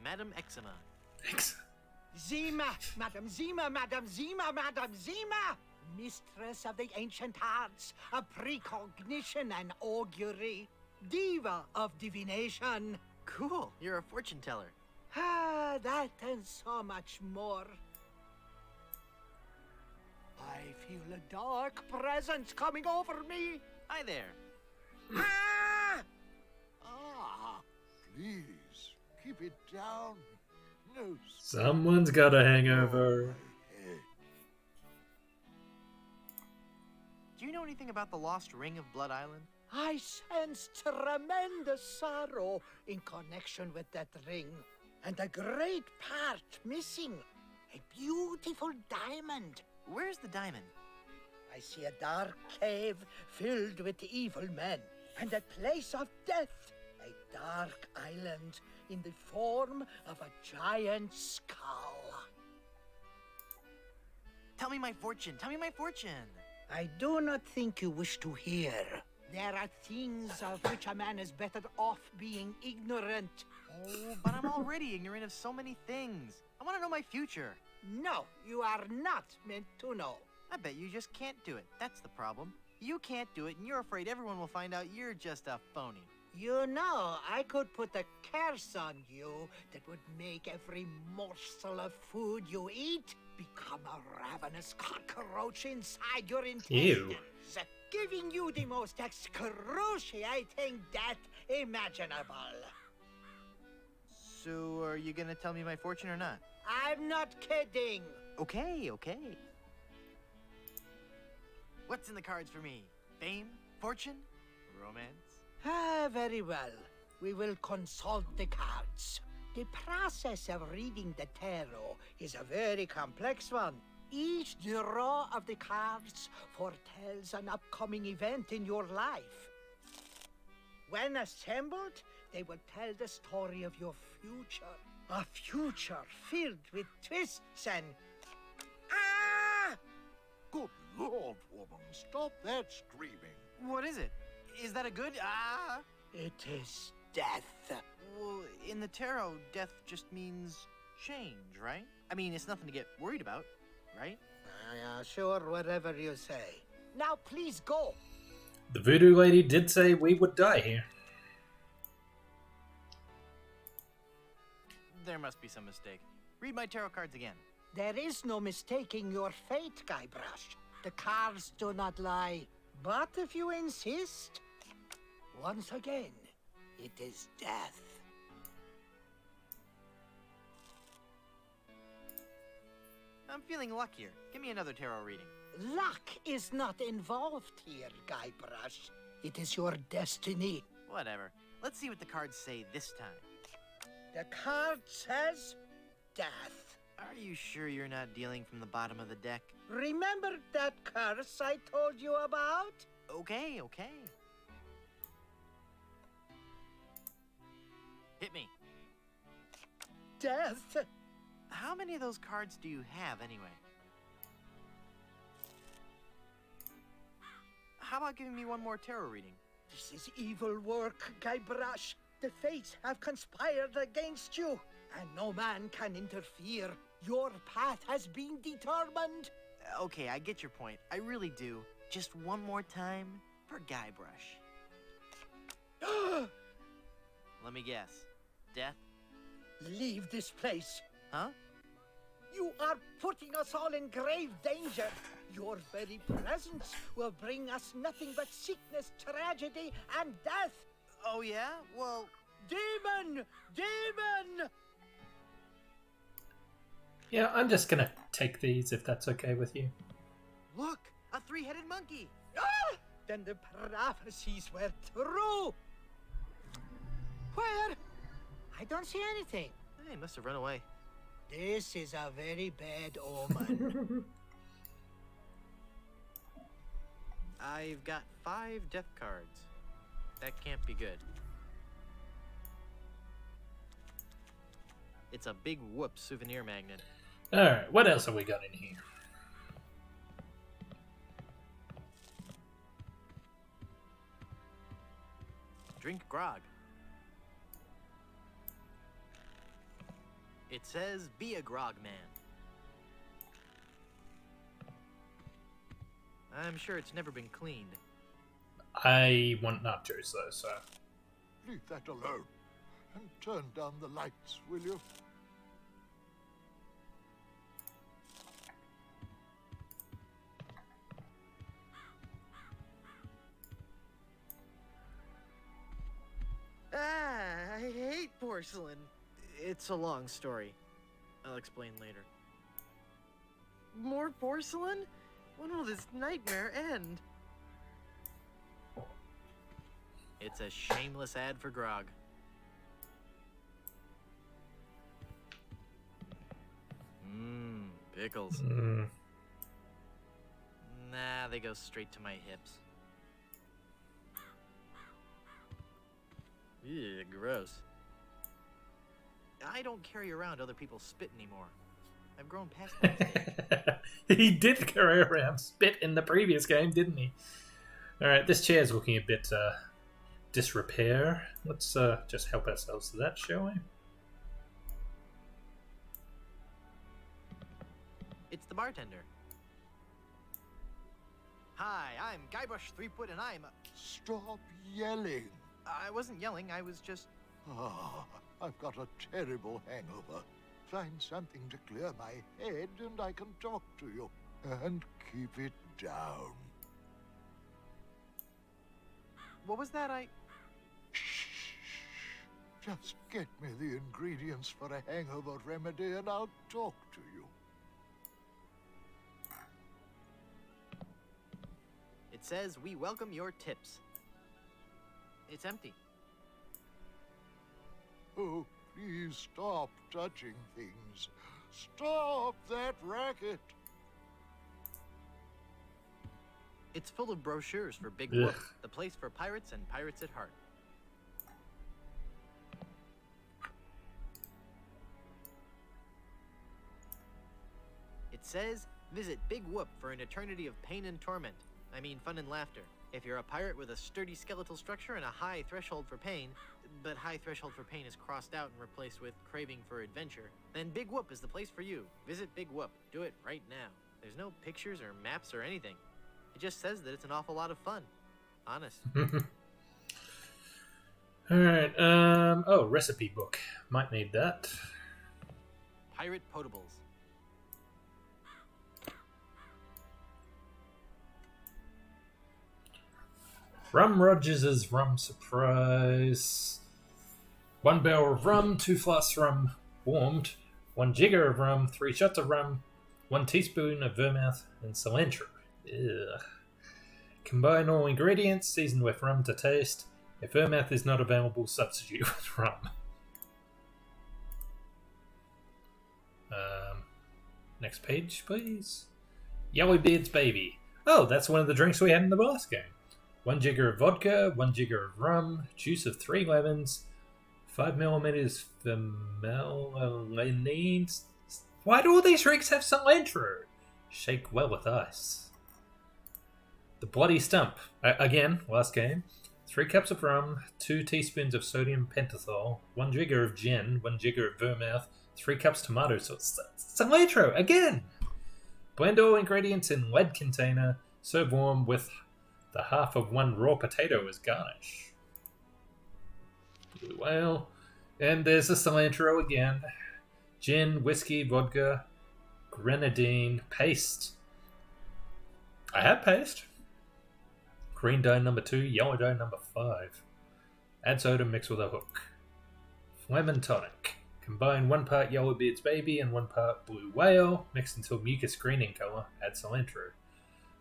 Madam Eczema. Zima, Madam Zima, Madam Zima, Madam Zima! Mistress of the ancient arts, of precognition and augury, diva of divination. Cool, you're a fortune teller. Ah, that and so much more. I feel a dark presence coming over me. Hi there. Ah! Ah, please, keep it down. No. Someone's got a hangover. Do you know anything about the lost ring of Blood Island? I sense tremendous sorrow in connection with that ring, and a great part missing. A beautiful diamond. Where's the diamond? I see a dark cave filled with evil men, and a place of death. A dark island in the form of a giant skull. Tell me my fortune. Tell me my fortune. I do not think you wish to hear. There are things of which a man is better off being ignorant. Oh, but I'm already ignorant of so many things. I want to know my future. No, you are not meant to know. I bet you just can't do it. That's the problem. You can't do it, and you're afraid everyone will find out you're just a phony. You know, I could put a curse on you that would make every morsel of food you eat become a ravenous cockroach inside your intestines. Giving you the most excruciating death imaginable. So, are you gonna tell me my fortune or not? I'm not kidding. Okay, okay. What's in the cards for me? Fame? Fortune? Romance? Ah, very well. We will consult the cards. The process of reading the tarot is a very complex one. Each draw of the cards foretells an upcoming event in your life. When assembled, they will tell the story of your future. A future filled with twists and... Ah! Good Lord, woman, stop that screaming. What is it? Is that a good... Ah? It is death. Well, in the tarot, death just means change, right? I mean, it's nothing to get worried about, right? Sure, whatever you say. Now, please go. The voodoo lady did say we would die here. There must be some mistake. Read my tarot cards again. There is no mistaking your fate, Guybrush. The cards do not lie. But if you insist, once again, it is death. I'm feeling luckier. Give me another tarot reading. Luck is not involved here, Guybrush. It is your destiny. Whatever. Let's see what the cards say this time. The card says death. Are you sure you're not dealing from the bottom of the deck? Remember that curse I told you about? Okay. Hit me. Death? How many of those cards do you have, anyway? How about giving me one more tarot reading? This is evil work, Guybrush. The fates have conspired against you, and no man can interfere. Your path has been determined. Okay, I get your point. I really do. Just one more time for Guybrush. Let me guess. Death? Leave this place. Huh? You are putting us all in grave danger. Your very presence will bring us nothing but sickness, tragedy, and death. Oh, yeah? Well... Demon! Demon! Yeah, I'm just gonna take these if that's okay with you. Look! A three-headed monkey! Ah! Then the prophecies were true. Where? I don't see anything. He must have run away. This is a very bad omen. I've got 5 death cards. That can't be good. It's a big whoop souvenir magnet. Alright, what else have we got in here? Drink grog. It says, be a grog man. I'm sure it's never been cleaned. I want nachos though, so... Leave that alone. And turn down the lights, will you? I hate porcelain. It's a long story. I'll explain later. More porcelain? When will this nightmare end? It's a shameless ad for grog. Pickles. Nah, they go straight to my hips. Ew, gross. I don't carry around other people's spit anymore. I've grown past that stage. He did carry around spit in the previous game, didn't he? Alright, this chair's looking a bit disrepair. Let's just help ourselves to that, shall we? It's the bartender. Hi, I'm Guybrush Threepwood, and I'm... Stop yelling. I wasn't yelling, I was just... Ah, I've got a terrible hangover. Find something to clear my head and I can talk to you. And keep it down. What was that? Shh. Just get me the ingredients for a hangover remedy and I'll talk to you. It says, we welcome your tips. It's empty. Oh, please stop touching things. Stop that racket. It's full of brochures for Big Whoop, the place for pirates and pirates at heart. It says, visit Big Whoop for an eternity of pain and torment. I mean fun and laughter. If you're a pirate with a sturdy skeletal structure and a high threshold for pain, but high threshold for pain is crossed out and replaced with craving for adventure, then Big Whoop is the place for you. Visit Big Whoop. Do it right now. There's no pictures or maps or anything. It just says that it's an awful lot of fun. Honest. Alright, oh, recipe book. Might need that. Pirate Potables. Rum Rogers' Rum Surprise. 1 barrel of rum, 2 flasks rum warmed, 1 jigger of rum, 3 shots of rum, 1 teaspoon of vermouth, and cilantro. Ugh. Combine all ingredients, season with rum to taste. If vermouth is not available, substitute with rum. Next page, please. Yellowbeard's Baby. Oh, that's one of the drinks we had in the last game. 1 jigger of vodka, 1 jigger of rum, juice of 3 lemons, 5 millimeters vanillines. Why do all these drinks have cilantro? Shake well with ice. The Bloody Stump. Again, last game. 3 cups of rum, 2 teaspoons of sodium pentothal, 1 jigger of gin, 1 jigger of vermouth, 3 cups tomato sauce. Cilantro, again! Blend all ingredients in lead container. Serve warm with the half of 1 raw potato as garnish. Blue whale. And there's the cilantro again. Gin, whiskey, vodka, grenadine, paste. I have paste. Green dye number 2, yellow dye number 5. Add soda, mix with a hook. Lemon tonic. Combine 1 part Yellowbeard's Baby and 1 part Blue Whale. Mix until mucus green in color. Add cilantro.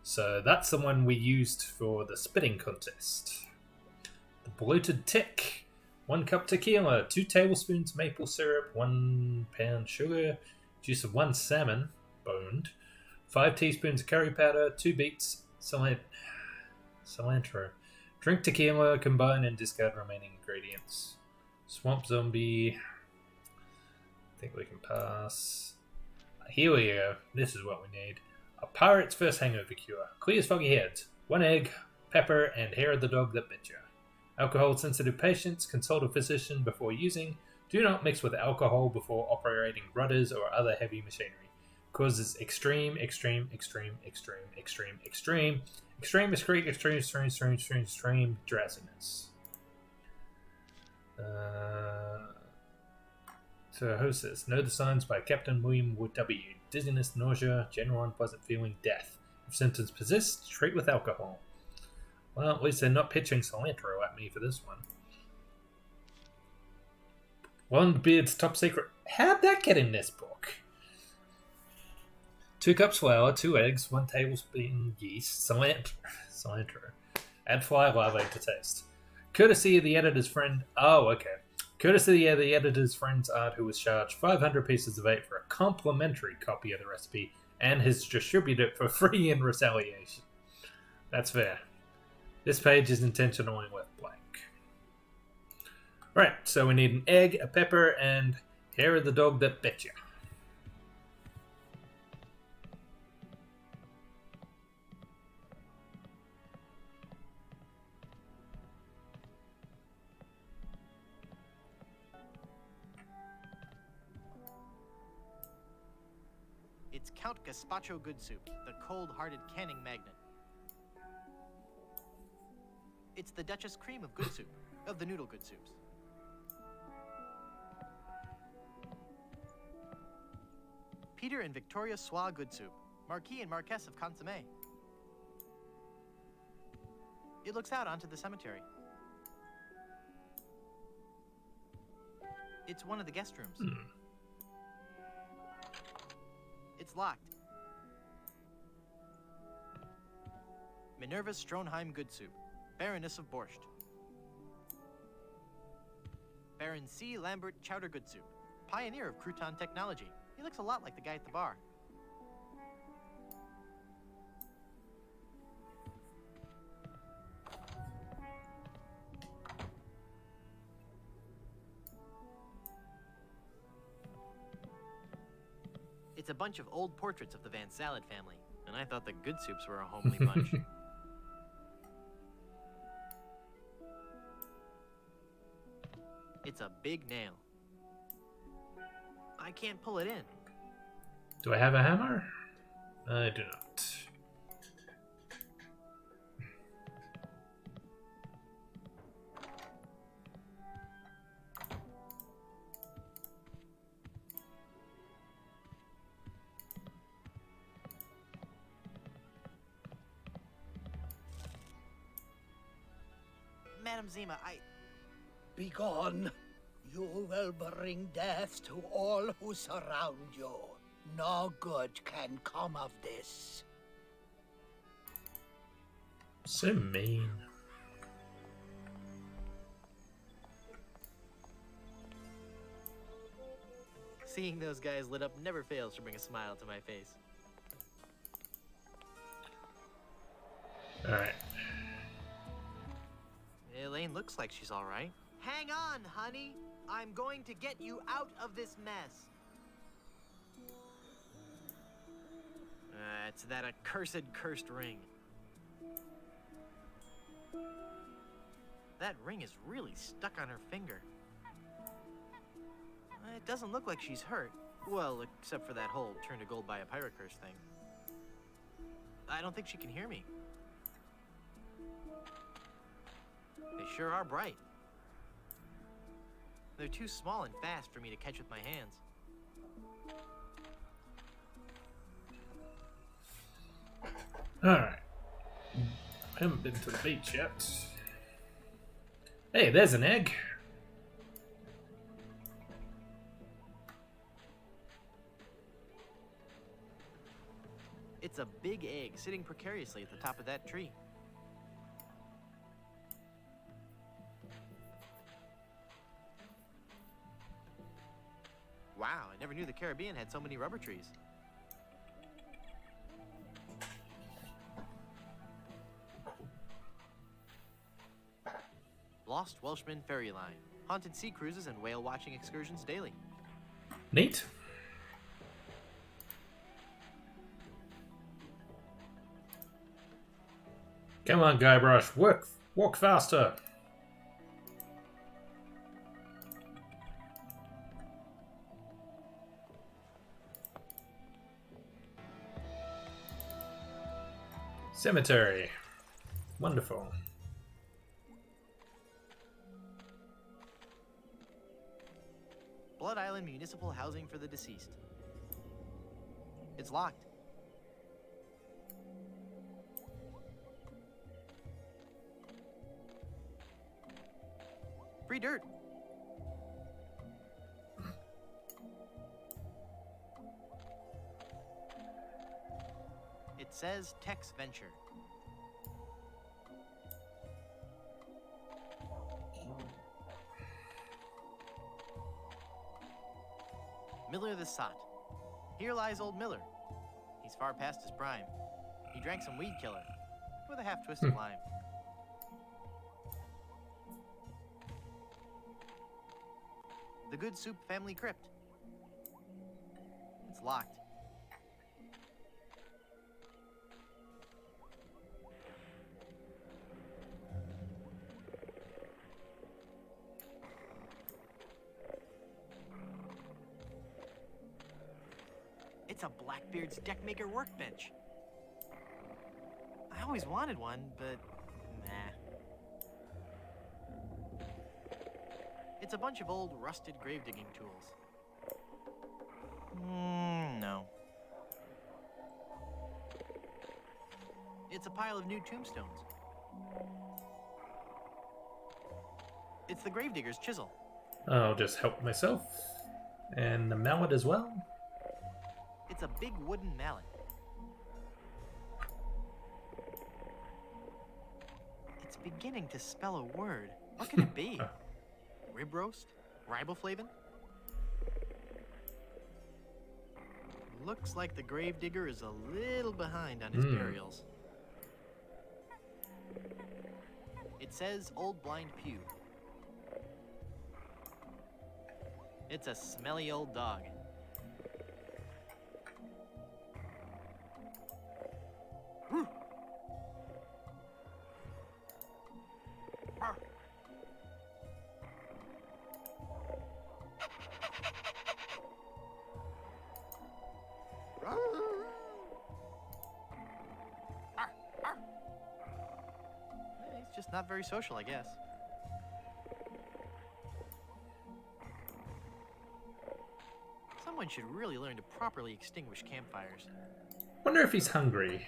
So that's the one we used for the spitting contest. The Bloated Tick. 1 cup tequila, 2 tablespoons maple syrup, 1 pound sugar, juice of 1 salmon, boned, 5 teaspoons of curry powder, 2 beets, cilantro. Drink tequila, combine and discard remaining ingredients. Swamp Zombie. I think we can pass. Here we go. This is what we need. A pirate's first hangover cure. Clears foggy heads. 1 egg, pepper, and hair of the dog that bit you. Alcohol-sensitive patients, consult a physician before using. Do not mix with alcohol before operating rudders or other heavy machinery. Causes extreme drowsiness. So host says, know the signs by Captain William Wood W. Dizziness, nausea, general unpleasant feeling, death. If symptoms persist, treat with alcohol. Well, at least they're not pitching cilantro at me for this one. Longbeard's Top Secret. How'd that get in this book? 2 cups flour, 2 eggs, 1 tablespoon yeast, cilantro. Add fly larvae to taste. Courtesy of the editor's friend. Oh, okay. Courtesy of the editor's friend's art, who was charged 500 pieces of 8 for a complimentary copy of the recipe and has distributed it for free in retaliation. That's fair. This page is intentionally left blank. Right, so we need an egg, a pepper, and hair of the dog that bit you. It's Count Gazpacho Good Soup, the cold-hearted canning magnet. It's the Duchess Cream of Good Soup, of the Noodle Good Soups. Peter and Victoria Soie Good Soup, Marquis and Marquess of Consommé. It looks out onto the cemetery. It's one of the guest rooms. It's locked. Minerva Stronheim Good Soup, Baroness of Borscht. Baron C. Lambert Chowder Good Soup, pioneer of crouton technology. He looks a lot like the guy at the bar. It's a bunch of old portraits of the Van Salad family, and I thought the Good Soups were a homely bunch. It's a big nail. I can't pull it in. Do I have a hammer? I do not. Madam Zima. Begone. You will bring death to all who surround you. No good can come of this. So mean. Seeing those guys lit up never fails to bring a smile to my face. Alright. Elaine looks like she's all right. Hang on, honey. I'm going to get you out of this mess. It's that accursed cursed ring. That ring is really stuck on her finger. It doesn't look like she's hurt. Well, except for that whole turn to gold by a pirate curse thing. I don't think she can hear me. They sure are bright. They're too small and fast for me to catch with my hands. Alright. I haven't been to the beach yet. Hey, there's an egg. It's a big egg sitting precariously at the top of that tree. Wow, I never knew the Caribbean had so many rubber trees. Lost Welshman Ferry Line. Haunted sea cruises and whale watching excursions daily. Neat. Come on, Guybrush, walk faster. Cemetery. Wonderful. Blood Island Municipal Housing for the Deceased. It's locked. Free dirt. It says Tex Venture. Miller the Sot. Here lies old Miller. He's far past his prime. He drank some weed killer with a half-twisted lime. The Good Soup Family Crypt. It's locked. It's a Blackbeard's Deckmaker workbench. I always wanted one, but nah. It's a bunch of old rusted grave digging tools. No. It's a pile of new tombstones. It's the gravedigger's chisel. I'll just help myself. And the mallet as well. It's a big wooden mallet. It's beginning to spell a word. What could it be? Rib roast? Riboflavin? Looks like the gravedigger is a little behind on his burials. It says Old Blind Pew. It's a smelly old dog. He's just not very social, I guess. Someone should really learn to properly extinguish campfires. Wonder if he's hungry.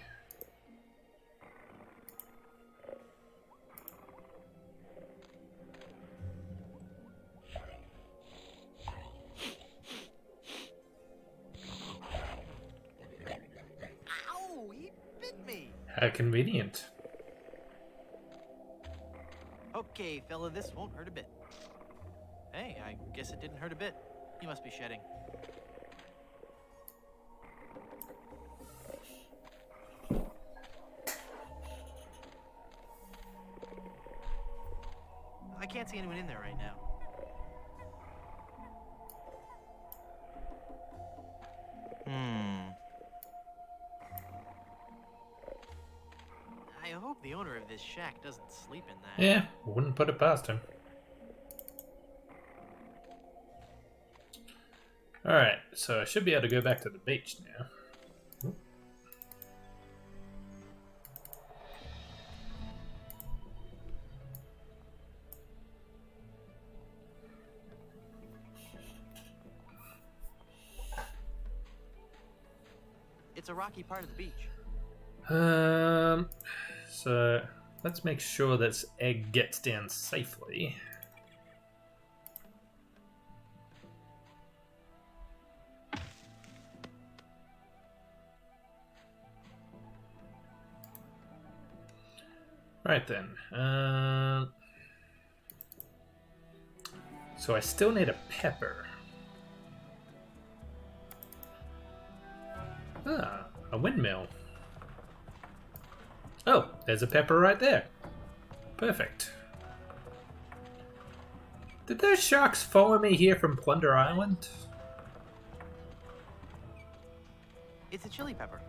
How convenient. Okay, fella, this won't hurt a bit. Hey, I guess it didn't hurt a bit. He must be shedding. I can't see anyone in there right now. I hope the owner of this shack doesn't sleep in that. Yeah, wouldn't put it past him. Alright, so I should be able to go back to the beach now. It's a rocky part of the beach. So let's make sure this egg gets down safely. Right then. So I still need a pepper. Ah, a windmill. Oh, there's a pepper right there. Perfect. Did those sharks follow me here from Plunder Island? It's a chili pepper.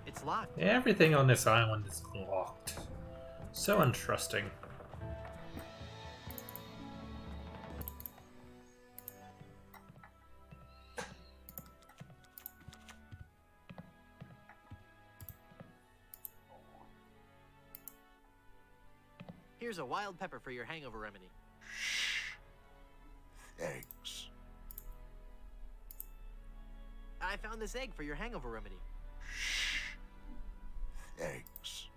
It's locked. Everything on this island is locked. So untrusting. Here's a wild pepper for your hangover remedy. Thanks. I found this egg for your hangover remedy. Thanks.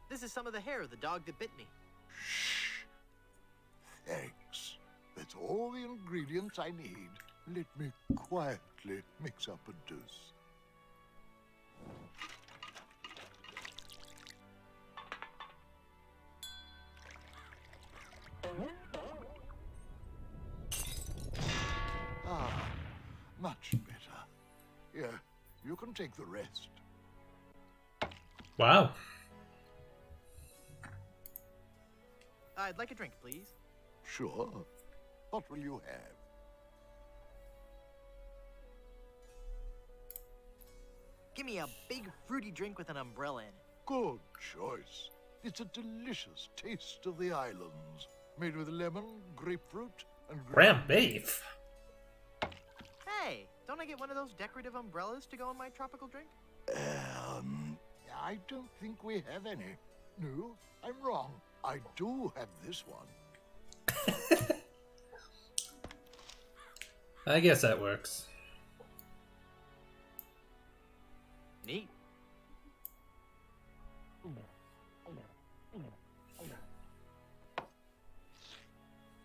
This is some of the hair of the dog that bit me. Thanks. That's all the ingredients I need. Let me quietly mix up a dose. Ah, much better. Here, you can take the rest. Wow. I'd like a drink, please. Sure. What will you have? Give me a big fruity drink with an umbrella in it. Good choice. It's a delicious taste of the islands. Made with lemon, grapefruit, and Ground beef. Hey, don't I get one of those decorative umbrellas to go in my tropical drink? I don't think we have any. No, I'm wrong. I do have this one. I guess that works. Neat.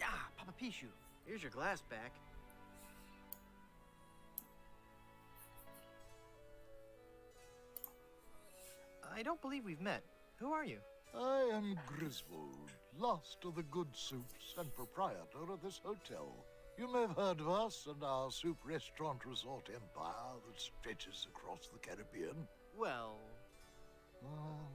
Ah, Papa Pichu, here's your glass back. I don't believe we've met. Who are you? I am Griswold, last of the good soups and proprietor of this hotel. You may have heard of us and our soup restaurant resort empire that stretches across the Caribbean. Well...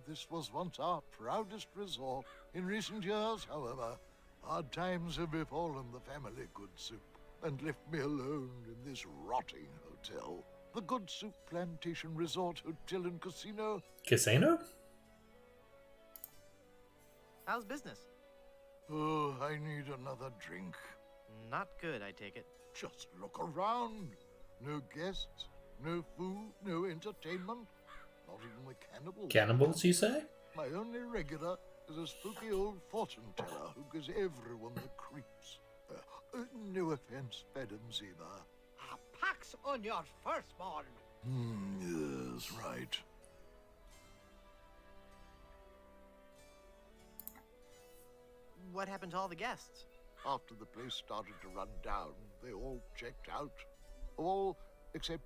this was once our proudest resort. In recent years, however, hard times have befallen the family Good Soup and left me alone in this rotting hotel. The Good Soup Plantation Resort Hotel and Casino. Casino? How's business? Oh, I need another drink. Not good, I take it. Just look around. No guests, no food, no entertainment. Not even the cannibals. Cannibals, you say? My only regular is a spooky old fortune teller who gives everyone the creeps. No offense, Madam Zeba. A pax on your firstborn. Yes, right. What happened to all the guests? After the place started to run down, they all checked out. All except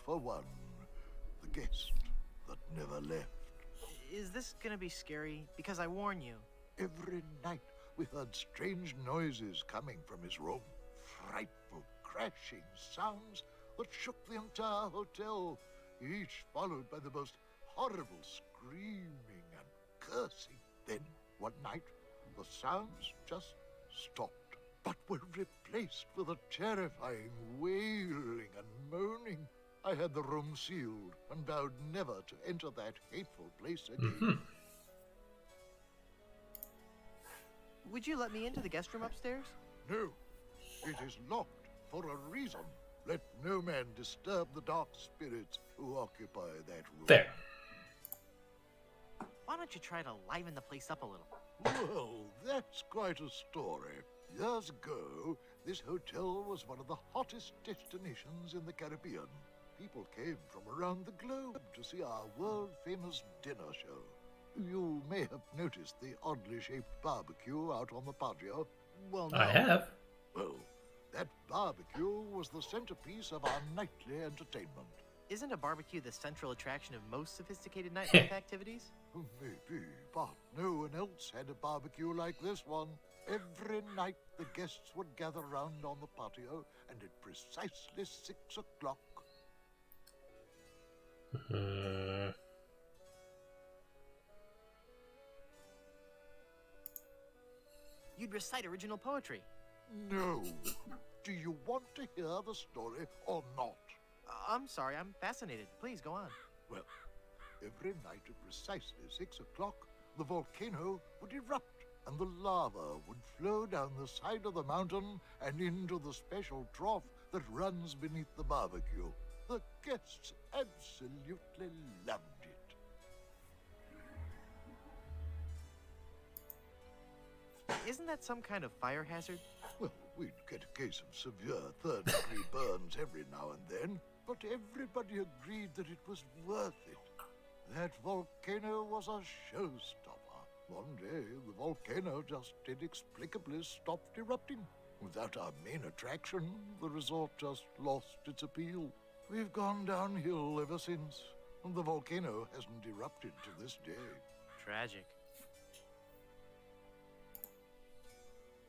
for one, the guest that never left. Is this gonna be scary? Because I warn you. Every night we heard strange noises coming from his room. Frightful crashing sounds that shook the entire hotel, each followed by the most horrible screaming and cursing. Then, one night, the sounds just stopped, but were replaced with a terrifying wailing and moaning. I had the room sealed and vowed never to enter that hateful place again. Would you let me into the guest room upstairs? No, it is locked for a reason. Let no man disturb the dark spirits who occupy that room. There. Why don't you try to liven the place up a little? Well, that's quite a story. Years ago, this hotel was one of the hottest destinations in the Caribbean. People came from around the globe to see our world-famous dinner show. You may have noticed the oddly shaped barbecue out on the patio. Well, no. I have. Well, that barbecue was the centerpiece of our nightly entertainment. Isn't a barbecue the central attraction of most sophisticated nightlife activities? Maybe, but no one else had a barbecue like this one. Every night the guests would gather round on the patio, and at precisely 6 o'clock... You'd recite original poetry. No. Do you want to hear the story or not? I'm sorry, I'm fascinated. Please, go on. Well, every night at precisely 6 o'clock, the volcano would erupt, and the lava would flow down the side of the mountain and into the special trough that runs beneath the barbecue. The guests absolutely loved it. Isn't that some kind of fire hazard? Well, we'd get a case of severe third-degree burns every now and then, but everybody agreed that it was worth it. That volcano was a showstopper. One day, the volcano just inexplicably stopped erupting. Without our main attraction, the resort just lost its appeal. We've gone downhill ever since, and the volcano hasn't erupted to this day. Tragic.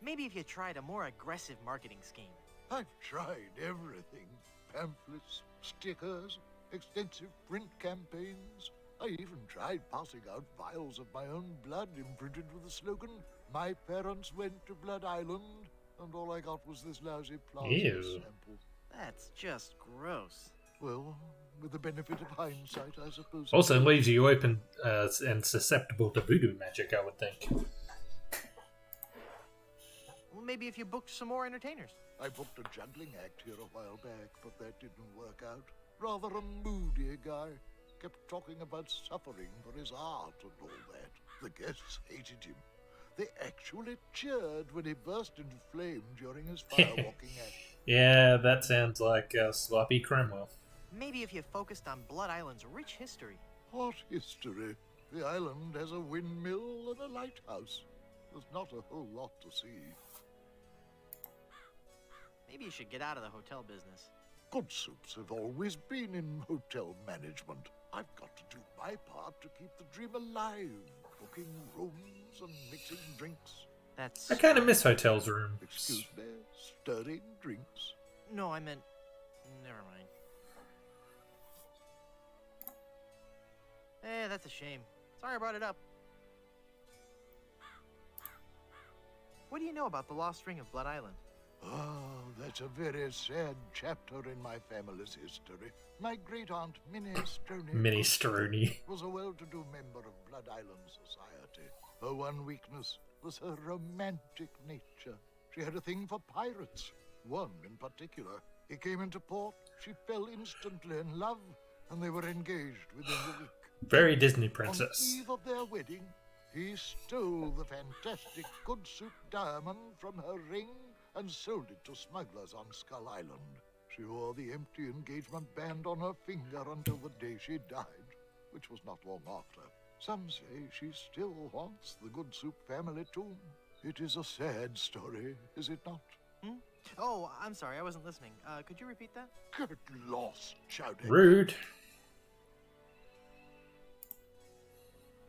Maybe if you tried a more aggressive marketing scheme. I've tried everything. Pamphlets, stickers, extensive print campaigns. I even tried passing out vials of my own blood imprinted with the slogan, "My parents went to Blood Island," and all I got was this lousy plasma sample. That's just gross. Well, with the benefit of hindsight, I suppose. Also leaves you open and susceptible to voodoo magic, I would think. Well, maybe if you booked some more entertainers. I booked a juggling act here a while back, but that didn't work out. Rather a moody guy. Kept talking about suffering for his art and all that. The guests hated him. They actually cheered when he burst into flame during his firewalking act. Yeah, that sounds like sloppy Cromwell. Maybe if you focused on Blood Island's rich history. What history? The island has a windmill and a lighthouse. There's not a whole lot to see. Maybe you should get out of the hotel business. Good soups have always been in hotel management. I've got to do my part to keep the dream alive. Booking rooms and mixing drinks. That's... I kind of miss hotels rooms. Excuse me, stirring drinks. No, I meant... Never mind. That's a shame. Sorry I brought it up. What do you know about the lost ring of Blood Island? Oh, that's a very sad chapter in my family's history. My great-aunt Minnie Strony was a well-to-do member of Blood Island society. Her one weakness was her romantic nature. She had a thing for pirates. One in particular. He came into port, she fell instantly in love, and they were engaged within a week. Very Disney princess. On the eve of their wedding, he stole the fantastic Good Soup diamond from her ring and sold it to smugglers on Skull Island. She wore the empty engagement band on her finger until the day she died, which was not long after. Some say she still haunts the Good Soup family tomb. It is a sad story, is it not? Hmm? Oh, I'm sorry, I wasn't listening. Could you repeat that? Get lost, Chowder. Rude.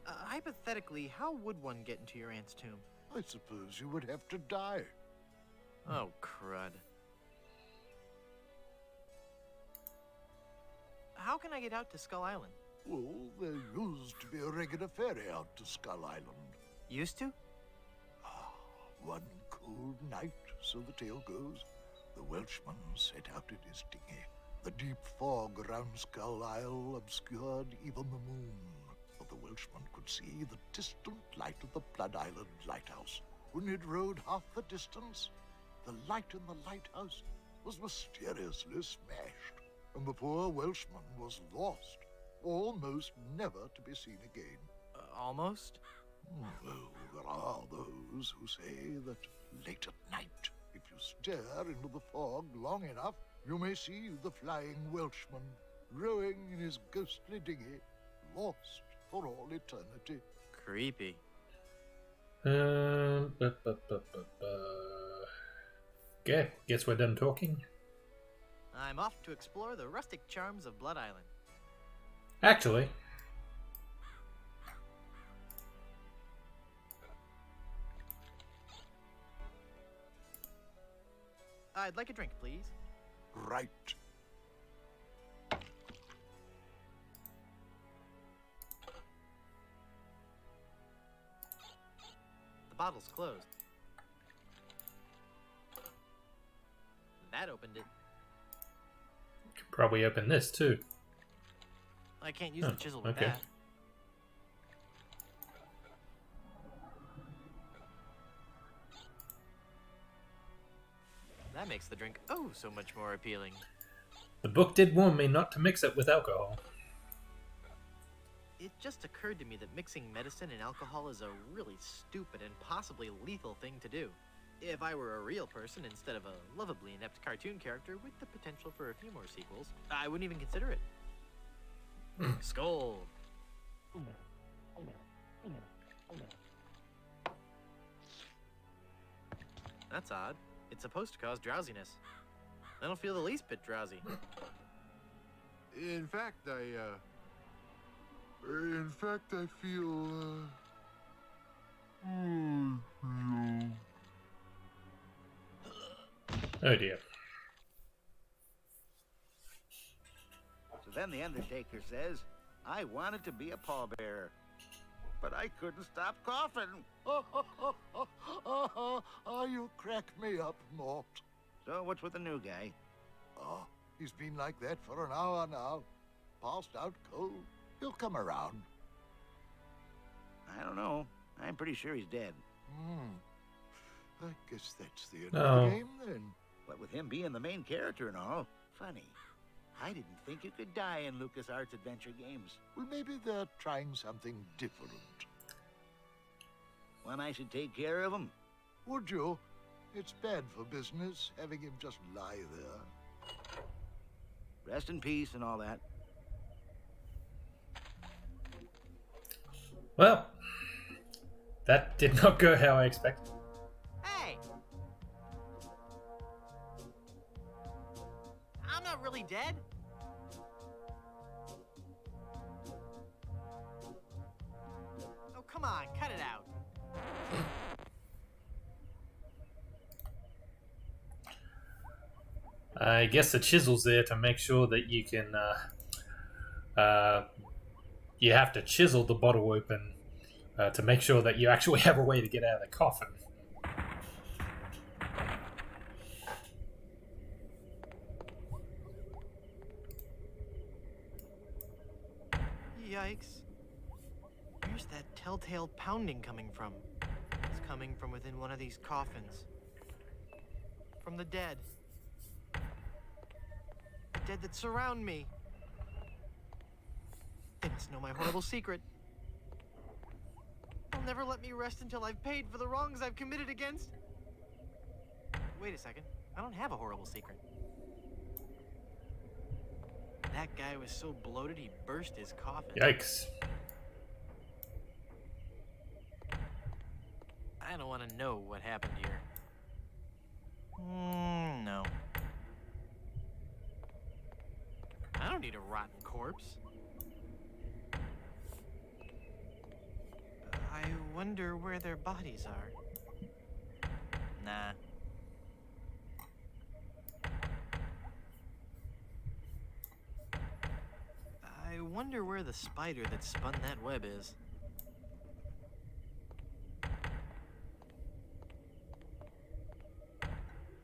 Hypothetically, how would one get into your aunt's tomb? I suppose you would have to die. Oh, crud. How can I get out to Skull Island? Well, there used to be a regular ferry out to Skull Island. Used to? One cold night, so the tale goes, the Welshman set out in his dinghy. The deep fog around Skull Isle obscured even the moon, but the Welshman could see the distant light of the Blood Island lighthouse. When he'd rowed half the distance, the light in the lighthouse was mysteriously smashed, and the poor Welshman was lost, almost never to be seen again. Almost? Well, there are those who say that late at night, if you stare into the fog long enough, you may see the flying Welshman rowing in his ghostly dinghy, lost for all eternity. Creepy. Okay, guess we're done talking. I'm off to explore the rustic charms of Blood Island. Actually, I'd like a drink, please. Right. The bottle's closed. That opened it. could probably open this too. I can't use the chisel with okay. that. That makes the drink oh so much more appealing. The book did warn me not to mix it with alcohol. It just occurred to me that mixing medicine and alcohol is a really stupid and possibly lethal thing to do. If I were a real person instead of a lovably inept cartoon character with the potential for a few more sequels, I wouldn't even consider it. Skull! That's odd. It's supposed to cause drowsiness. I don't feel the least bit drowsy. In fact, I feel, Oh dear. So then the Undertaker says, I wanted to be a pallbearer, but I couldn't stop coughing. You crack me up, Mort. So what's with the new guy? Oh, he's been like that for an hour now. Passed out cold. He'll come around. I don't know. I'm pretty sure he's dead. I guess that's the end of the game, then. But with him being the main character and all, funny. I didn't think you could die in LucasArts adventure games. Well, maybe they're trying something different. When I should take care of him? Would you? It's bad for business, having him just lie there. Rest in peace and all that. Well, that did not go how I expected. Hey! I'm not really dead. Oh, come on, cut it out. I guess the chisel's there to make sure that you can, you have to chisel the bottle open to make sure that you actually have a way to get out of the coffin. Yikes. Where's that telltale pounding coming from? It's coming from within one of these coffins. From the dead. Dead that surround me. They must know my horrible secret. They'll never let me rest until I've paid for the wrongs I've committed against. Wait a second. I don't have a horrible secret. That guy was so bloated he burst his coffin. Yikes. I don't want to know what happened here. No. I don't need a rotten corpse. I wonder where their bodies are. Nah. I wonder where the spider that spun that web is.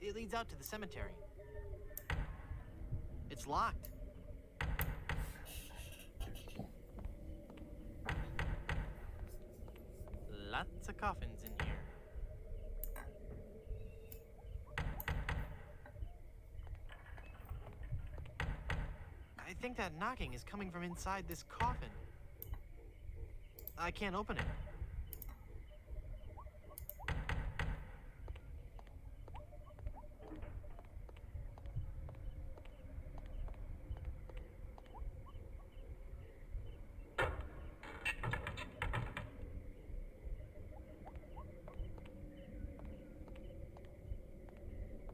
It leads out to the cemetery. It's locked. Lots of coffins in here. I think that knocking is coming from inside this coffin. I can't open it.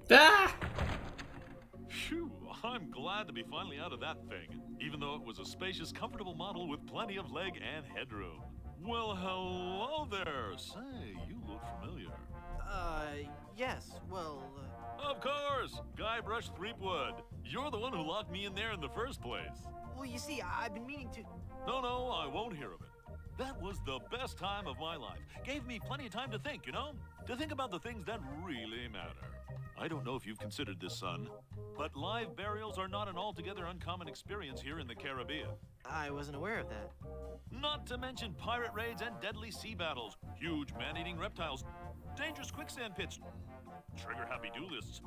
Ah! Phew, I'm glad to be finally out of that thing, even though it was a spacious, comfortable model with plenty of leg and headroom. Well, hello there. Say, you look familiar. Yes, well, Of course, Guybrush Threepwood. You're the one who locked me in there in the first place. Well, you see, I've been meaning to... No, I won't hear of it. That was the best time of my life. Gave me plenty of time to think, you know? To think about the things that really matter. I don't know if you've considered this, son, but live burials are not an altogether uncommon experience here in the Caribbean. I wasn't aware of that. Not to mention pirate raids and deadly sea battles, huge man-eating reptiles, dangerous quicksand pits, trigger-happy duelists,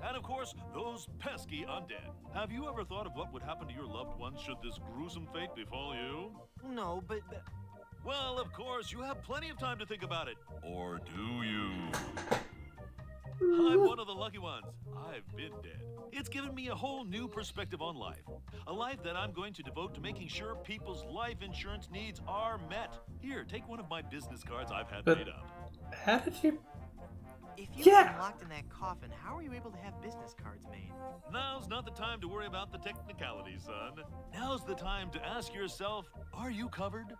and of course, those pesky undead. Have you ever thought of what would happen to your loved ones should this gruesome fate befall you? No, but... Well, of course, you have plenty of time to think about it. Or do you? I'm one of the lucky ones. I've been dead. It's given me a whole new perspective on life. A life that I'm going to devote to making sure people's life insurance needs are met. Here, take one of my business cards I've had made up. How did you... If you were locked in that coffin, how were you able to have business cards made? Now's not the time to worry about the technicalities, son. Now's the time to ask yourself, are you covered?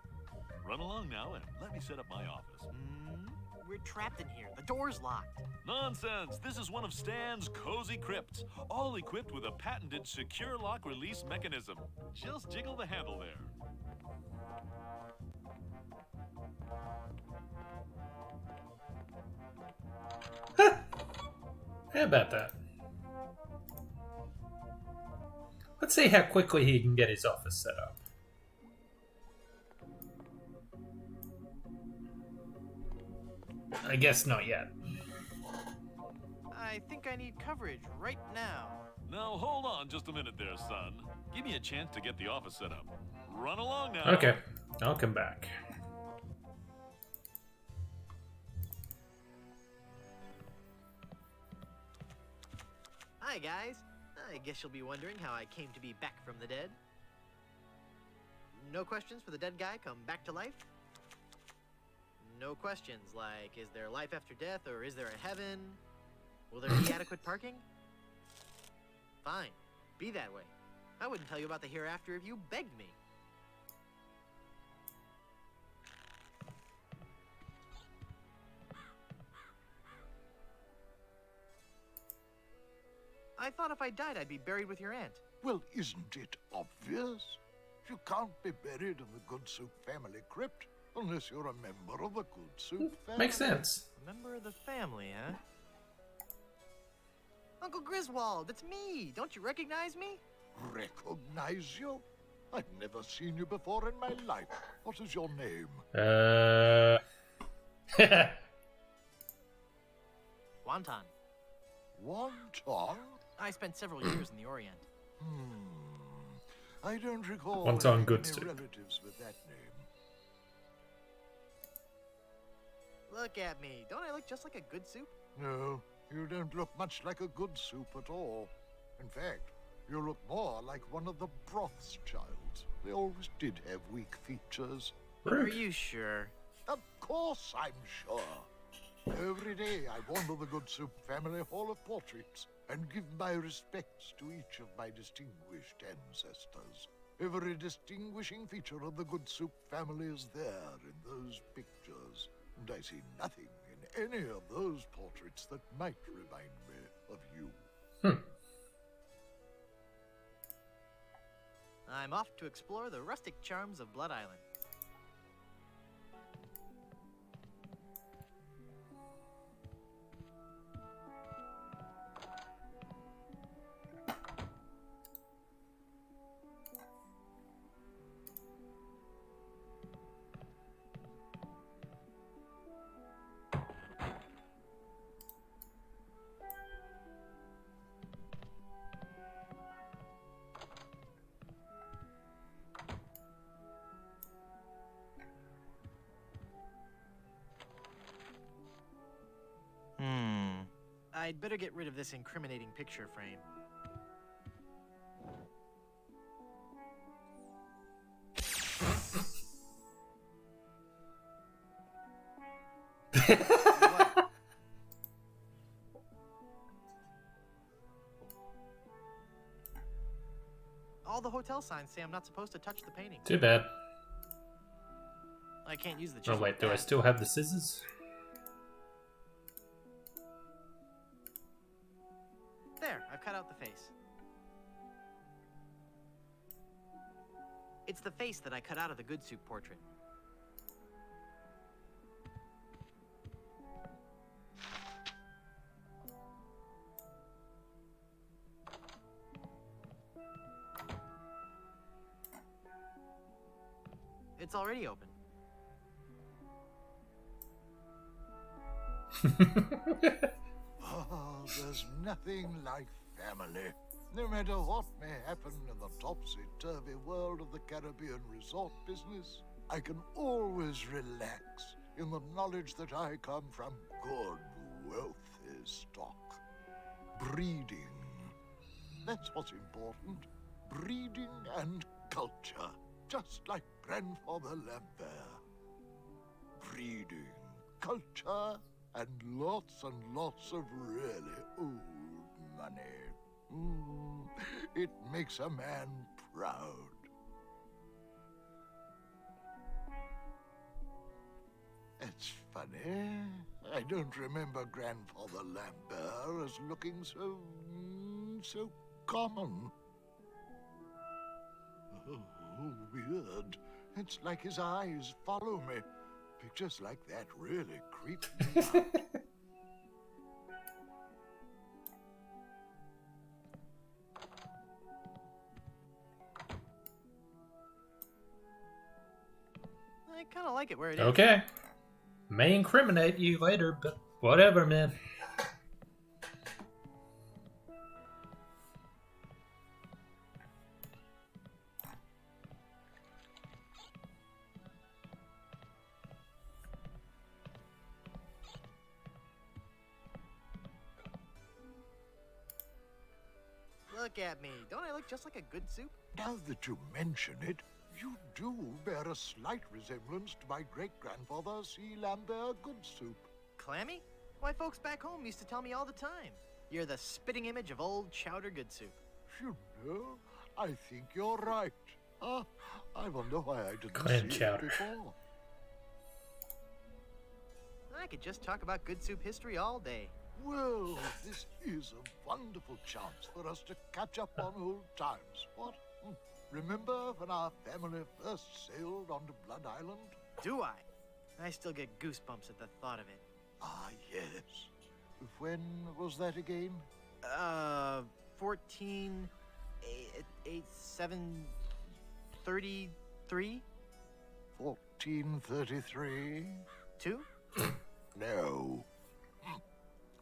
Run along now and let me set up my office. We're trapped in here. The door's locked. Nonsense! This is one of Stan's cozy crypts, all equipped with a patented secure lock release mechanism. Just jiggle the handle there. How about that? Let's see how quickly he can get his office set up. I guess not yet. I think I need coverage right now. Now hold on just a minute there, son. Give me a chance to get the office set up. Run along now. Okay, I'll come back. Hi, guys. I guess you'll be wondering how I came to be back from the dead. No questions for the dead guy come back to life? No questions like, is there life after death or is there a heaven? Will there be adequate parking? Fine. Be that way. I wouldn't tell you about the hereafter if you begged me. I thought if I died, I'd be buried with your aunt. Well, isn't it obvious? You can't be buried in the Good Soup family crypt unless you're a member of the Good Soup family. Makes sense. Member of the family, huh? Uncle Griswold, it's me! Don't you recognize me? Recognize you? I've never seen you before in my life. What is your name? Wonton. Wonton? I spent several years in the Orient. I don't recall Wonton good any soup. relatives with that name. Look at me. Don't I look just like a good soup? No, you don't look much like a good soup at all. In fact, you look more like one of the broth's childs. They always did have weak features. Are you sure? Of course I'm sure. Every day I wander the Good Soup family hall of portraits and give my respects to each of my distinguished ancestors. Every distinguishing feature of the Good Soup family is there in those pictures, and I see nothing in any of those portraits that might remind me of you. I'm off to explore the rustic charms of Blood Island. I'd better get rid of this incriminating picture frame. All the hotel signs say I'm not supposed to touch the painting. Too bad. I can't use the Oh chisel. wait, do I still have the scissors? There, I've cut out the face. It's the face that I cut out of the Good Soup portrait. It's already open. Oh, there's nothing like family. No matter what may happen in the topsy-turvy world of the Caribbean resort business, I can always relax in the knowledge that I come from good, wealthy stock. Breeding. That's what's important. Breeding and culture. Just like Grandfather Lambert. Breeding, culture, and lots of really old money. It makes a man proud. It's funny. I don't remember Grandfather Lambert as looking so common. Oh, weird. It's like his eyes follow me. Pictures like that really creep me out. I kind of like it where it is. Okay. May incriminate you later, but whatever, man. Look at me. Don't I look just like a Good Soup? Now that you mention it, you do bear a slight resemblance to my great-grandfather C. Lambert Good Soup. Clammy? Why, folks back home used to tell me all the time. You're the spitting image of old Chowder Good Soup. You know, I think you're right. I wonder why I didn't Clam see chowder. it before. I could just talk about Good Soup history all day. Well, this is a wonderful chance for us to catch up on old times. What? Remember when our family first sailed onto Blood Island? Do I? I still get goosebumps at the thought of it. Ah, yes. When was that again? 733? 1433? 2? No.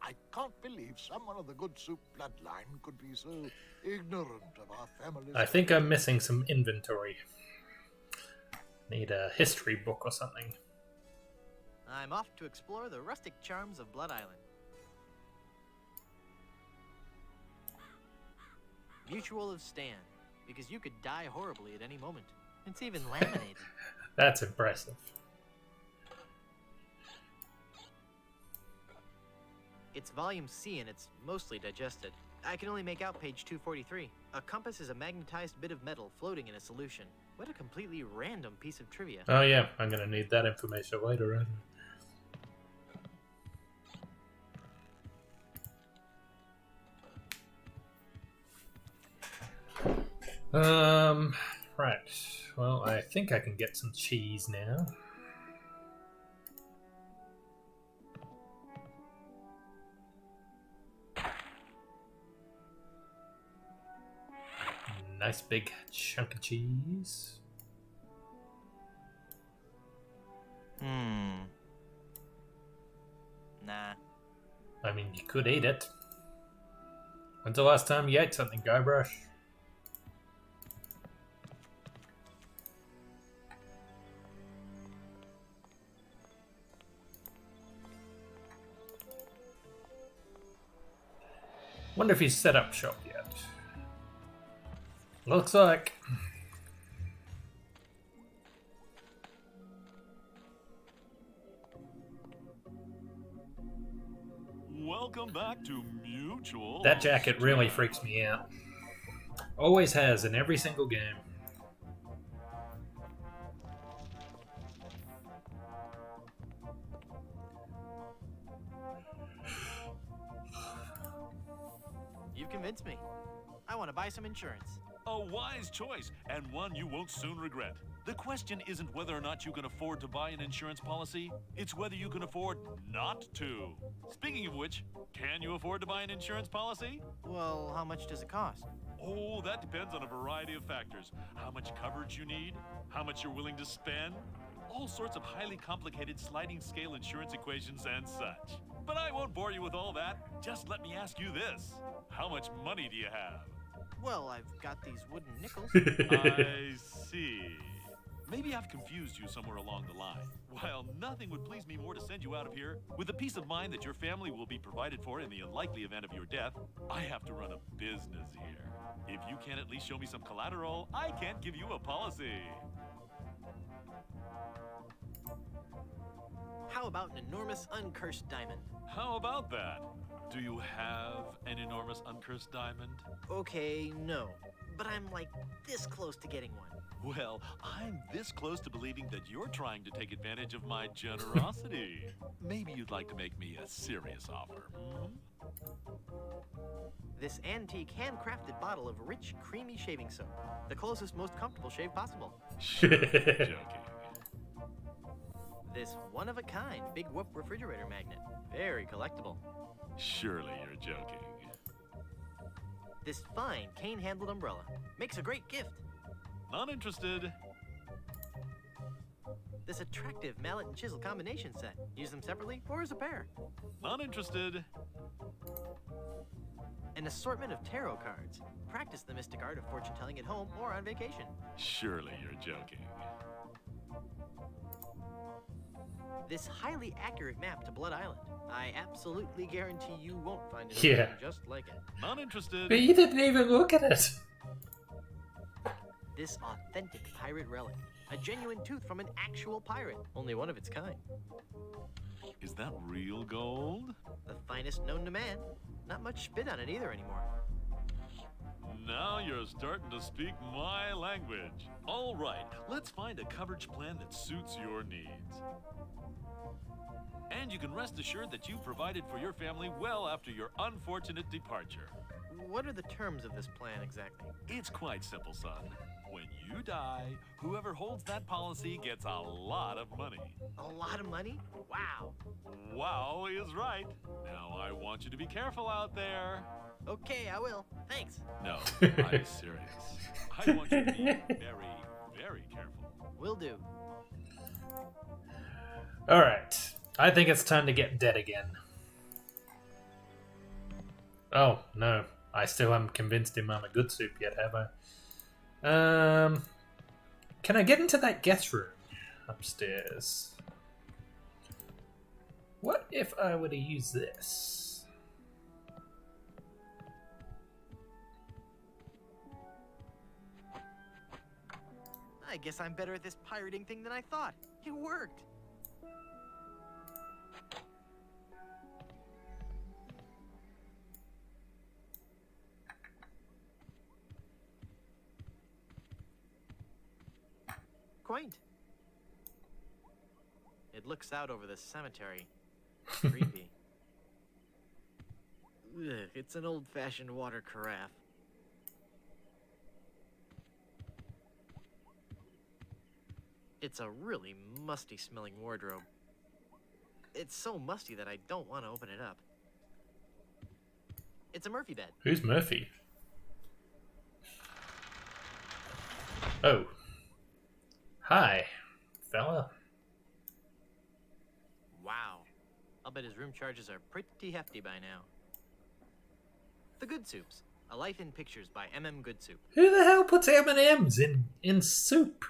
I can't believe someone of the Good Soup bloodline could be so ignorant of our family's... I think I'm missing some inventory. Need a history book or something. I'm off to explore the rustic charms of Blood Island. Mutual of Stan, because you could die horribly at any moment. It's even laminated. That's impressive. It's volume C and it's mostly digested. I can only make out page 243. A compass is a magnetized bit of metal floating in a solution. What a completely random piece of trivia. Oh yeah, I'm gonna need that information later on. Right. Well, I think I can get some cheese now. Nice big chunk of cheese. Nah. I mean, you could eat it. When's the last time you ate something, Guybrush? Wonder if he's set up shop yet. Looks like. Welcome back to Mutual. That jacket really freaks me out. Always has in every single game. You've convinced me. I want to buy some insurance. A wise choice, and one you won't soon regret. The question isn't whether or not you can afford to buy an insurance policy, it's whether you can afford not to. Speaking of which, can you afford to buy an insurance policy? Well, how much does it cost? Oh, that depends on a variety of factors. How much coverage you need, how much you're willing to spend, all sorts of highly complicated sliding scale insurance equations and such. But I won't bore you with all that. Just let me ask you this. How much money do you have? Well, I've got these wooden nickels. I see. Maybe I've confused you somewhere along the line. While nothing would please me more to send you out of here, with the peace of mind that your family will be provided for in the unlikely event of your death, I have to run a business here. If you can't at least show me some collateral, I can't give you a policy. How about an enormous uncursed diamond? How about that? Do you have an enormous uncursed diamond? Okay, no. But I'm like this close to getting one. Well, I'm this close to believing that you're trying to take advantage of my generosity. Maybe you'd like to make me a serious offer, This antique handcrafted bottle of rich, creamy shaving soap. The closest, most comfortable shave possible. Joking. This one-of-a-kind big whoop refrigerator magnet. Very collectible. Surely you're joking. This fine cane-handled umbrella. Makes a great gift. Not interested. This attractive mallet and chisel combination set. Use them separately or as a pair. Not interested. An assortment of tarot cards. Practice the mystic art of fortune telling at home or on vacation. Surely you're joking. This highly accurate map to Blood Island. I absolutely guarantee you won't find anything just like it. Not interested. But you didn't even look at it. This authentic pirate relic. A genuine tooth from an actual pirate. Only one of its kind. Is that real gold? The finest known to man. Not much spit on it either anymore. Now you're starting to speak my language. All right, let's find a coverage plan that suits your needs. And you can rest assured that you've provided for your family well after your unfortunate departure. What are the terms of this plan exactly? It's quite simple, son. When you die, whoever holds that policy gets a lot of money. A lot of money? Wow. Wow is right. Now I want you to be careful out there. Okay, I will. Thanks. No, I'm serious. I want you to be very, very careful. Will do. Alright. I think it's time to get dead again. Oh, no. I still haven't convinced him I'm a good soup yet, have I? Can I get into that guest room upstairs? What if I were to use this? I guess I'm better at this pirating thing than I thought. It worked. quaint. It looks out over the cemetery. Creepy. Ugh, it's an old-fashioned water carafe. It's a really musty-smelling wardrobe. It's so musty that I don't want to open it up. It's a Murphy bed. Who's Murphy? Oh. Hi, fella. Wow. I'll bet his room charges are pretty hefty by now. The Good Soups. A Life in Pictures by M.M. Good Soup. Who the hell puts M&Ms in soup?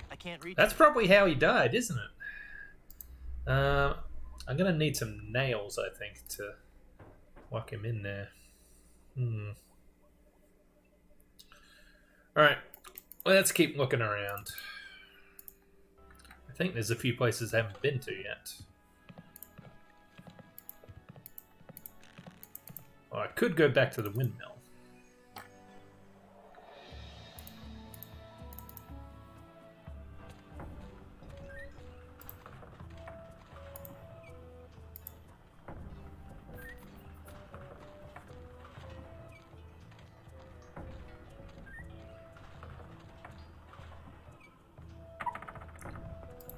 I can't reach. That's probably how he died, isn't it? I'm gonna need some nails, I think, to lock him in there. Alright, let's keep looking around. I think there's a few places I haven't been to yet. Well, I could go back to the windmill.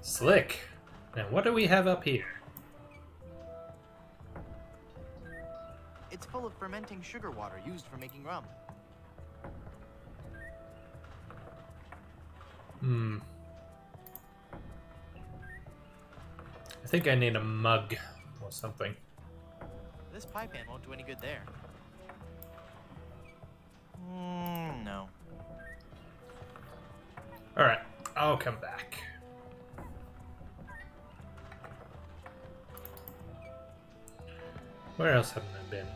Slick. Now what do we have up here? It's full of fermenting sugar water used for making rum. I think I need a mug or something. This pie pan won't do any good there. No. Alright, I'll come back. Where else haven't I been?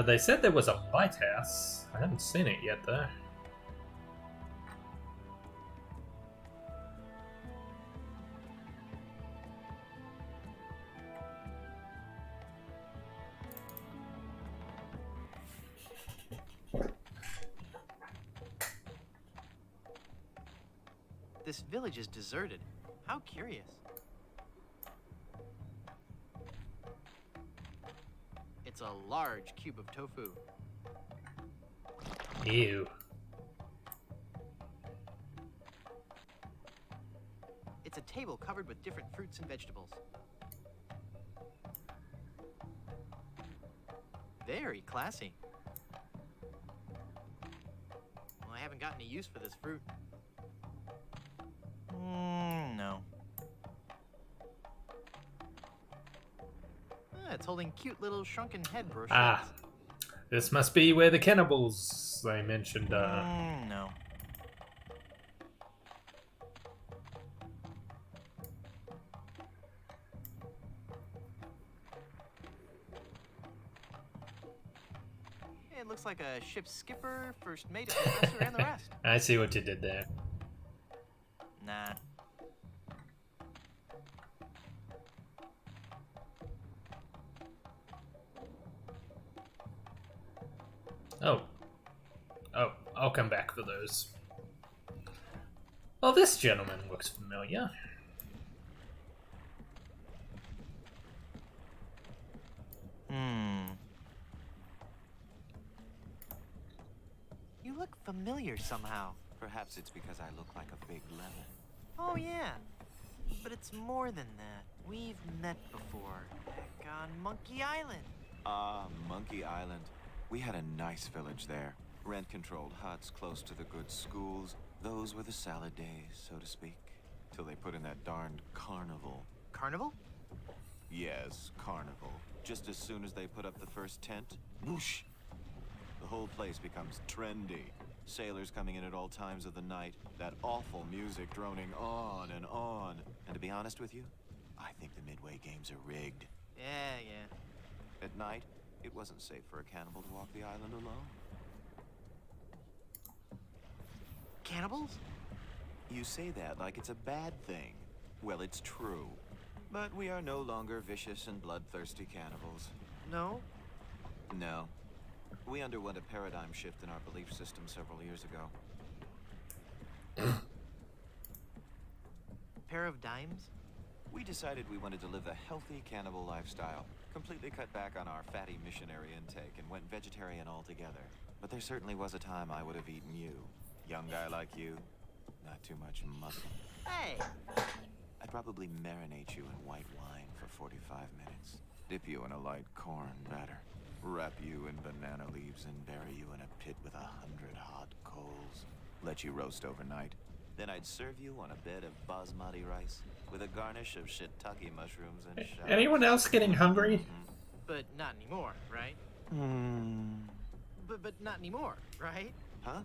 They said there was a lighthouse. I haven't seen it yet, though. This village is deserted. How curious. It's a large cube of tofu. Ew. It's a table covered with different fruits and vegetables. Very classy. Well, I haven't got any use for this fruit. No. It's holding cute little shrunken head brochures. Ah, this must be where the cannibals they mentioned are. No. It looks like a ship's skipper, first mate, professor, and the rest. I see what you did there. Nah. Oh, I'll come back for those. Well, this gentleman looks familiar. You look familiar somehow. Perhaps it's because I look like a big lemon. Oh, yeah. But it's more than that. We've met before. Back on Monkey Island. Monkey Island. We had a nice village there. Rent-controlled huts close to the good schools. Those were the salad days, so to speak. Till they put in that darned carnival. Carnival? Yes, carnival. Just as soon as they put up the first tent, whoosh! The whole place becomes trendy. Sailors coming in at all times of the night. That awful music droning on and on. And to be honest with you, I think the Midway games are rigged. Yeah. At night, it wasn't safe for a cannibal to walk the island alone. Cannibals? You say that like it's a bad thing. Well, it's true. But we are no longer vicious and bloodthirsty cannibals. No? No. We underwent a paradigm shift in our belief system several years ago. Pair of dimes? We decided we wanted to live a healthy cannibal lifestyle. Completely cut back on our fatty missionary intake and went vegetarian altogether. But there certainly was a time I would have eaten you. Young guy like you, not too much muscle. Hey! I'd probably marinate you in white wine for 45 minutes. Dip you in a light corn batter. Wrap you in banana leaves and bury you in a pit with 100 hot coals. Let you roast overnight. Then I'd serve you on a bed of basmati rice with a garnish of shiitake mushrooms and shallots. Anyone else getting hungry? But not anymore, right? But not anymore, right? Huh?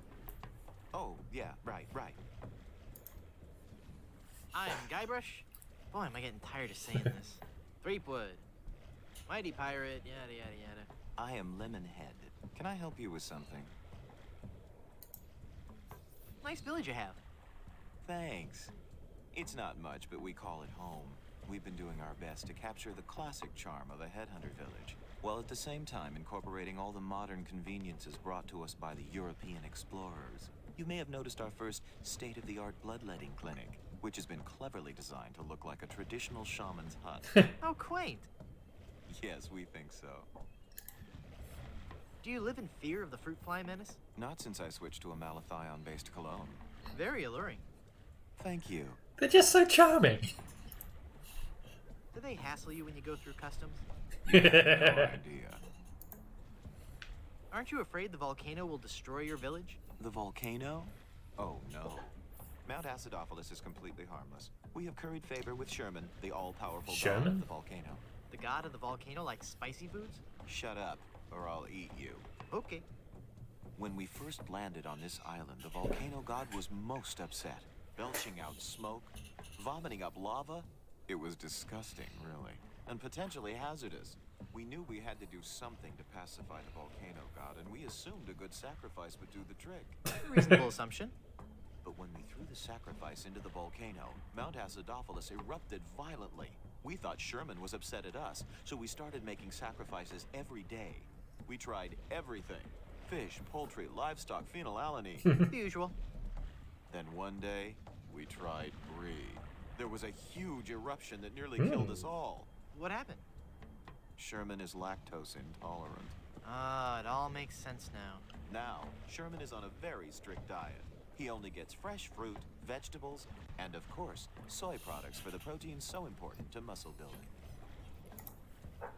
Oh, yeah, right. I am Guybrush. Boy, am I getting tired of saying this. Threepwood. Mighty pirate, yada yada yada. I am Lemonhead. Can I help you with something? Nice village you have. Thanks. It's not much, but we call it home. We've been doing our best to capture the classic charm of a headhunter village, while at the same time incorporating all the modern conveniences brought to us by the European explorers. You may have noticed our first state-of-the-art bloodletting clinic, which has been cleverly designed to look like a traditional shaman's hut. How quaint. Yes, we think so. Do you live in fear of the fruit fly menace? Not since I switched to a malathion-based cologne. Very alluring. Thank you. They're just so charming. Do they hassle you when you go through customs? You have no idea. Aren't you afraid the volcano will destroy your village? The volcano? Oh, no. Mount Acidophilus is completely harmless. We have curried favor with Sherman, the all-powerful god of the volcano. The god of the volcano likes spicy foods? Shut up, or I'll eat you. Okay. When we first landed on this island, the volcano god was most upset. Belching out smoke, vomiting up lava. It was disgusting, really, and potentially hazardous. We knew we had to do something to pacify the volcano god, and we assumed a good sacrifice would do the trick. Reasonable assumption. But when we threw the sacrifice into the volcano, Mount Acidophilus erupted violently. We thought Sherman was upset at us, so we started making sacrifices every day. We tried everything. Fish, poultry, livestock, phenylalanine. The usual. Then one day, we tried brie. There was a huge eruption that nearly killed us all. What happened? Sherman is lactose intolerant. Ah, it all makes sense now. Now, Sherman is on a very strict diet. He only gets fresh fruit, vegetables, and of course, soy products for the proteins so important to muscle building.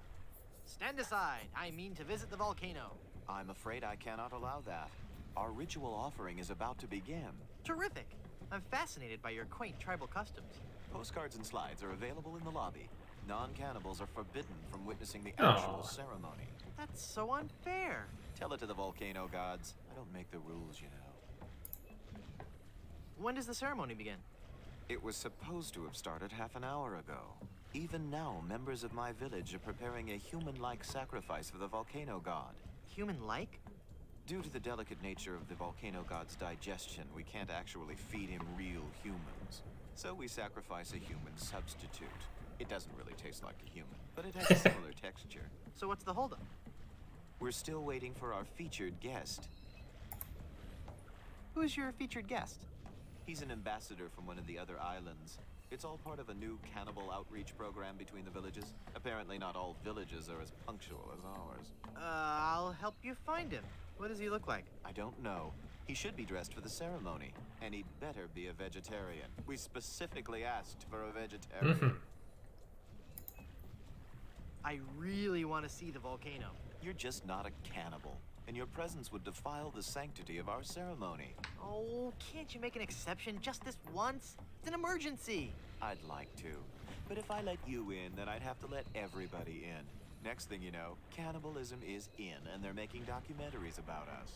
Stand aside. I mean to visit the volcano. I'm afraid I cannot allow that. Our ritual offering is about to begin. Terrific. I'm fascinated by your quaint tribal customs. Postcards and slides are available in the lobby. Non-cannibals are forbidden from witnessing the actual ceremony. That's so unfair. Tell it to the volcano gods. I don't make the rules, you know. When does the ceremony begin? It was supposed to have started half an hour ago. Even now, members of my village are preparing a human-like sacrifice for the volcano god. Human-like? Due to the delicate nature of the volcano god's digestion, we can't actually feed him real humans. So we sacrifice a human substitute. It doesn't really taste like a human, but it has a similar texture. So what's the holdup? We're still waiting for our featured guest. Who's your featured guest? He's an ambassador from one of the other islands. It's all part of a new cannibal outreach program between the villages. Apparently not all villages are as punctual as ours. I'll help you find him. What does he look like? I don't know. He should be dressed for the ceremony, and he'd better be a vegetarian. We specifically asked for a vegetarian. I really want to see the volcano. You're just not a cannibal, and your presence would defile the sanctity of our ceremony. Oh, can't you make an exception just this once? It's an emergency. I'd like to, but if I let you in, then I'd have to let everybody in. Next thing you know, cannibalism is in, and they're making documentaries about us.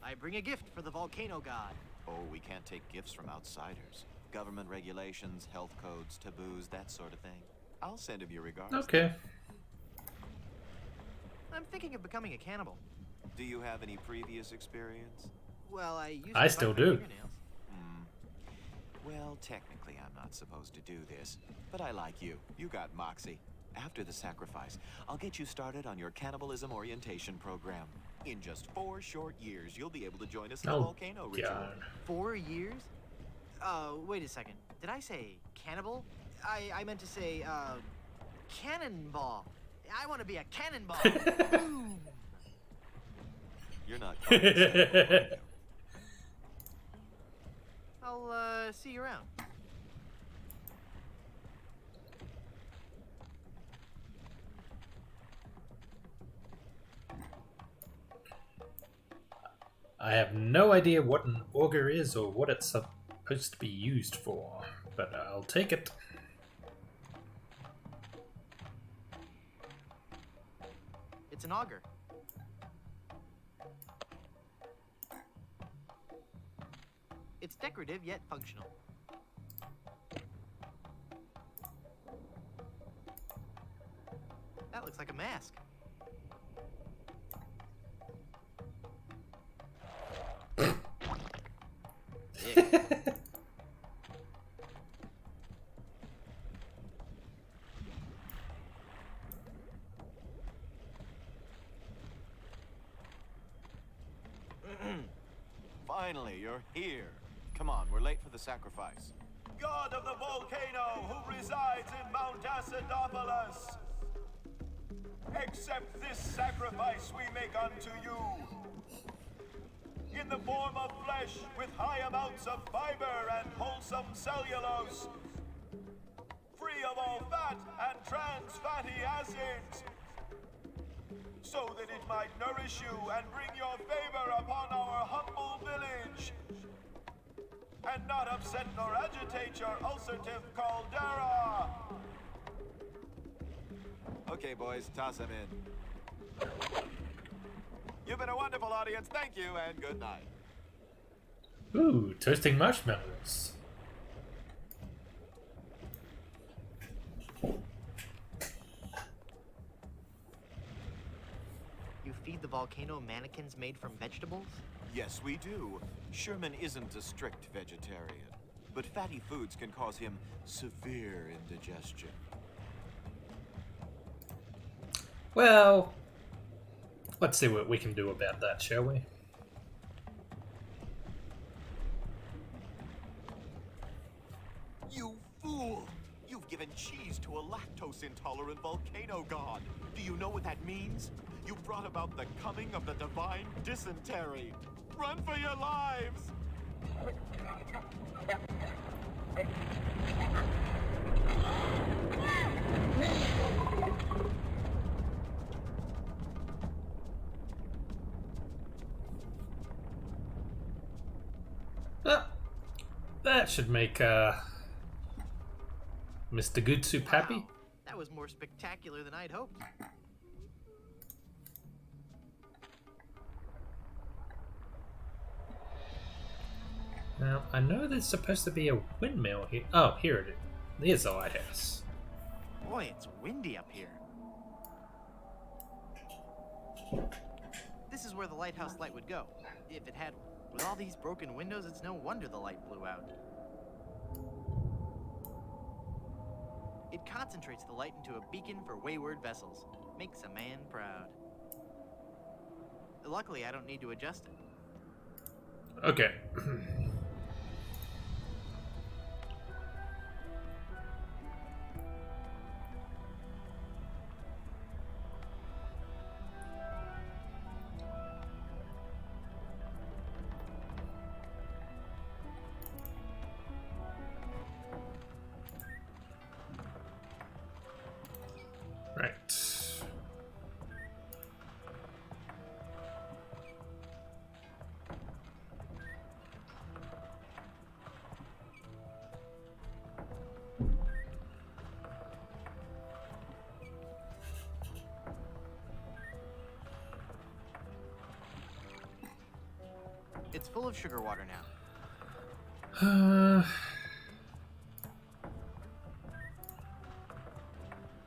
I bring a gift for the volcano god. Oh, we can't take gifts from outsiders. Government regulations, health codes, taboos, that sort of thing. I'll send him your regards. Okay. I'm thinking of becoming a cannibal. Do you have any previous experience? Well, I still do. Well, technically I'm not supposed to do this, but I like you. You got moxie. After the sacrifice, I'll get you started on your cannibalism orientation program. In just 4 short years, you'll be able to join us in the Oh, volcano ritual. God. 4 years? Wait a second. Did I say cannibal? I meant to say, cannonball. I want to be a cannonball. Boom. You're not calling yourself a volcano. I'll, see you around. I have no idea what an auger is or what it's supposed to be used for, but I'll take it. It's an auger. It's decorative yet functional. That looks like a mask. Finally, you're here. Come on, we're late for the sacrifice. God of the volcano who resides in Mount Acidopolis, accept this sacrifice we make unto you. In the form of flesh with high amounts of fiber and wholesome cellulose, free of all fat and trans fatty acids, so that it might nourish you and bring your favor upon our humble village, and not upset nor agitate your ulcerative caldera. Okay, boys, toss him in. You've been a wonderful audience. Thank you, and good night. Ooh, toasting marshmallows. You feed the volcano mannequins made from vegetables? Yes, we do. Sherman isn't a strict vegetarian, but fatty foods can cause him severe indigestion. Well, let's see what we can do about that, shall we? You fool! You've given cheese to a lactose-intolerant volcano god. Do you know what that means? You brought about the coming of the divine dysentery. Run for your lives! That should make Mr. Good Soup happy. That was more spectacular than I'd hoped. Now, I know there's supposed to be a windmill here. Oh, here it is. There's the lighthouse. Boy, it's windy up here. This is where the lighthouse light would go, if it had one. With all these broken windows, it's no wonder the light blew out. It concentrates the light into a beacon for wayward vessels. Makes a man proud. Luckily, I don't need to adjust it. Okay. Right. It's full of sugar water now.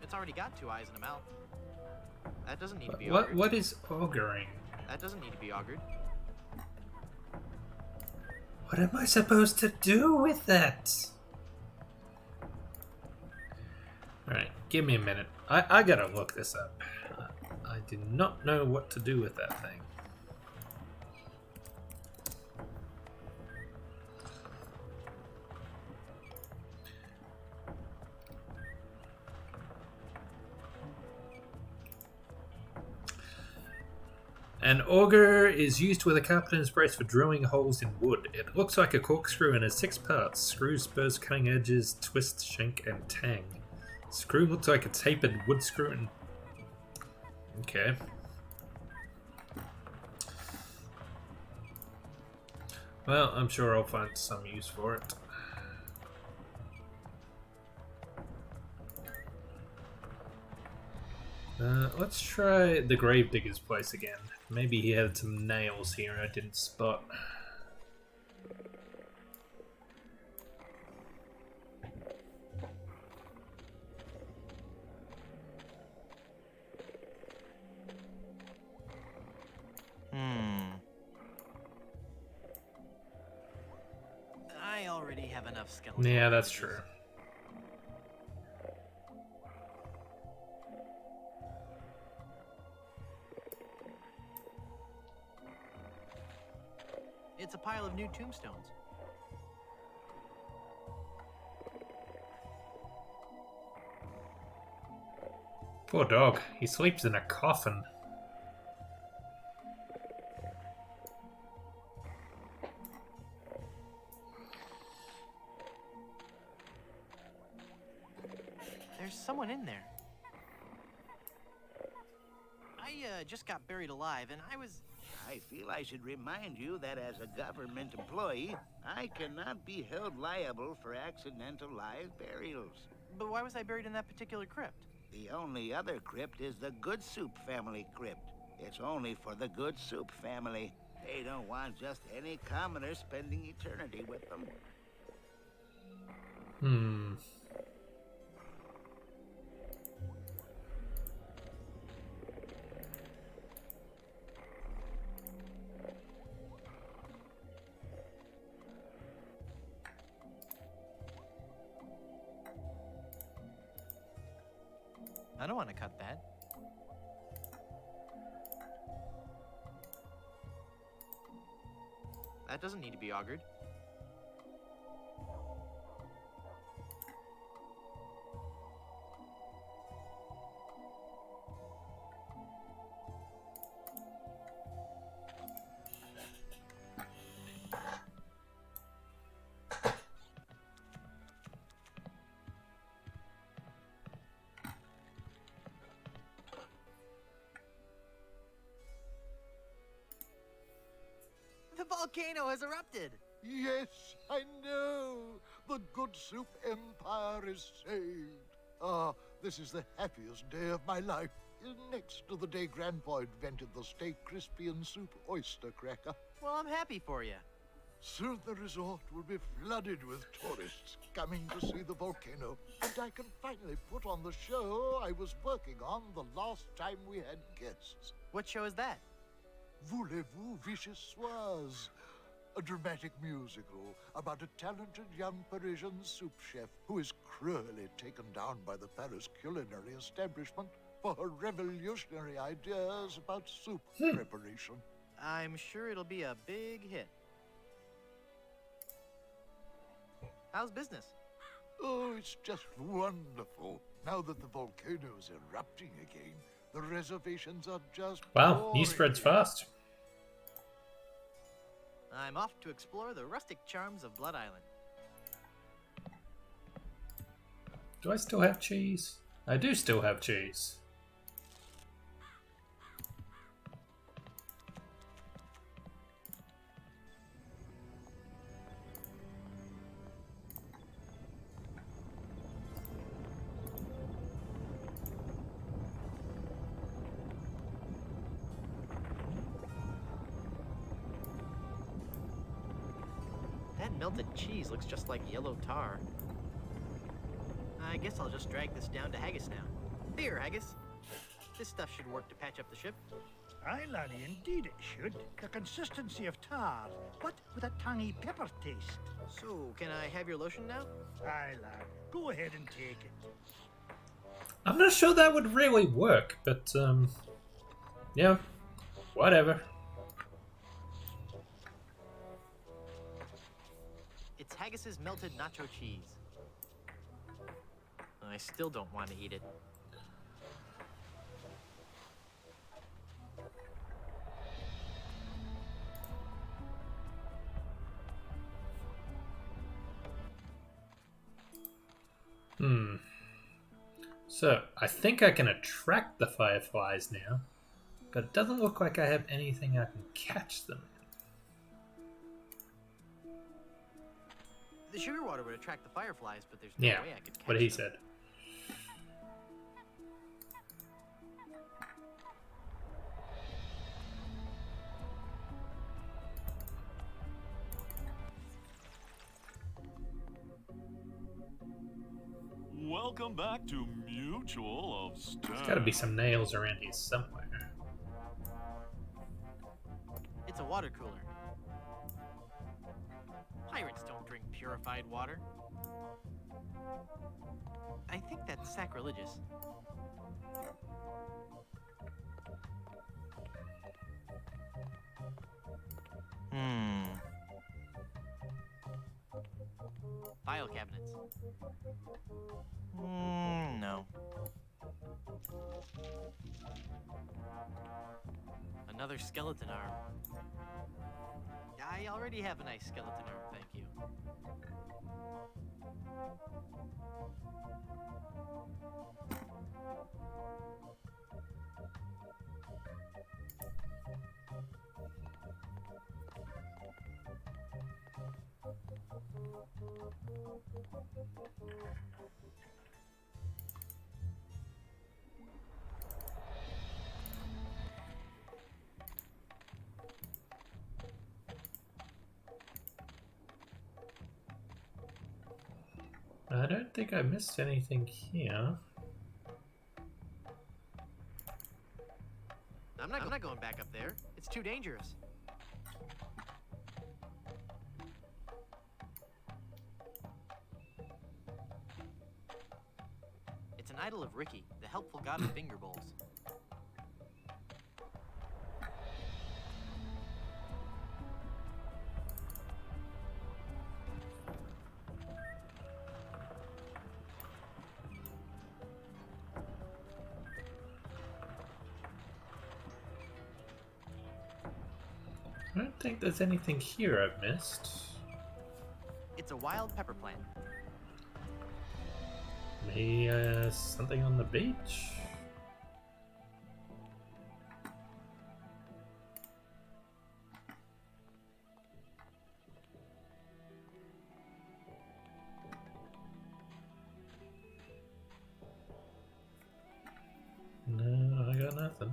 It's already got 2 eyes and a mouth. That doesn't need to be augured. What is auguring? That doesn't need to be augured. What am I supposed to do with that? Alright, give me a minute. I gotta look this up. I do not know what to do with that thing. An auger is used with a carpenter's brace for drilling holes in wood. It looks like a corkscrew and has 6 parts: screw, spurs, cutting edges, twist, shank, and tang. Screw looks like a tapered wood screw and... Okay. Well, I'm sure I'll find some use for it. Let's try the gravedigger's place again. Maybe he had some nails here I didn't spot. I already have enough skeletons. Yeah, that's true. It's a pile of new tombstones. Poor dog. He sleeps in a coffin. There's someone in there. I just got buried alive, and I feel I should remind you that as a government employee, I cannot be held liable for accidental live burials. But why was I buried in that particular crypt? The only other crypt is the Good Soup family crypt. It's only for the Good Soup family. They don't want just any commoner spending eternity with them. I don't want to cut that. That doesn't need to be augured. The volcano has erupted! Yes, I know. The Good Soup Empire is saved. Ah, this is the happiest day of my life. Next to the day Grandpa invented the Stay Crispy and Soup oyster cracker. Well, I'm happy for you. Soon the resort will be flooded with tourists coming to see the volcano, and I can finally put on the show I was working on the last time we had guests. What show is that? Voulez-vous Vichyssoise? A dramatic musical about a talented young Parisian soup chef who is cruelly taken down by the Paris culinary establishment for her revolutionary ideas about soup preparation. I'm sure it'll be a big hit. How's business? Oh, it's just wonderful. Now that the volcano is erupting again, the reservations are just... Wow, news spreads fast. I'm off to explore the rustic charms of Blood Island. Do I still have cheese? I do still have cheese. That melted cheese looks just like yellow tar. I guess I'll just drag this down to Haggis now. Here, Haggis. This stuff should work to patch up the ship. Aye, laddie, indeed it should. The consistency of tar, but with a tangy pepper taste. So, can I have your lotion now? Aye, lad. Go ahead and take it. I'm not sure that would really work, but, yeah, whatever. It's Haggis's melted nacho cheese. I still don't want to eat it. So, I think I can attract the fireflies now, but it doesn't look like I have anything I can catch them in. The sugar water would attract the fireflies, but there's no way I could catch what he them. said. Welcome back to Mutual of Stone. There's got to be some nails around here somewhere. It's a water cooler. Pirates don't drink purified water. I think that's sacrilegious. File cabinets. No. Another skeleton arm. I already have a nice skeleton arm, thank you. I don't think I missed anything here. I'm not going back up there. It's too dangerous. It's an idol of Ricky, the helpful god of finger bowls. I don't think there's anything here I've missed. It's a wild pepper plant. Maybe something on the beach? No, I got nothing.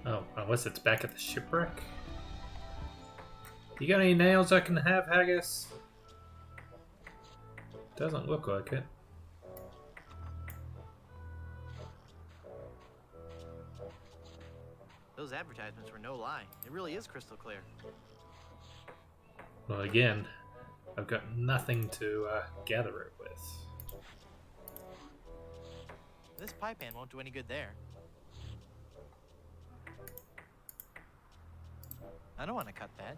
Oh, unless it's back at the shipwreck. You got any nails I can have, Haggis? Doesn't look like it. Those advertisements were no lie. It really is crystal clear. Well, again, I've got nothing to gather it with. This pie pan won't do any good there. I don't want to cut that.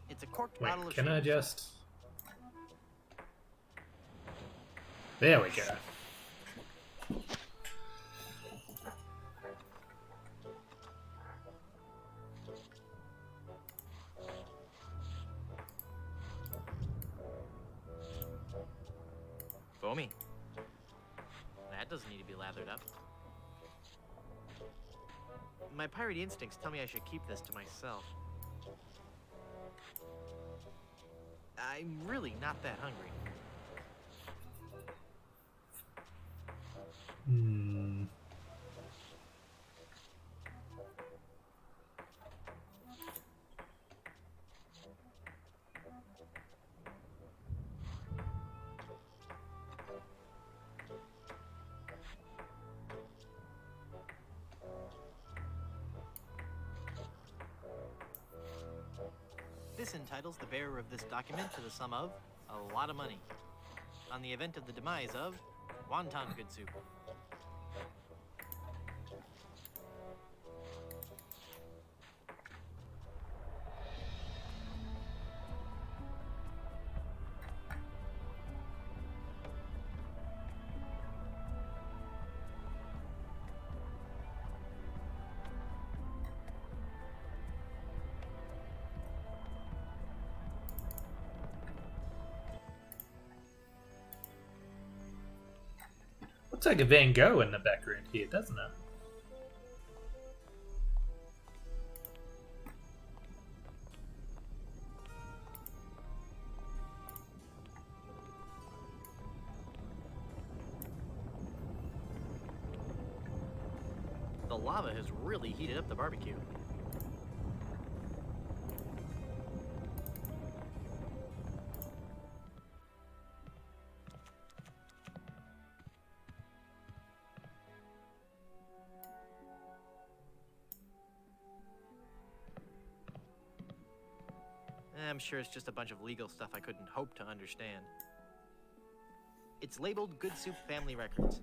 It's a corked bottle of Can sugar. I just... There we go. Foamy. That doesn't need to be lathered up. My pirate instincts tell me I should keep this to myself. I'm really not that hungry. This entitles the bearer of this document to the sum of a lot of money on the event of the demise of wonton good soup. Looks like a Van Gogh in the background here, doesn't it? The lava has really heated up the barbecue. I'm sure it's just a bunch of legal stuff I couldn't hope to understand. It's labeled Good Soup Family Records.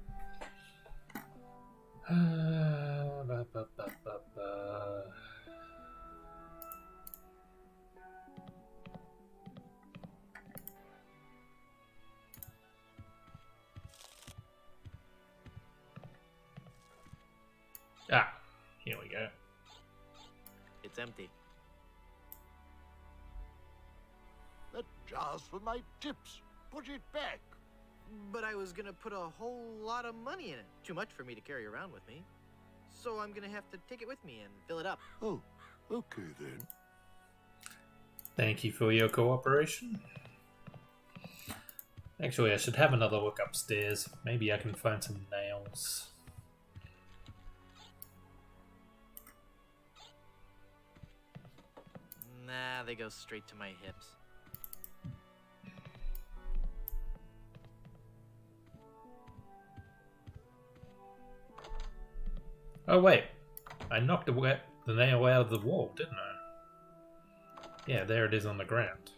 Ah, here we go. It's empty. That jar's for my tips. Put it back. But I was gonna put a whole lot of money in it. Too much for me to carry around with me. So I'm gonna have to take it with me and fill it up. Oh, okay then. Thank you for your cooperation. Actually, I should have another look upstairs. Maybe I can find some nails. Nah, they go straight to my hips. Oh wait, I knocked the nail out of the wall, didn't I? Yeah, there it is on the ground.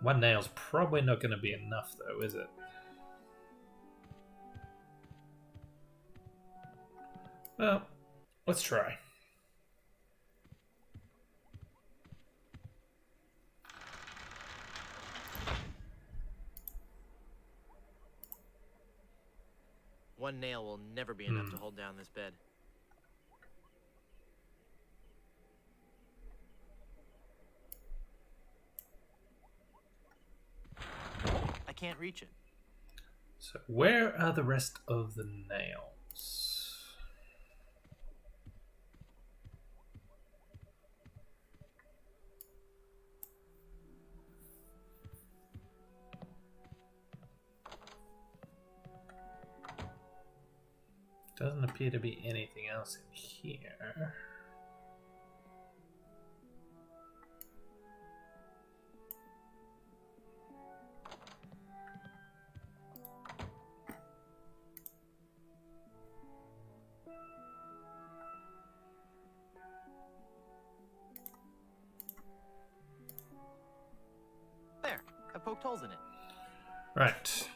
One nail's probably not going to be enough though, is it? Well, let's try. One nail will never be enough to hold down this bed. I can't reach it. So where are the rest of the nails? Doesn't appear to be anything else in here. There, I poked holes in it. Right.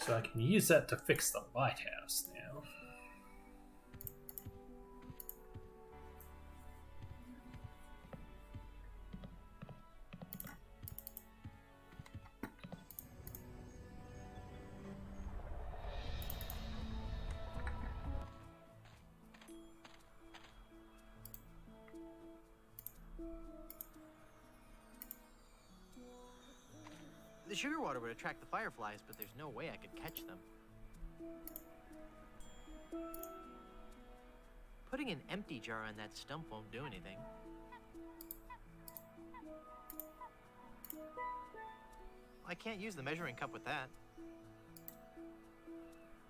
So I can use that to fix the lighthouse now. The sugar water would attract the fireflies, but there's no way I could catch them. Putting an empty jar on that stump won't do anything. I can't use the measuring cup with that.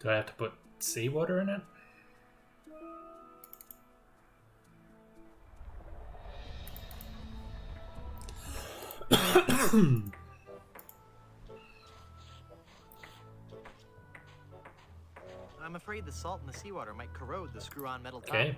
Do I have to put seawater in it? I'm afraid the salt in the seawater might corrode the screw-on metal top. Okay.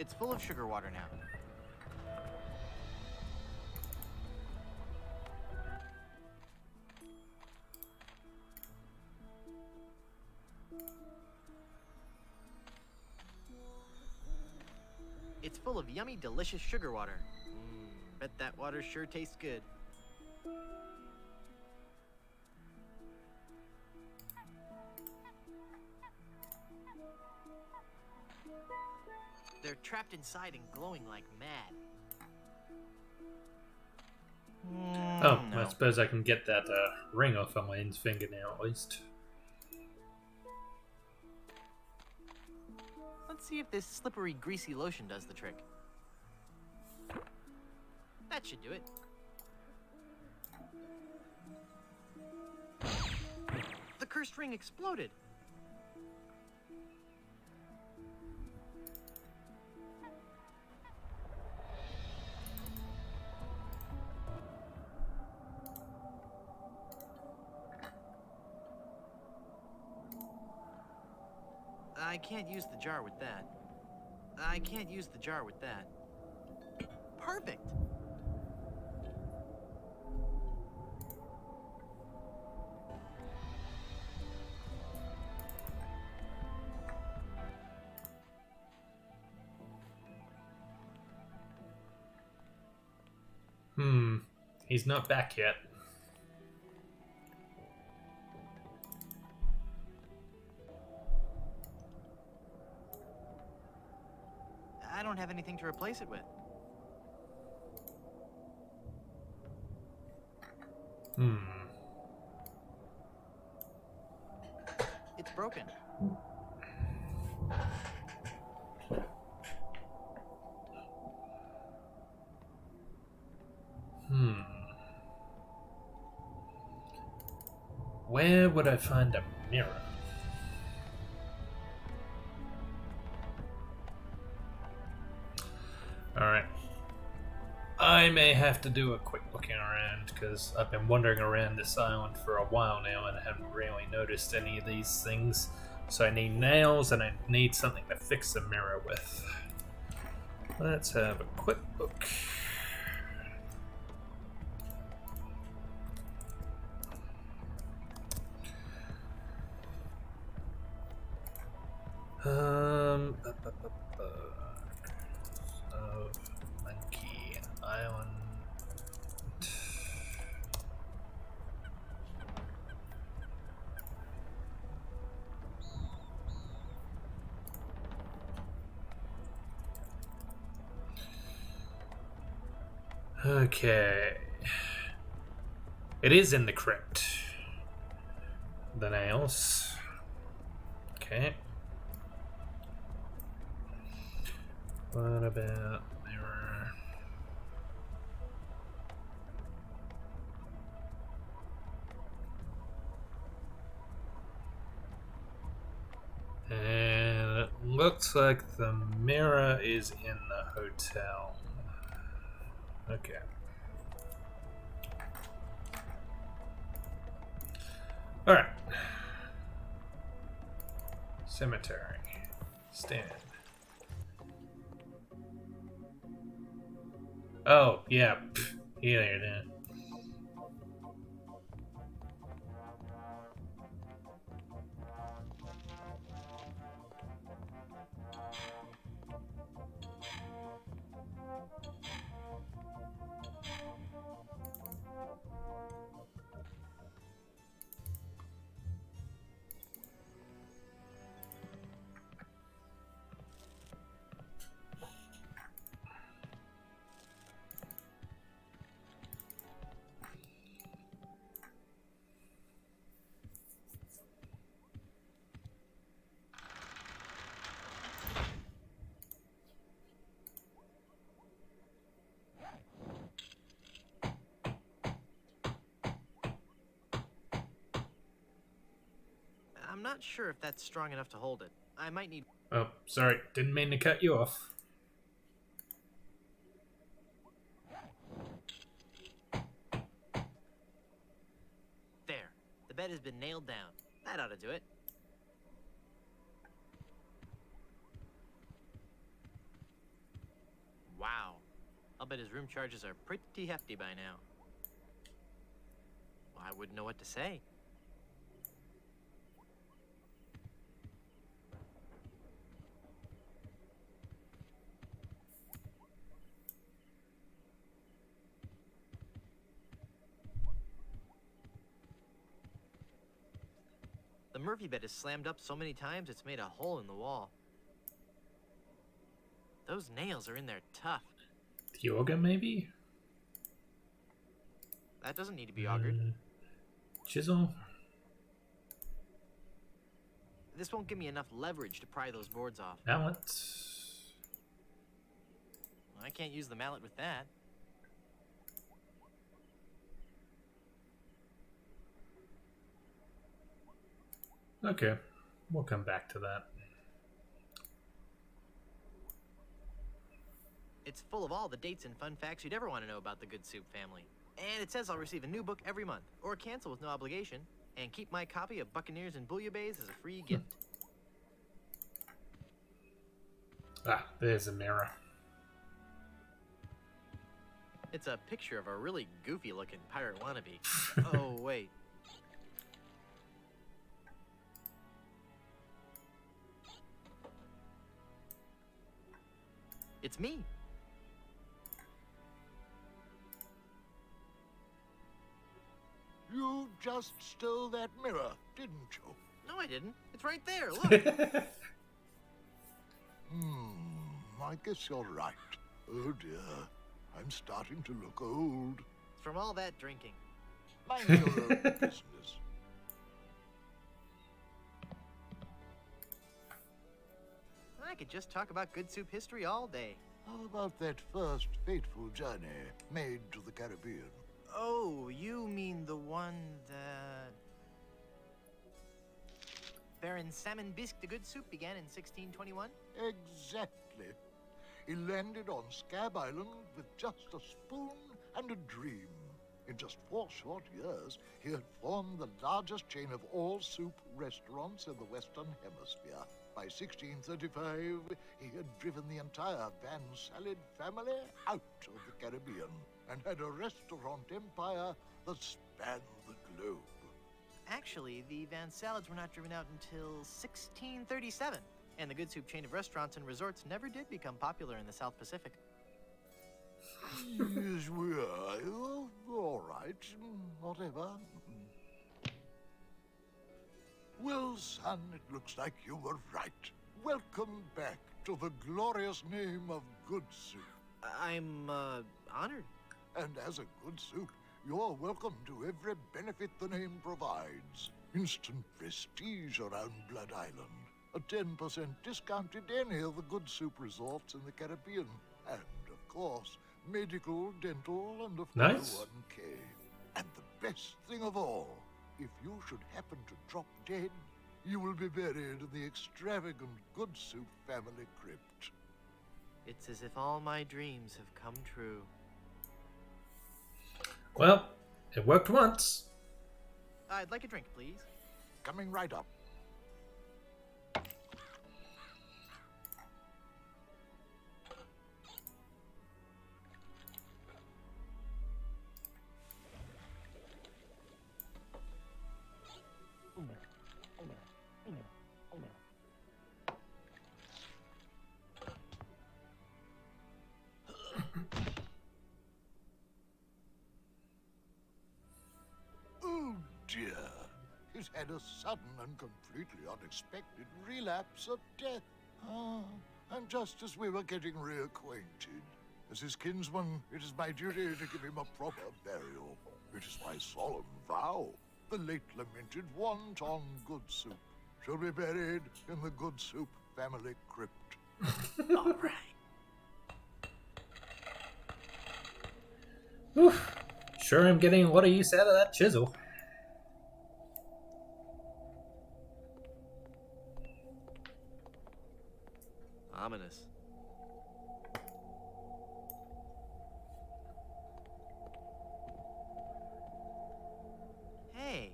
It's full of sugar water now. It's full of yummy, delicious sugar water. Bet that water sure tastes good. They're trapped inside and glowing like mad. Oh, No. I suppose I can get that ring off on Elaine's finger now, at least. Let's see if this slippery, greasy lotion does the trick. That should do it. The cursed ring exploded. I can't use the jar with that. I can't use the jar with that. Perfect! He's not back yet. I don't have anything to replace it with. It's broken. Where would I find a mirror? Alright. I may have to do a quick looking around, because I've been wandering around this island for a while now and I haven't really noticed any of these things. So I need nails and I need something to fix the mirror with. Let's have a quick look. Monkey Island. Okay. It is in the crypt. The nails. Okay. What about mirror? And it looks like the mirror is in the hotel. Okay. Alright. Cemetery. Stand. Oh, yeah. Here it is. I'm not sure if that's strong enough to hold it. I might need... Oh, sorry. Didn't mean to cut you off. There. The bed has been nailed down. That ought to do it. Wow. I'll bet his room charges are pretty hefty by now. Well, I wouldn't know what to say. Murphy bed is slammed up so many times it's made a hole in the wall. Those nails are in there tough. The auger, maybe? That doesn't need to be augured. Chisel? This won't give me enough leverage to pry those boards off. Mallet? I can't use the mallet with that. Okay, we'll come back to that. It's full of all the dates and fun facts you'd ever want to know about the Good Soup family. And it says I'll receive a new book every month, or cancel with no obligation, and keep my copy of Buccaneers and Bouillabaisse as a free gift. Ah, there's a mirror. It's a picture of a really goofy-looking pirate wannabe. Oh, wait. It's me. You just stole that mirror, didn't you? No, I didn't. It's right there. Look. I guess you're right. Oh dear, I'm starting to look old. It's from all that drinking. Mind your own business. I could just talk about Good Soup history all day. How about that first fateful journey made to the Caribbean? Oh, you mean the one that... Baron Salmon Bisque de Good Soup began in 1621? Exactly. He landed on Scab Island with just a spoon and a dream. In just 4 short years, he had formed the largest chain of all-soup restaurants in the Western Hemisphere. By 1635, he had driven the entire Van Salad family out of the Caribbean and had a restaurant empire that spanned the globe. Actually, the Van Salads were not driven out until 1637, and the Good Soup chain of restaurants and resorts never did become popular in the South Pacific. Yes, we are. Oh, all right. Whatever. Well, son, it looks like you were right. Welcome back to the glorious name of Good Soup. I'm, honored. And as a Good Soup, you're welcome to every benefit the name provides. Instant prestige around Blood Island. A 10% discount at any of the Good Soup resorts in the Caribbean. And, of course, medical, dental, and a 401k. And the best thing of all, if you should happen to drop dead, you will be buried in the extravagant Good Soup family crypt. It's as if all my dreams have come true. Well, it worked once. I'd like a drink, please. Coming right up. Oh dear, he's had a sudden and completely unexpected relapse of death. And just as we were getting reacquainted, as his kinsman, it is my duty to give him a proper burial. It is my solemn vow. The late lamented Wonton Good Soup shall be buried in the Good Soup family crypt. All right. Oof. Sure, I'm getting a lot of use out of that chisel. Ominous. Hey,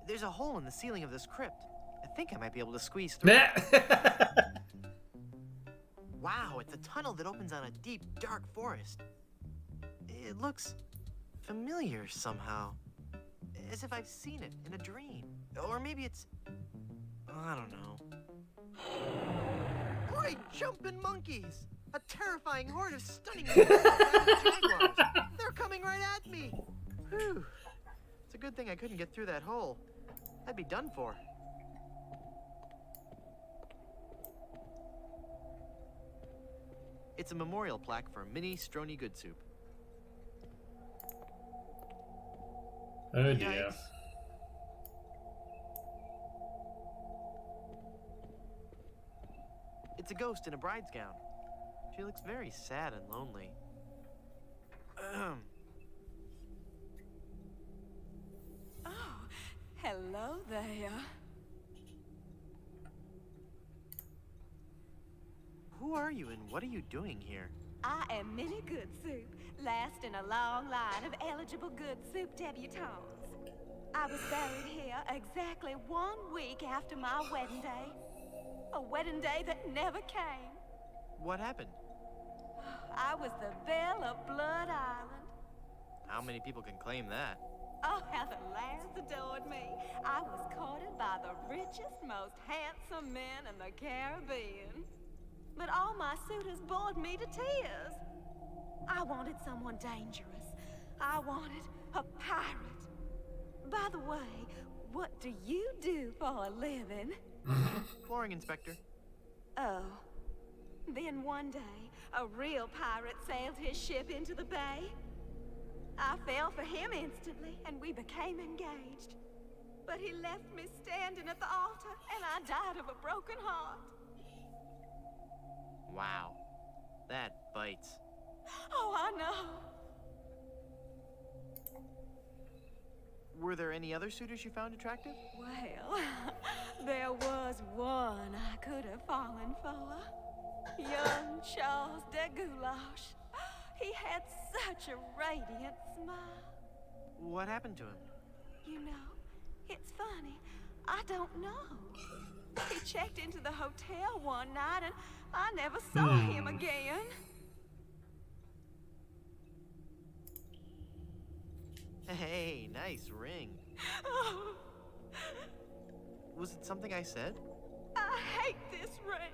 there's a hole in the ceiling of this crypt. I think I might be able to squeeze through. Wow, it's a tunnel that opens on a deep, dark forest. It looks familiar somehow. As if I've seen it in a dream. Or maybe it's... I don't know. Great jumping monkeys! A terrifying horde of stunning jaguars! They're coming right at me! Whew. It's a good thing I couldn't get through that hole. I'd be done for. It's a memorial plaque for Mini Strony Good Soup. Oh dear. Yikes. It's a ghost in a bride's gown. She looks very sad and lonely. Oh, hello there. Who are you and what are you doing here? I am Minnie Good Soup, last in a long line of eligible Good Soup debutantes. I was buried here exactly 1 week after my wedding day. A wedding day that never came. What happened? I was the belle of Blood Island. How many people can claim that? Oh, how the lads adored me. I was courted by the richest, most handsome men in the Caribbean. But all my suitors bored me to tears. I wanted someone dangerous. I wanted a pirate. By the way, what do you do for a living? Flooring inspector. Oh. Then one day, a real pirate sailed his ship into the bay. I fell for him instantly, and we became engaged. But he left me standing at the altar, and I died of a broken heart. Wow. That bites. Oh, I know. Were there any other suitors you found attractive? Well, there was one I could have fallen for. Young Charles de Goulash. He had such a radiant smile. What happened to him? You know, it's funny. I don't know. He checked into the hotel one night and I never saw him again. Hey, nice ring. Oh, Was it something I said? I hate this ring.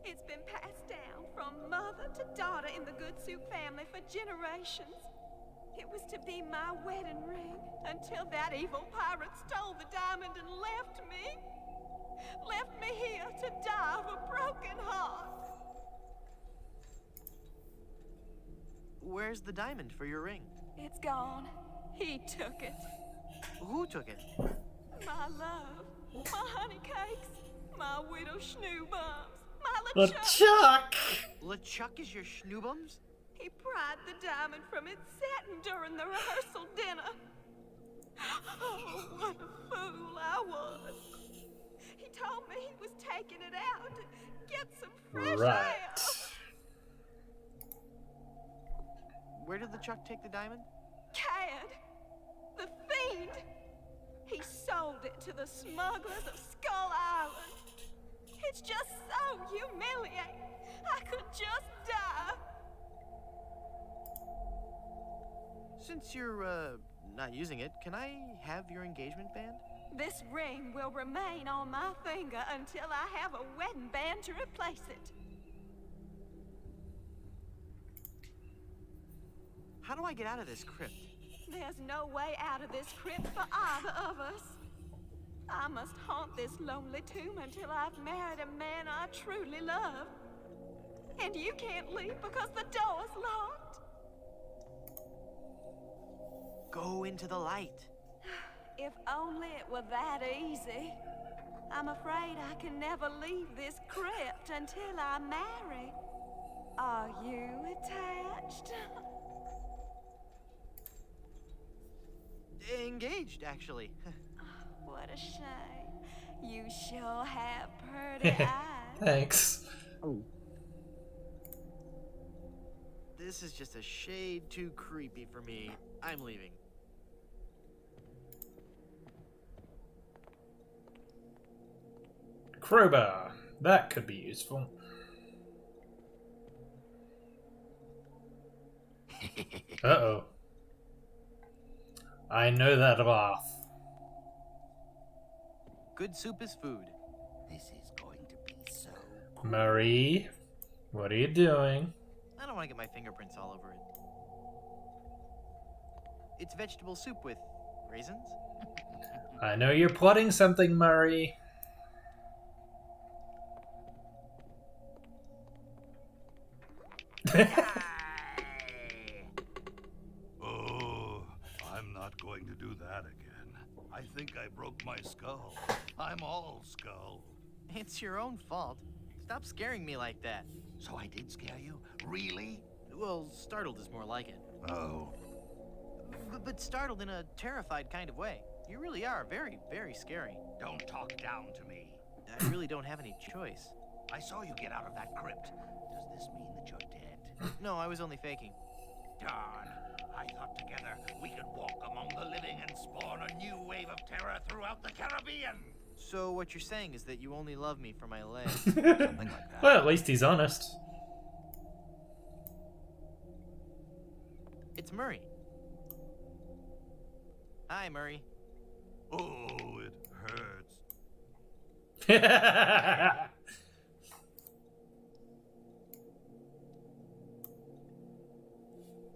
It's been passed down from mother to daughter in the Good Soup family for generations. It was to be my wedding ring until that evil pirate stole the diamond and left me. Left me here to die of a broken heart. Where's the diamond for your ring? It's gone. He took it. Who took it? My love, my honey cakes, my widow schnoobums, my LeChuck! LeChuck is your schnoobums? He pried the diamond from its satin during the rehearsal dinner. Oh, what a fool I was. He told me he was taking it out to get some fresh air. Where did LeChuck take the diamond? Cad, the fiend. He sold it to the smugglers of Skull Island. It's just so humiliating. I could just die. Since you're, not using it, can I have your engagement band? This ring will remain on my finger until I have a wedding band to replace it. How do I get out of this crypt? There's no way out of this crypt for either of us. I must haunt this lonely tomb until I've married a man I truly love. And you can't leave because the door's locked. Go into the light. If only it were that easy. I'm afraid I can never leave this crypt until I marry. Are you attached? Engaged, actually. What a shame. You sure have pretty eyes. Thanks. This is just a shade too creepy for me. I'm leaving. Crowbar. That could be useful. Uh-oh. I know that laugh. Good soup is food. This is going to be so Marie, what are you doing? I don't want to get my fingerprints all over it. It's vegetable soup with raisins. I know you're plotting something, Murray. Oh, I'm not going to do that again. I think I broke my skull. I'm all skull. It's your own fault. Stop scaring me like that. So I did scare you? Really? Well, startled is more like it. Oh. But startled in a terrified kind of way. You really are very, very scary. Don't talk down to me. I really don't have any choice. I saw you get out of that crypt. Does this mean that you're dead? No, I was only faking. Darn. I thought together we could walk among the living and spawn a new wave of terror throughout the Caribbean. So what you're saying is that you only love me for my legs. Something like that. Well, at least he's honest. It's Murray. Hi, Murray. Oh, it hurts.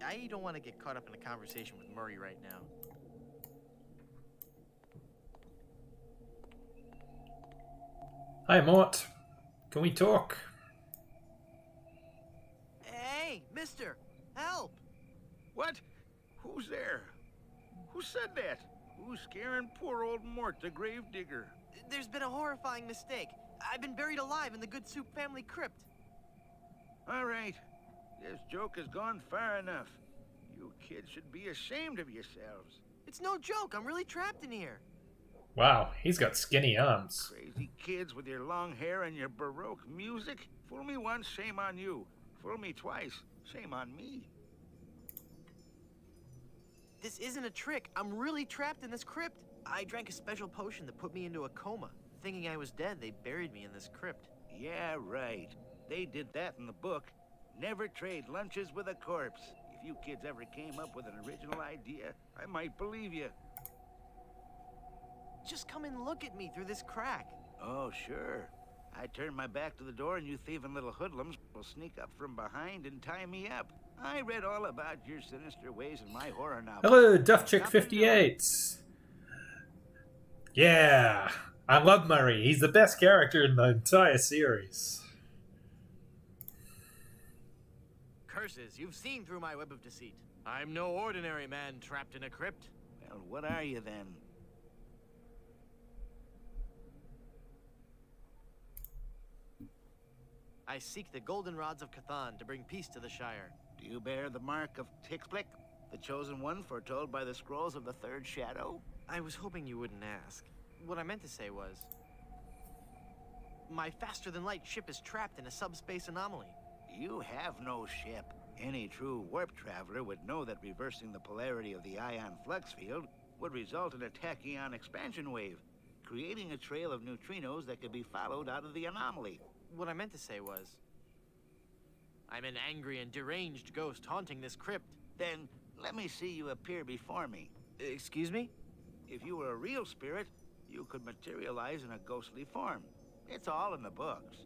I don't want to get caught up in a conversation with Murray right now. Hi, Mort. Can we talk? Hey, mister! Help! What? Who's there? Who said that? Who's scaring poor old Mort, the gravedigger? There's been a horrifying mistake. I've been buried alive in the Good Soup family crypt. All right. This joke has gone far enough. You kids should be ashamed of yourselves. It's no joke. I'm really trapped in here. Wow, he's got skinny arms. Crazy kids with your long hair and your Baroque music. Fool me once, shame on you. Fool me twice, shame on me. This isn't a trick. I'm really trapped in this crypt. I drank a special potion that put me into a coma. Thinking I was dead, they buried me in this crypt. Yeah, right. They did that in the book. Never trade lunches with a corpse. If you kids ever came up with an original idea, I might believe you. Just come and look at me through this crack. Oh, sure. I turn my back to the door and you thieving little hoodlums will sneak up from behind and tie me up. I read all about your sinister ways in my horror novel. Hello, DuffChick58. Yeah, I love Murray. He's the best character in the entire series. Curses, you've seen through my web of deceit. I'm no ordinary man trapped in a crypt. Well, what are you then? I seek the golden rods of Cathan to bring peace to the Shire. Do you bear the mark of Tixblick, the chosen one foretold by the scrolls of the Third Shadow? I was hoping you wouldn't ask. What I meant to say was... my faster-than-light ship is trapped in a subspace anomaly. You have no ship. Any true warp traveler would know that reversing the polarity of the ion flux field would result in a tachyon expansion wave, creating a trail of neutrinos that could be followed out of the anomaly. What I meant to say was... I'm an angry and deranged ghost haunting this crypt. Then let me see you appear before me. Excuse me? If you were a real spirit, you could materialize in a ghostly form. It's all in the books.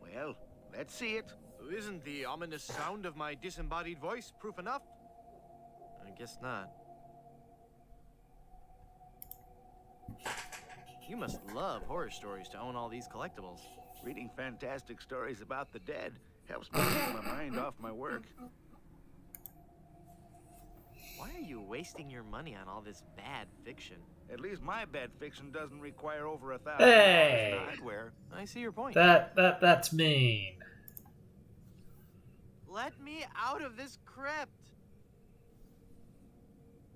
Well, let's see it. Isn't the ominous sound of my disembodied voice proof enough? I guess not. You must love horror stories to own all these collectibles. Reading fantastic stories about the dead helps me take my mind off my work. Why are you wasting your money on all this bad fiction? At least my bad fiction doesn't require over $1,000 Hey! in hardware. I see your point. That's mean. Let me out of this crypt!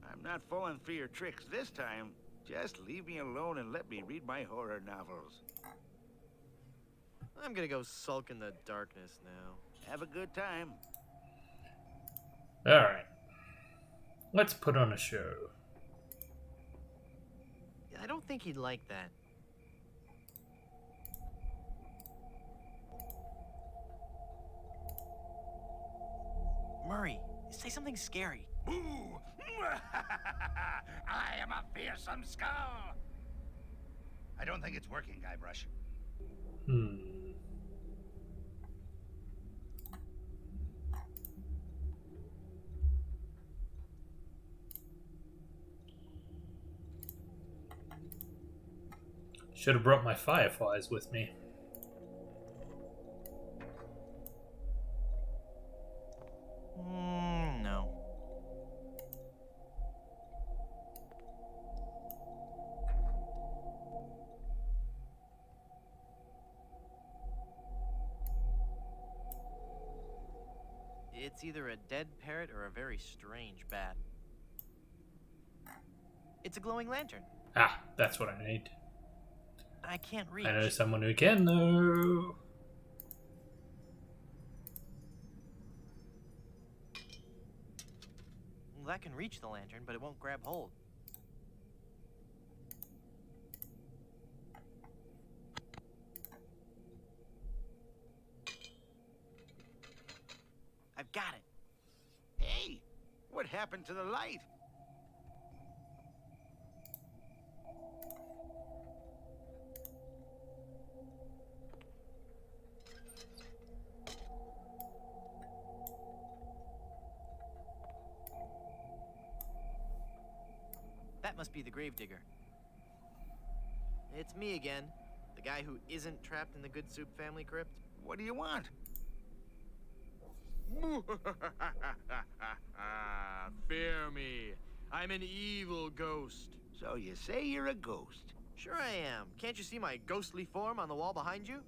I'm not falling for your tricks this time. Just leave me alone and let me read my horror novels. I'm gonna go sulk in the darkness now. Have a good time. Alright. Let's put on a show. I don't think he'd like that. Murray, say something scary. Boo! I am a fearsome skull! I don't think it's working, Guybrush. Should have brought my fireflies with me. It's either a dead parrot or a very strange bat. It's a glowing lantern. Ah, that's what I need. I can't reach. I know someone who can, though. Well, that can reach the lantern, but it won't grab hold. I've got it. Hey, what happened to the light? That must be the gravedigger. It's me again, the guy who isn't trapped in the Good Soup family crypt. What do you want? Fear me. I'm an evil ghost. So you say you're a ghost? Sure I am. Can't you see my ghostly form on the wall behind you?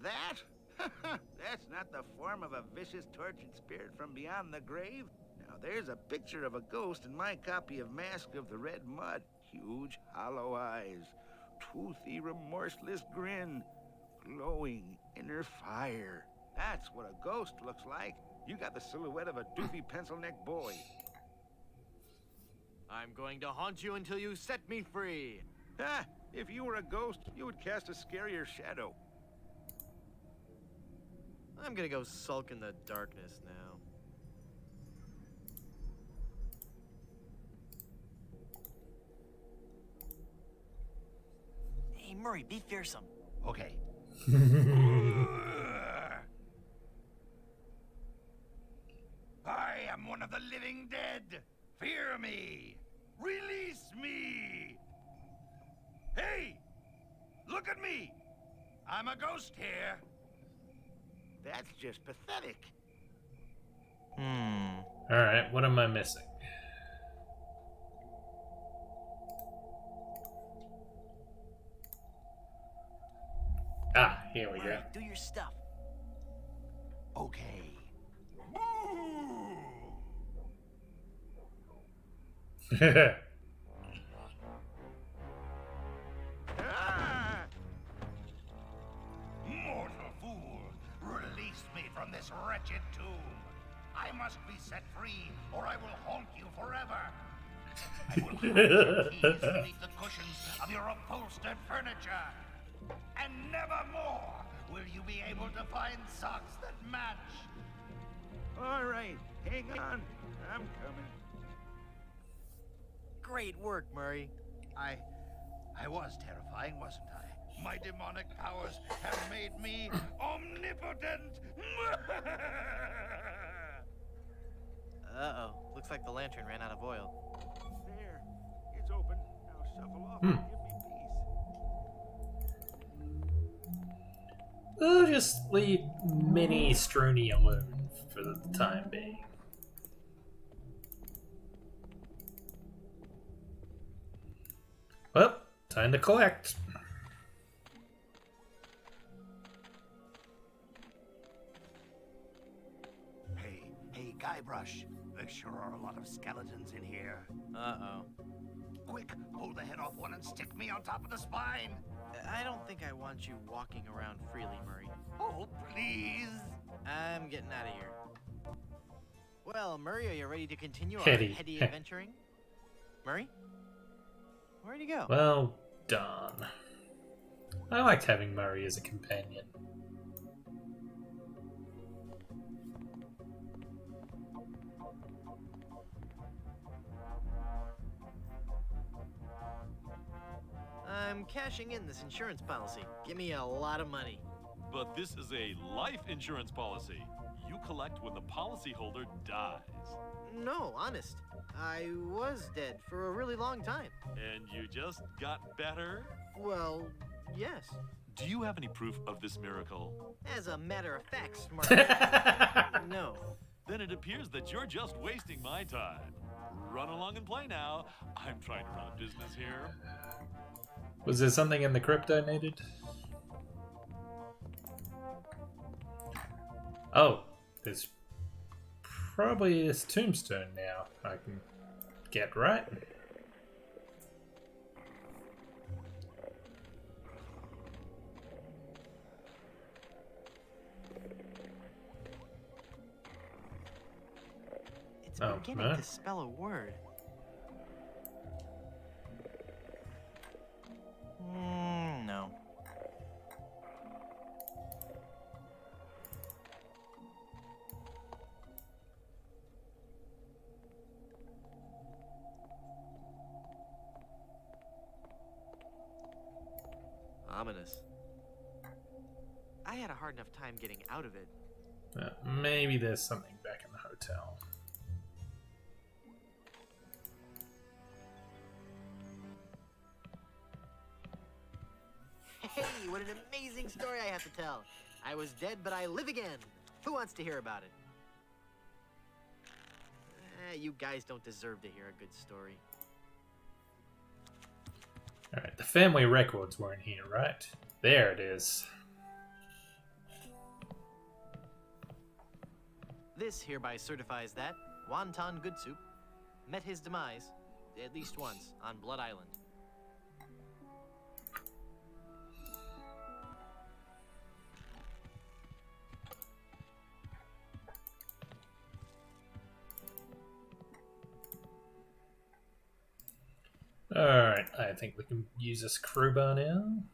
That? That's not the form of a vicious, tortured spirit from beyond the grave. Now, there's a picture of a ghost in my copy of Mask of the Red Mud. Huge, hollow eyes, toothy, remorseless grin, glowing inner fire. That's what a ghost looks like. You got the silhouette of a doofy pencil-neck boy. I'm going to haunt you until you set me free. Ha! If you were a ghost, you would cast a scarier shadow. I'm gonna go sulk in the darkness now. Hey, Murray, be fearsome. Okay. I am one of the living dead. Fear me. Release me. Hey, look at me. I'm a ghost here. That's just pathetic. Alright, what am I missing? Ah, here we go. Do your stuff. Okay. Ah! Mortal fool, release me from this wretched tomb. I must be set free, or I will haunt you forever. I will hide your keys beneath the cushions of your upholstered furniture. And never more will you be able to find socks that match. All right, hang on. I'm coming. Great work, Murray. I was terrifying, wasn't I? My demonic powers have made me omnipotent. Uh-oh. Looks like the lantern ran out of oil. There. It's open. Now shuffle off and give me peace. We'll just leave Mini Strooney alone for the time being. Well, time to collect. Hey, Guybrush. There sure are a lot of skeletons in here. Uh-oh. Quick, pull the head off one and stick me on top of the spine. I don't think I want you walking around freely, Murray. Oh, please. I'm getting out of here. Well, Murray, are you ready to continue our Heady. heady adventuring? Murray? Where'd he go? Well done. I liked having Murray as a companion. I'm cashing in this insurance policy. Give me a lot of money. But this is a life insurance policy. You collect when the policyholder dies. No, honest. I was dead for a really long time. And you just got better? Well, yes. Do you have any proof of this miracle? As a matter of fact, smart. No. Then it appears that you're just wasting my time. Run along and play now. I'm trying to run a business here. Was there something in the crypt I needed? Oh, there's probably this tombstone now I can get, right? It's Oh, beginning no. to spell a word. No. Ominous. I had a hard enough time getting out of it. Maybe there's something back in the hotel. Hey, what an amazing story I have to tell. I was dead, but I live again. Who wants to hear about it? You guys don't deserve to hear a good story. Alright, the family records were in here, right? There it is. This hereby certifies that Wonton Good Soup met his demise, at least once, on Blood Island. Alright, I think we can use this crowbar now.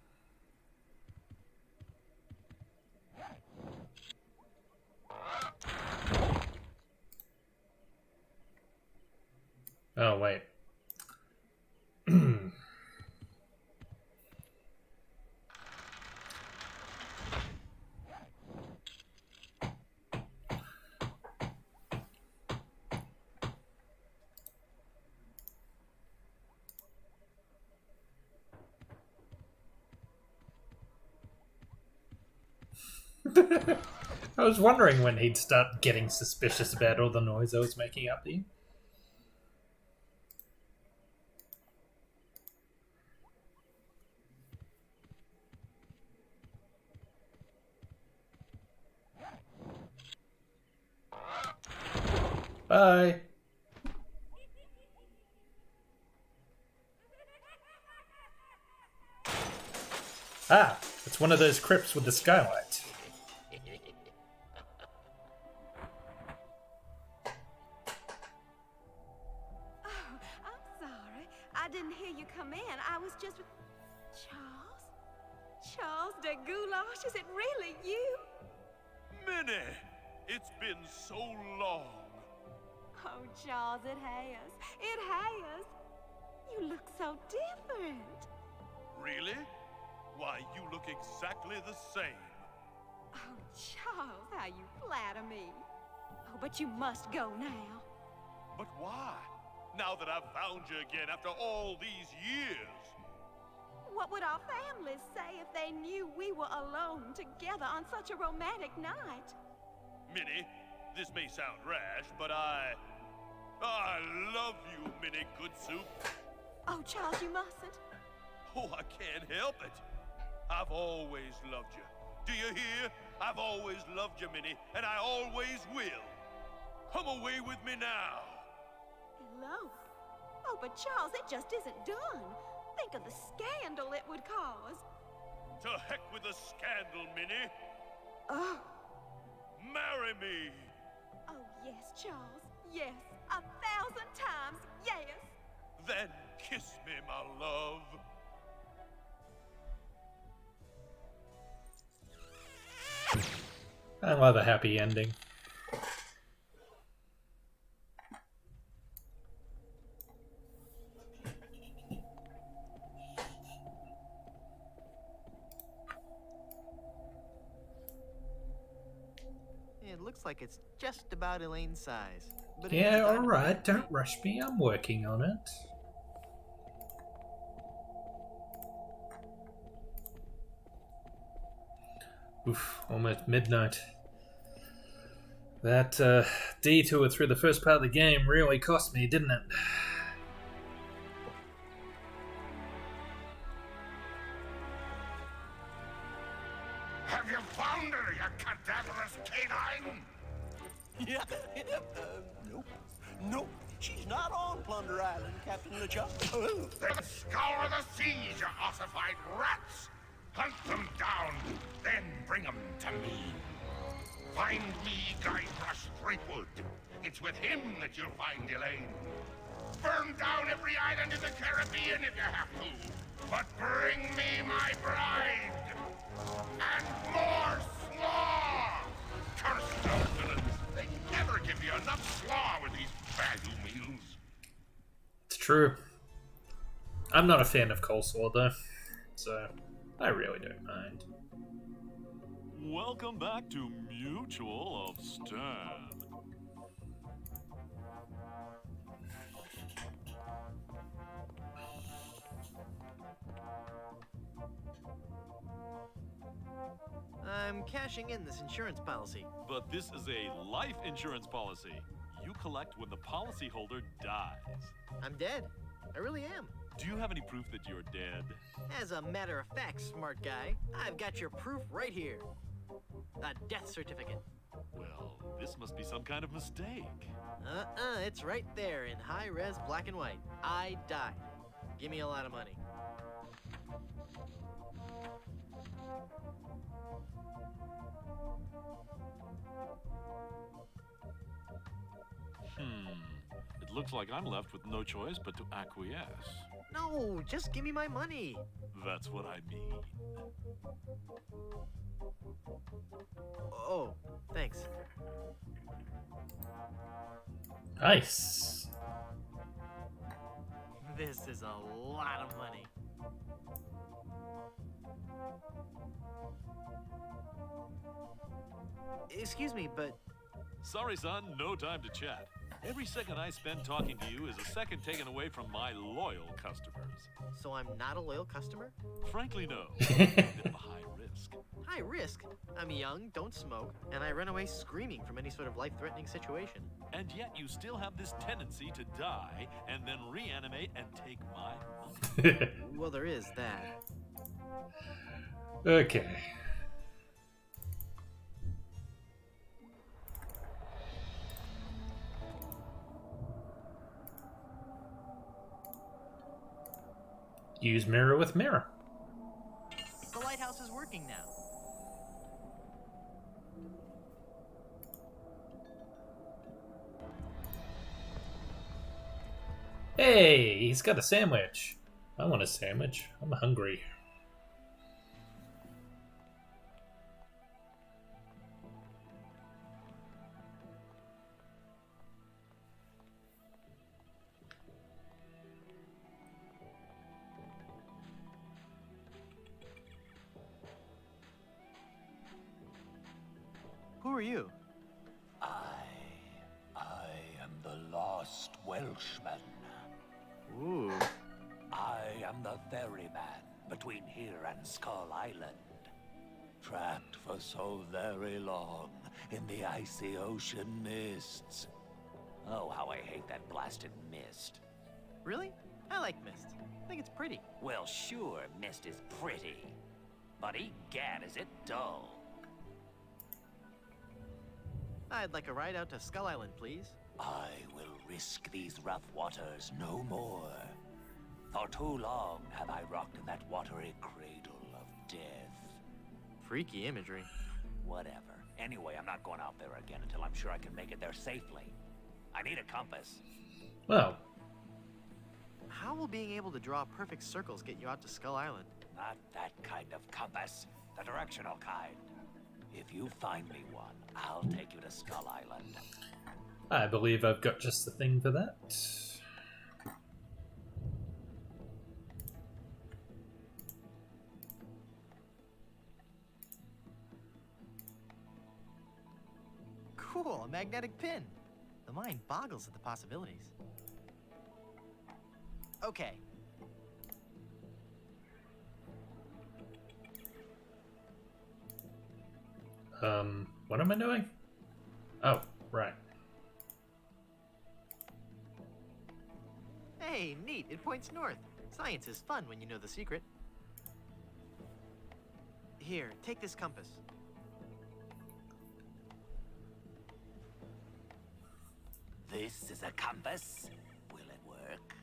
Oh, wait. I was wondering when he'd start getting suspicious about all the noise I was making up there. Bye. Ah, it's one of those crypts with the skylight. I didn't hear you come in. I was just with... Charles? Charles de Goulash? Is it really you? Minnie! It's been so long. Oh, Charles, it has. It has. You look so different. Really? Why, you look exactly the same. Oh, Charles, how you flatter me. Oh, but you must go now. But why? Now that I've found you again after all these years. What would our families say if they knew we were alone together on such a romantic night? Minnie, this may sound rash, but I love you, Minnie Good Soup. Oh, Charles, you mustn't. Oh, I can't help it. I've always loved you. Do you hear? I've always loved you, Minnie, and I always will. Come away with me now. Hello. Oh, but Charles, it just isn't done. Think of the scandal it would cause. To heck with the scandal, Minnie. Oh. Marry me. Oh, yes, Charles. Yes. 1,000 times yes. Then kiss me, my love. I love a happy ending. It looks like it's just about Elaine's size. But Yeah, alright, don't rush me, I'm working on it. Oof, almost midnight. That detour through the first part of the game really cost me, didn't it? Have you found her, you cadaver? murderous canine! Yeah, nope. Nope, she's not on Plunder Island, Captain LeChuck. Then scour the seas, you ossified rats! Hunt them down, then bring them to me. Find me Guybrush Threepwood. It's with him that you'll find Elaine. Burn down every island in the Caribbean if you have to. But bring me my bride! And more slaw! Curse those villains! They never give you enough slaw with these value meals. It's true. I'm not a fan of coleslaw though, so I really don't mind. Welcome back to Mutual of Stan. I'm cashing in this insurance policy. But this is a life insurance policy. You collect when the policyholder dies. I'm dead. I really am. Do you have any proof that you're dead? As a matter of fact, smart guy, I've got your proof right here. A death certificate. Well, this must be some kind of mistake. It's right there in high-res black and white. I died. Give me a lot of money. It looks like I'm left with no choice but to acquiesce. No, just give me my money. That's what I mean. Oh, thanks. Nice. This is a lot of money. Excuse me, but... Sorry, son, no time to chat. Every second I spend talking to you is a second taken away from my loyal customers. So I'm not a loyal customer? Frankly, no. A bit of a high risk. High risk? I'm young, don't smoke, and I run away screaming from any sort of life-threatening situation. And yet you still have this tendency to die and then reanimate and take my money. Well, there is that. Okay. Use mirror with mirror. The lighthouse is working now. Hey, he's got a sandwich. I want a sandwich. I'm hungry. Who are you? I am the lost Welshman. Ooh. I am the ferryman between here and Skull Island. Trapped for so very long in the icy ocean mists. Oh, how I hate that blasted mist. Really? I like mist. I think it's pretty. Well, sure, mist is pretty. But egad, is it dull. I'd like a ride out to Skull Island, please. I will risk these rough waters no more. For too long have I rocked in that watery cradle of death. Freaky imagery. Whatever. Anyway, I'm not going out there again until I'm sure I can make it there safely. I need a compass. Well. How will being able to draw perfect circles get you out to Skull Island? Not that kind of compass. The directional kind. If you find me one, I'll take you to Skull Island. I believe I've got just the thing for that. Cool, a magnetic pin. The mind boggles at the possibilities. Okay. What am I doing? Oh, right. Hey, neat. It points north. Science is fun when you know the secret. Here, take this compass. This is a compass. Will it work?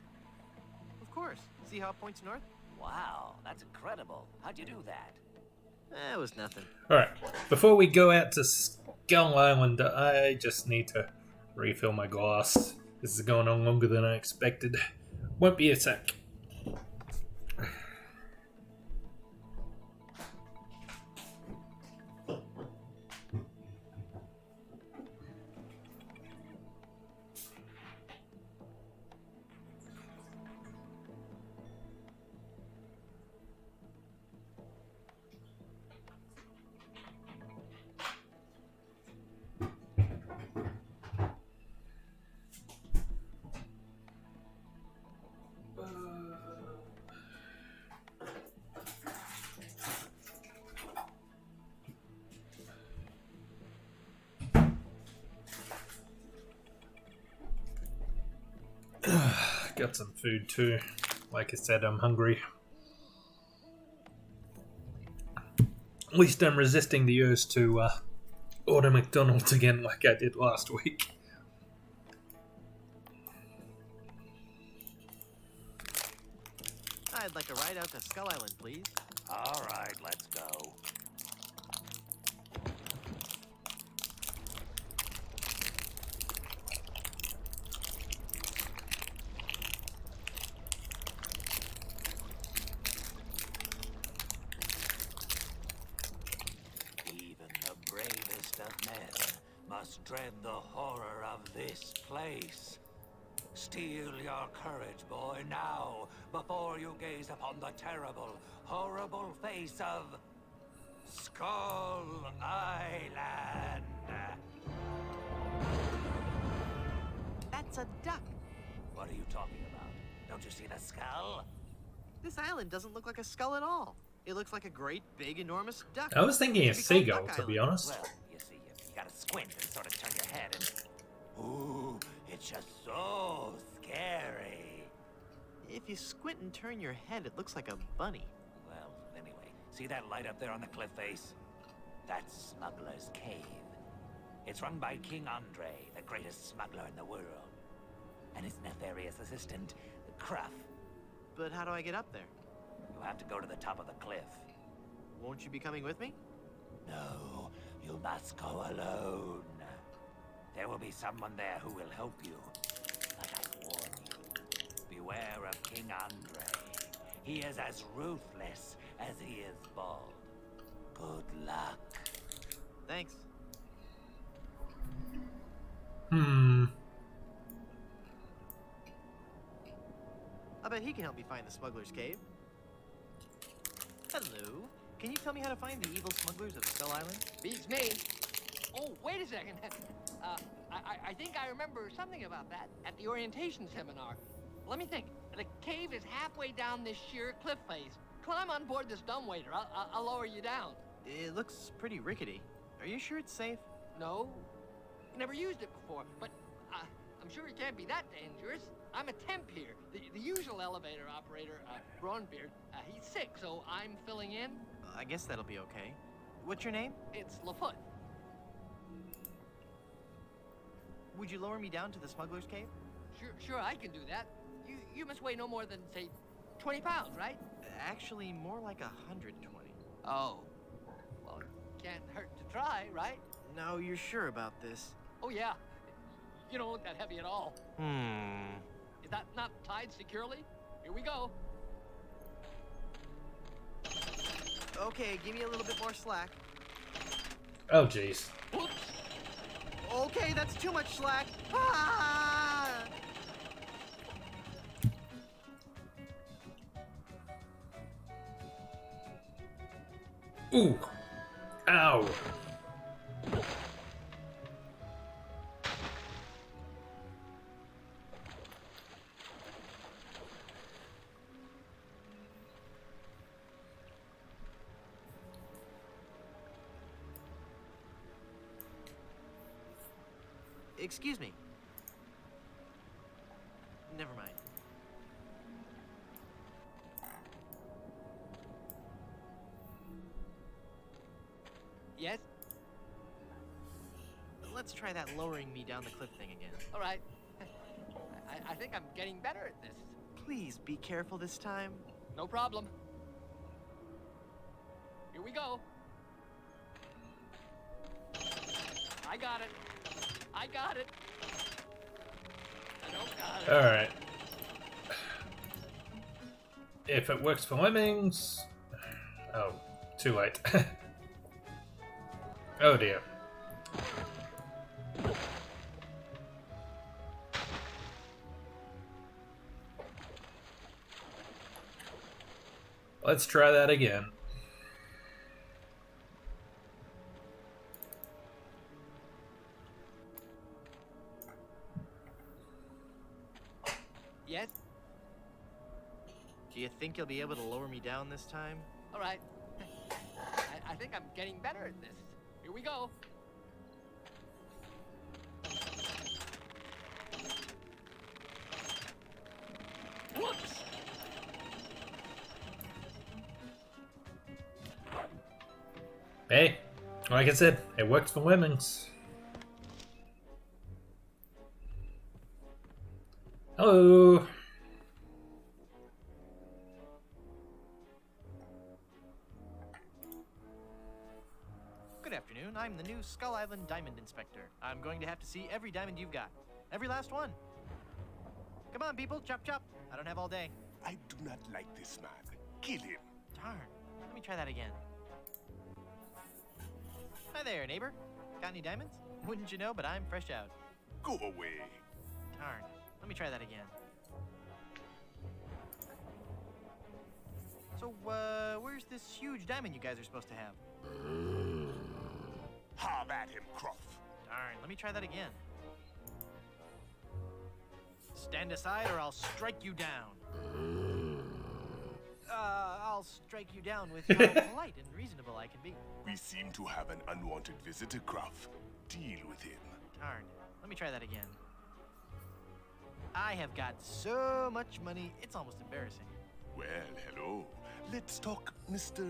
Of course. See how it points north? Wow, that's incredible. How'd you do that? It was nothing. Alright, before we go out to Skull Island, I just need to refill my glass. This is going on longer than I expected. Won't be a sec. Got some food too. Like I said, I'm hungry. At least I'm resisting the urge to order McDonald's again like I did last week. I'd like a ride out to Skull Island, please. All right, let's go. Even the bravest of men must dread the horror of this place. Steel your courage, boy, now, before you gaze upon the terrible, horrible face of Skull Island. That's a duck. What are you talking about? Don't you see the skull? This island doesn't look like a skull at all. It looks like a great, big, enormous duck. I was thinking a It should be seagull, called Duck to be Island. honest. Well, you see, you gotta squint and sort of turn your head and... Ooh, it's just so scary. If you squint and turn your head, it looks like a bunny. Well, anyway, see that light up there on the cliff face? That's Smuggler's Cave. It's run by King Andre, the greatest smuggler in the world. And his nefarious assistant, Scruff. But how do I get up there? You have to go to the top of the cliff. Won't you be coming with me? No, you must go alone. There will be someone there who will help you. But I warn you, beware of King Andre. He is as ruthless as he is bald. Good luck. Thanks. I bet he can help me find the smuggler's cave. Hello. Can you tell me how to find the evil smugglers of Skull Island? Beats me. Oh, wait a second. I think I remember something about that at the orientation seminar. Let me think. The cave is halfway down this sheer cliff face. Climb on board this dumbwaiter. I'll lower you down. It looks pretty rickety. Are you sure it's safe? No. Never used it before, but I'm sure it can't be that dangerous. I'm a temp here. The usual elevator operator, Braunbeard, he's sick, so I'm filling in. I guess that'll be okay. What's your name? It's LeFoot. Would you lower me down to the smuggler's cave? Sure, I can do that. You must weigh no more than, say, 20 pounds, right? Actually, more like 120. Oh. Well, it can't hurt to try, right? No, you're sure about this? Oh, yeah. You don't look that heavy at all. Is that not tied securely? Here we go. Okay, give me a little bit more slack. Oh, jeez. Whoops. Okay, that's too much slack. Ah! Ooh. Ow. Excuse me. Never mind. Yes? Let's try that lowering me down the cliff thing again. All right. I think I'm getting better at this. Please be careful this time. No problem. Here we go. I got it. I got it. I don't got it. Alright. If it works for lemmings... Oh, too late. Oh dear. Let's try that again. Yes? Do you think you'll be able to lower me down this time? All right. I think I'm getting better at this. Here we go. Whoops! Hey, like I said, it works for lemmings. Hello. Good afternoon. I'm the new Skull Island Diamond Inspector. I'm going to have to see every diamond you've got. Every last one. Come on, people. Chop, chop. I don't have all day. I do not like this man. Kill him. Darn. Let me try that again. Hi there, neighbor. Got any diamonds? Wouldn't you know, but I'm fresh out. Go away. Darn. Let me try that again. So, where's this huge diamond you guys are supposed to have? Have at him, Cruff. Darn. Let me try that again. Stand aside or I'll strike you down. I'll strike you down with how polite and reasonable I can be. We seem to have an unwanted visitor, Cruff. Deal with him. Darn. Let me try that again. I have got so much money, it's almost embarrassing. Well, hello. Let's talk, Mr.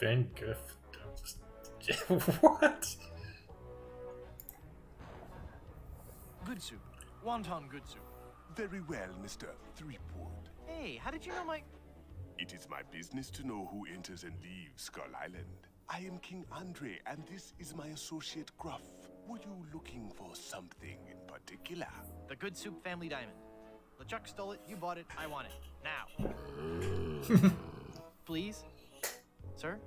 Van Gogh. What? Good soup. Wonton good soup. Very well, Mr. Threepwood. Hey, how did you know my... It is my business to know who enters and leaves Skull Island. I am King Andre, and this is my associate Gruff. Were you looking for something in particular? The Good Soup Family Diamond. LeChuck stole it, you bought it, I want it. Now. Please? Sir?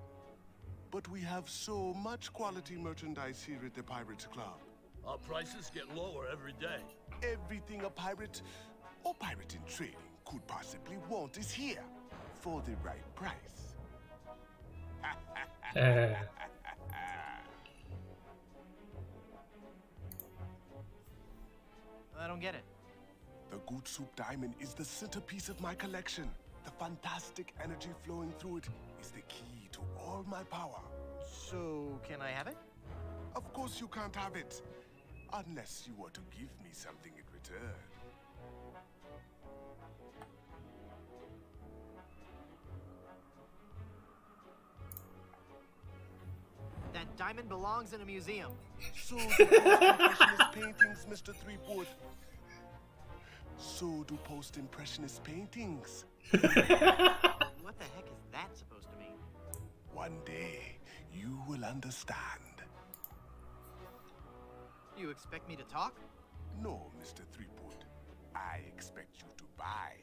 But we have so much quality merchandise here at the Pirates Club. Our prices get lower every day. Everything a pirate or pirate in training could possibly want is here for the right price. I don't get it. The Good Soup Diamond is the centerpiece of my collection. The fantastic energy flowing through it is the key to all my power. So, can I have it? Of course you can't have it. Unless you were to give me something in return. That diamond belongs in a museum. So do post-impressionist paintings, Mr. Threepwood. So do post-impressionist paintings. What the heck is that supposed to mean? One day, you will understand. You expect me to talk? No, Mr. Threepwood. I expect you to buy.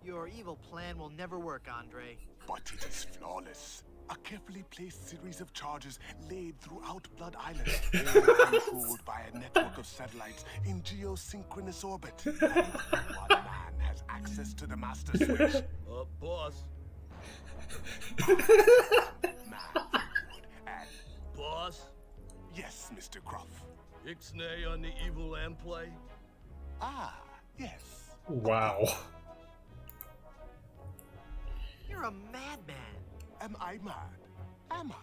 Your evil plan will never work, Andre. But it is flawless. A carefully placed series of charges laid throughout Blood Island, all controlled by a network of satellites in geosynchronous orbit. One man has access to the master switch. Boss. And Boss? Yes, Mr. Cruff. Ixnay on the evil and play? Ah, yes. Wow. You're a madman. Am I mad? Am I?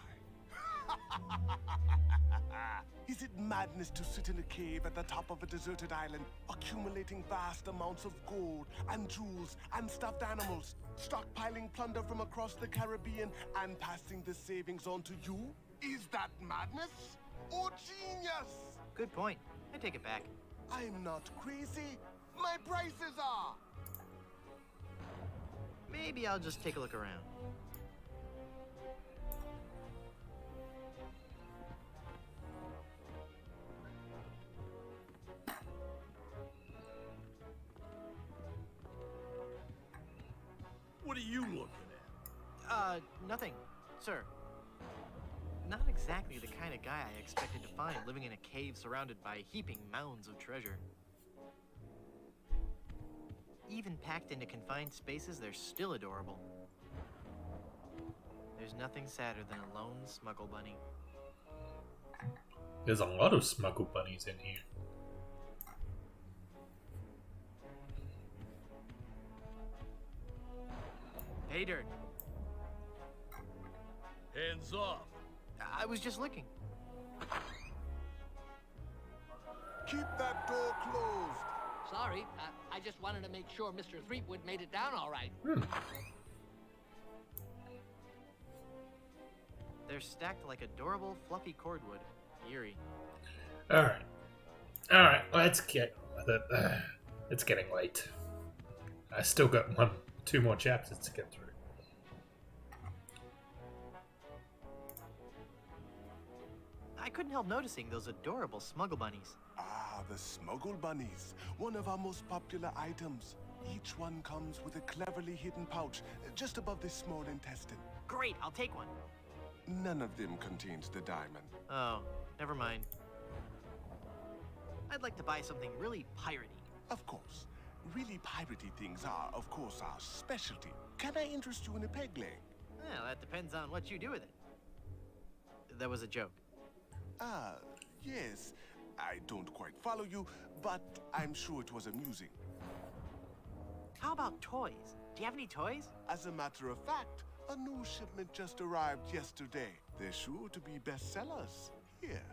Is it madness to sit in a cave at the top of a deserted island, accumulating vast amounts of gold and jewels and stuffed animals, stockpiling plunder from across the Caribbean and passing the savings on to you? Is that madness? Oh, genius! Good point. I take it back. I'm not crazy. My prices are. Maybe I'll just take a look around. What are you looking at? Nothing, sir. Not exactly the kind of guy I expected to find living in a cave surrounded by heaping mounds of treasure. Even packed into confined spaces, they're still adorable. There's nothing sadder than a lone smuggle bunny. There's a lot of smuggle bunnies in here. Hey, Dirt. Hands off. I was just looking. Keep that door closed. Sorry, I just wanted to make sure Mr. Threepwood made it down all right. They're stacked like adorable, fluffy cordwood. Eerie. Alright, let's get with it. It's getting late. I still got two more chapters to get through. I couldn't help noticing those adorable smuggle bunnies. Ah, the smuggle bunnies. One of our most popular items. Each one comes with a cleverly hidden pouch just above the small intestine. Great, I'll take one. None of them contains the diamond. Oh, never mind. I'd like to buy something really piratey. Of course. Really piratey things are, of course, our specialty. Can I interest you in a peg leg? Well, that depends on what you do with it. That was a joke. Ah, yes. I don't quite follow you, but I'm sure it was amusing. How about toys? Do you have any toys? As a matter of fact, a new shipment just arrived yesterday. They're sure to be bestsellers. Here.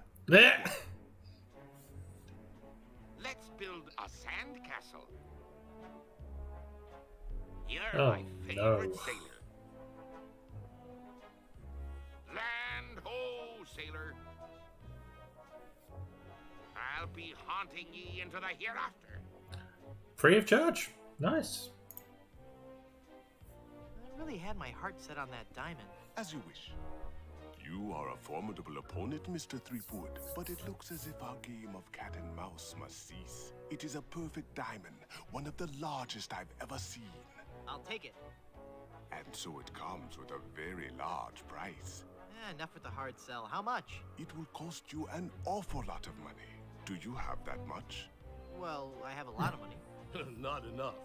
Let's build a sand castle. You're Oh, my favorite no. sailor. Land ho, sailor. I'll be haunting ye into the hereafter. Free of charge. Nice. I really had my heart set on that diamond. As you wish. You are a formidable opponent, Mr. Threepwood, but it looks as if our game of cat and mouse must cease. It is a perfect diamond, one of the largest I've ever seen. I'll take it. And so it comes with a very large price. Enough with the hard sell. How much? It will cost you an awful lot of money. Do you have that much? Well, I have a lot of money. Not enough.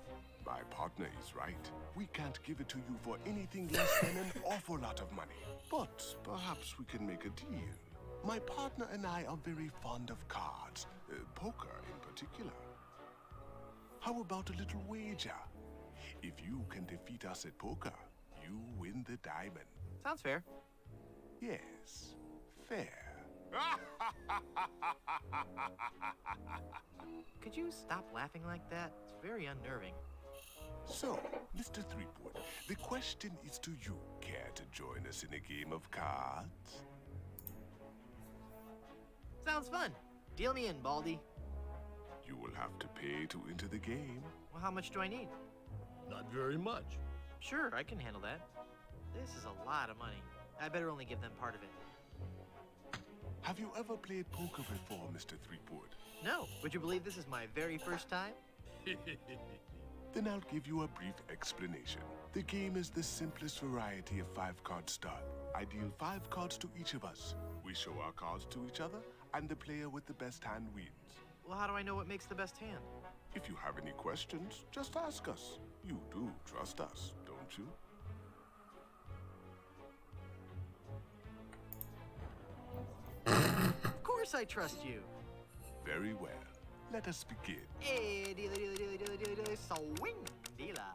My partner is right. We can't give it to you for anything less than an awful lot of money. But perhaps we can make a deal. My partner and I are very fond of cards, poker in particular. How about a little wager? If you can defeat us at poker, you win the diamond. Sounds fair. Yes, fair. Could you stop laughing like that? It's very unnerving. So, Mr. Threepwood, the question is to you. Care to join us in a game of cards? Sounds fun. Deal me in, Baldy. You will have to pay to enter the game. Well, how much do I need? Not very much. Sure, I can handle that. This is a lot of money. I better only give them part of it. Have you ever played poker before, Mr. Threepwood? No. Would you believe this is my very first time? Then I'll give you a brief explanation. The game is the simplest variety of 5-card stud. I deal 5 cards to each of us. We show our cards to each other, and the player with the best hand wins. Well, how do I know what makes the best hand? If you have any questions, just ask us. You do trust us, don't you? Of course I trust you. Very well. Let us begin. Hey, dealer, swing, dealer.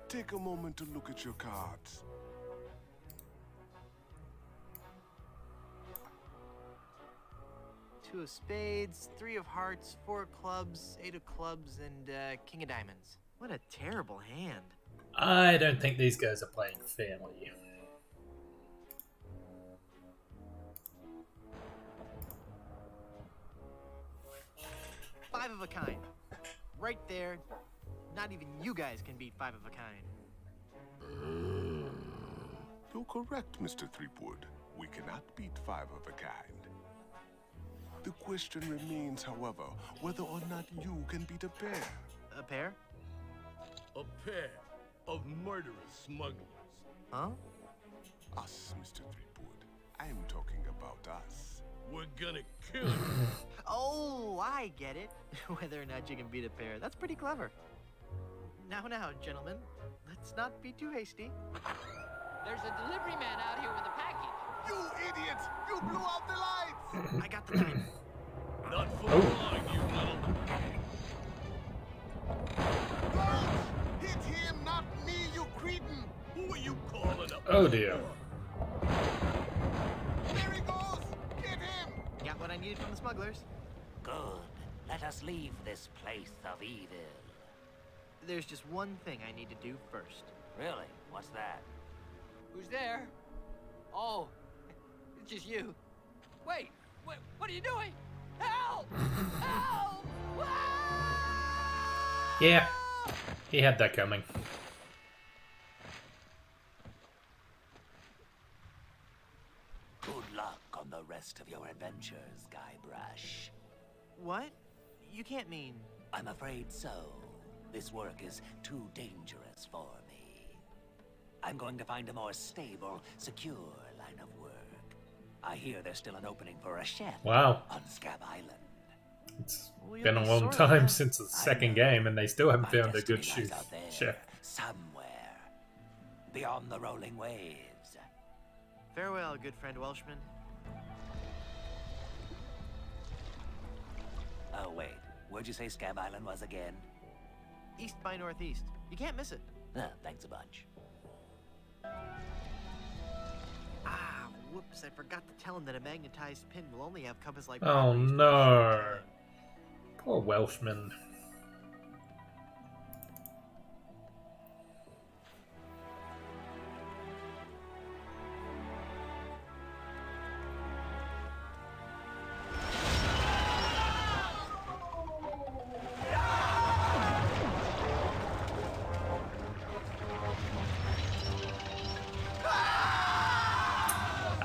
Take a moment to look at your cards. Two of spades, 3 of hearts, 4 of clubs, 8 of clubs, and king of diamonds. What a terrible hand. I don't think these guys are playing fairly. 5 of a kind. Right there. Not even you guys can beat 5 of a kind. You're correct, Mr. Threepwood. We cannot beat 5 of a kind. The question remains, however, whether or not you can beat a pair. A pair? A pair of murderous smugglers. Huh? Us, Mr. Threepwood. I'm talking about us. We're gonna kill you. Oh, I get it. Whether or not you can beat a pair. That's pretty clever. Now, gentlemen. Let's not be too hasty. There's a delivery man out here with a package. You idiots! You blew out the lights! I got the knife. Not for long, you little... Don't! Hit him, not me, you cretin! Who are you calling up? Oh dear. There he goes! Get him! Got what I needed from the smugglers. Good. Let us leave this place of evil. There's just one thing I need to do first. Really? What's that? Who's there? Oh, it's just you. Wait, what are you doing? Help! Help! Yeah, he had that coming. Good luck on the rest of your adventures, Guybrush. What? You can't mean... I'm afraid so. This work is too dangerous for me. I'm going to find a more stable, secure line of work. I hear there's still an opening for a chef Wow. on Scab Island. It's been a long time since the second game, and they still haven't My found a good destiny lies out there, chef. somewhere beyond the rolling waves. Farewell, good friend Welshman. Oh wait, where'd you say Scab Island was again? East by northeast. You can't miss it. Thanks a bunch. Ah, whoops, I forgot to tell him that a magnetized pin will only have compass-like Oh properties. no. Poor Welshman.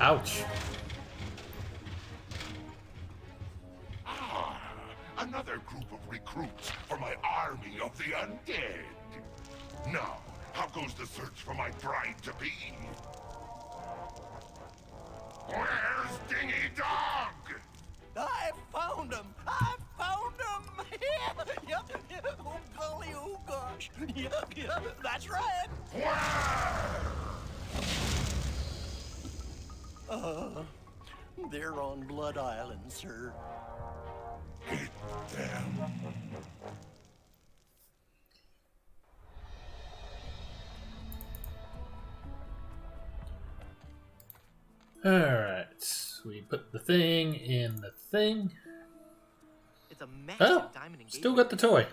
Ouch. Another group of recruits for my army of the undead. Now, how goes the search for my bride-to-be? Where's Dingy Dog? I found him! I found him! Yep. Oh golly, oh gosh. Yep, that's right. They're on Blood Island, sir. Hit them. Alright, we put the thing in the thing. It's a massive Oh, diamond engagement. still got the toy.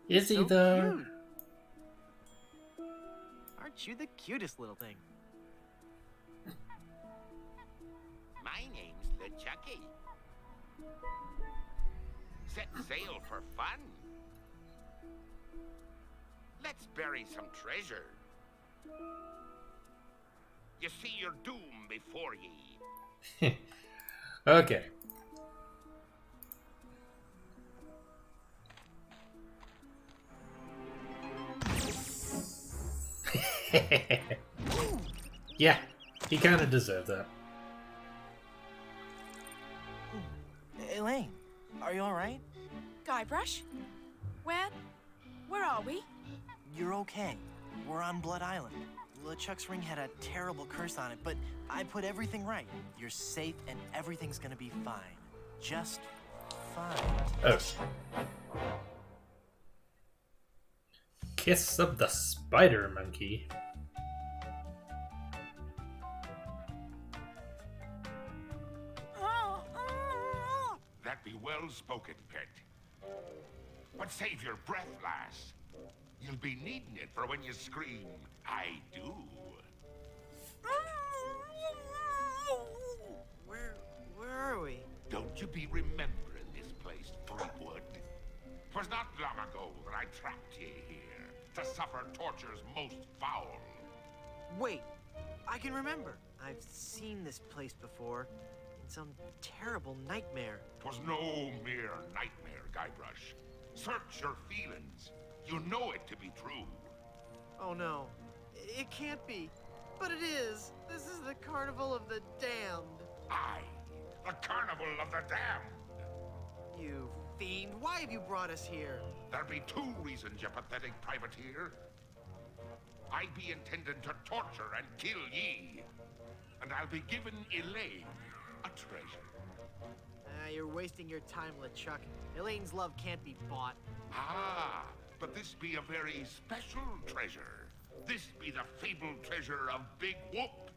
Is he So though? cute. Aren't you the cutest little thing? My name's LeChucky. Set sail for fun. Let's bury some treasure. You see your doom before ye. Okay. Yeah, he kind of deserved that. Elaine, are you alright? Guybrush? Where are we? You're okay. We're on Blood Island. LeChuck's ring had a terrible curse on it, but I put everything right. You're safe and everything's gonna be fine. Just fine. Oh. Kiss of the Spider Monkey. That be well spoken, pet. But save your breath, lass. You'll be needing it for when you scream, I do. Where are we? Don't you be remembering this place, Fleetwood? 'Twas not long ago that I trapped ye here to suffer tortures most foul. Wait, I can remember. I've seen this place before. In some terrible nightmare. 'Twas no mere nightmare, Guybrush. Search your feelings. You know it to be true. Oh no, it can't be. But it is. This is the Carnival of the Damned. Aye, the Carnival of the Damned. You fiend, why have you brought us here? There be two reasons, you pathetic privateer. I be intending to torture and kill ye. And I'll be giving Elaine a treasure. You're wasting your time, LeChuck. Elaine's love can't be bought. Ah, but this be a very special treasure. This be the fabled treasure of Big Whoop.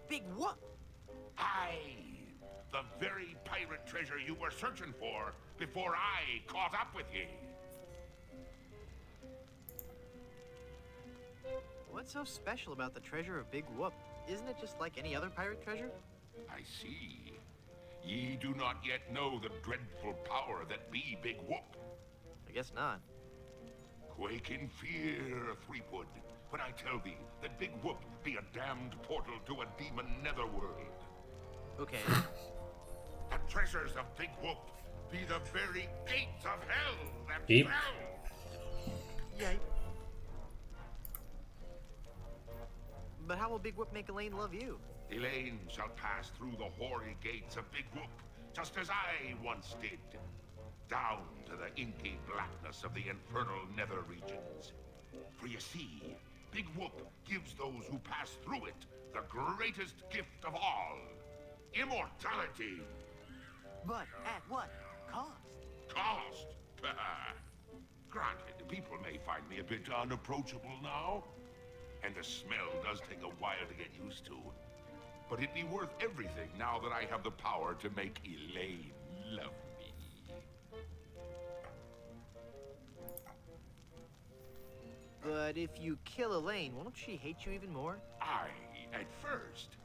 Big Whoop? Aye, the very pirate treasure you were searching for before I caught up with ye. What's so special about the treasure of Big Whoop? Isn't it just like any other pirate treasure? I see. Ye do not yet know the dreadful power that be Big Whoop. I guess not. Quake in fear, Threepwood, when I tell thee that Big Whoop be a damned portal to a demon netherworld. Okay. The treasures of Big Whoop be the very gates of hell that Deep. fell. Yay. But how will Big Whoop make Elaine love you? Elaine shall pass through the hoary gates of Big Whoop, just as I once did, down to the inky blackness of the infernal nether regions. For you see, Big Whoop gives those who pass through it the greatest gift of all, immortality. But at what cost? Cost? Granted, people may find me a bit unapproachable now, and the smell does take a while to get used to. But it'd be worth everything now that I have the power to make Elaine love me. But if you kill Elaine, won't she hate you even more? Aye, at first.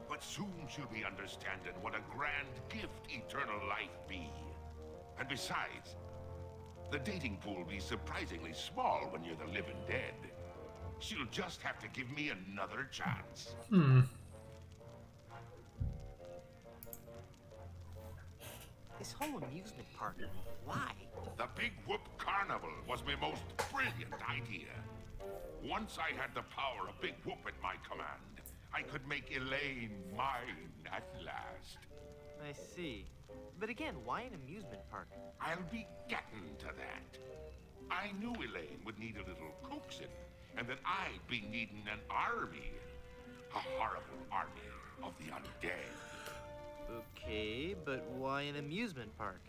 But soon she'll be understanding what a grand gift eternal life be. And besides, the dating pool be surprisingly small when you're the living dead. She'll just have to give me another chance. This whole amusement park, why? The Big Whoop Carnival was my most brilliant idea. Once I had the power of Big Whoop at my command, I could make Elaine mine at last. I see. But again, why an amusement park? I'll be getting to that. I knew Elaine would need a little coaxing, and that I'd be needing an army. A horrible army of the undead. Okay, but why an amusement park?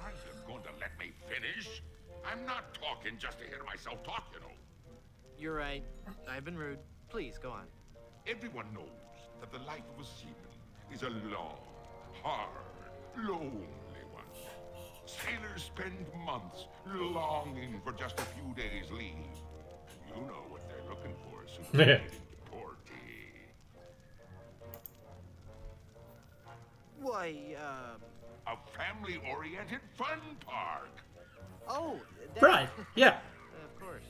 Are you going to let me finish? I'm not talking just to hear myself talk, you know. You're right. I've been rude. Please, go on. Everyone knows that the life of a seaman is a long, hard, lonely one. Sailors spend months longing for just a few days' leave. You know what they're looking for as soon as they get into port. Why, A family-oriented fun park. Oh, that... Right, yeah. Of course.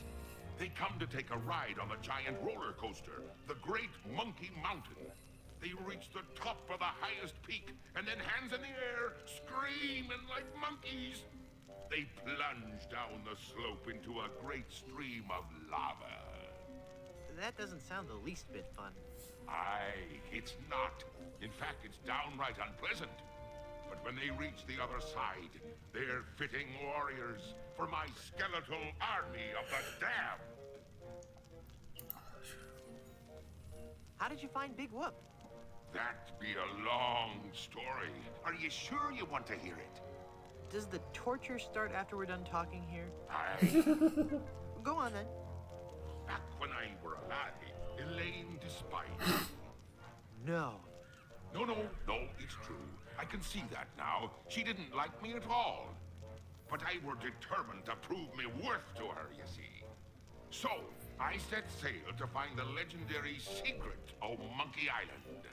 They come to take a ride on the giant roller coaster, the Great Monkey Mountain. They reach the top of the highest peak, and then hands in the air, screaming like monkeys. They plunge down the slope into a great stream of lava. That doesn't sound the least bit fun. Aye, it's not. In fact, it's downright unpleasant. But when they reach the other side, they're fitting warriors for my skeletal army of the damned. How did you find Big Whoop? That be a long story. Are you sure you want to hear it? Does the torture start after we're done talking here? Aye. Go on then. Back when I were alive, Elaine despised me. No. No, it's true. I can see that now. She didn't like me at all. But I were determined to prove me worth to her, you see. So, I set sail to find the legendary secret of Monkey Island.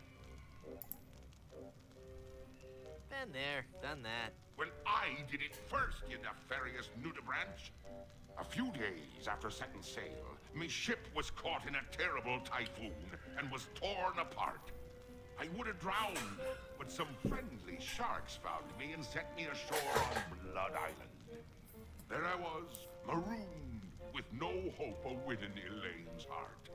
Been there, done that. Well, I did it first, you nefarious nudibranch. A few days after setting sail, my ship was caught in a terrible typhoon and was torn apart. I would have drowned, but some friendly sharks found me and set me ashore on Blood Island. There I was, marooned, with no hope of winning Elaine's heart.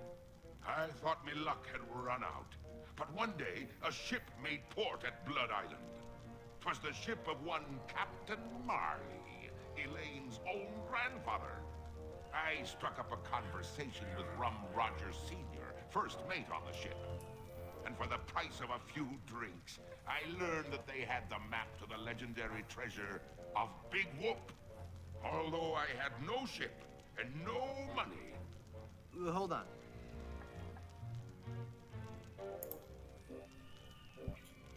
I thought my luck had run out, but one day a ship made port at Blood Island. 'Twas the ship of one Captain Marley, Elaine's own grandfather. I struck up a conversation with Rum Rogers Sr., first mate on the ship. And for the price of a few drinks, I learned that they had the map to the legendary treasure of Big Whoop. Although I had no ship and no money. Hold on.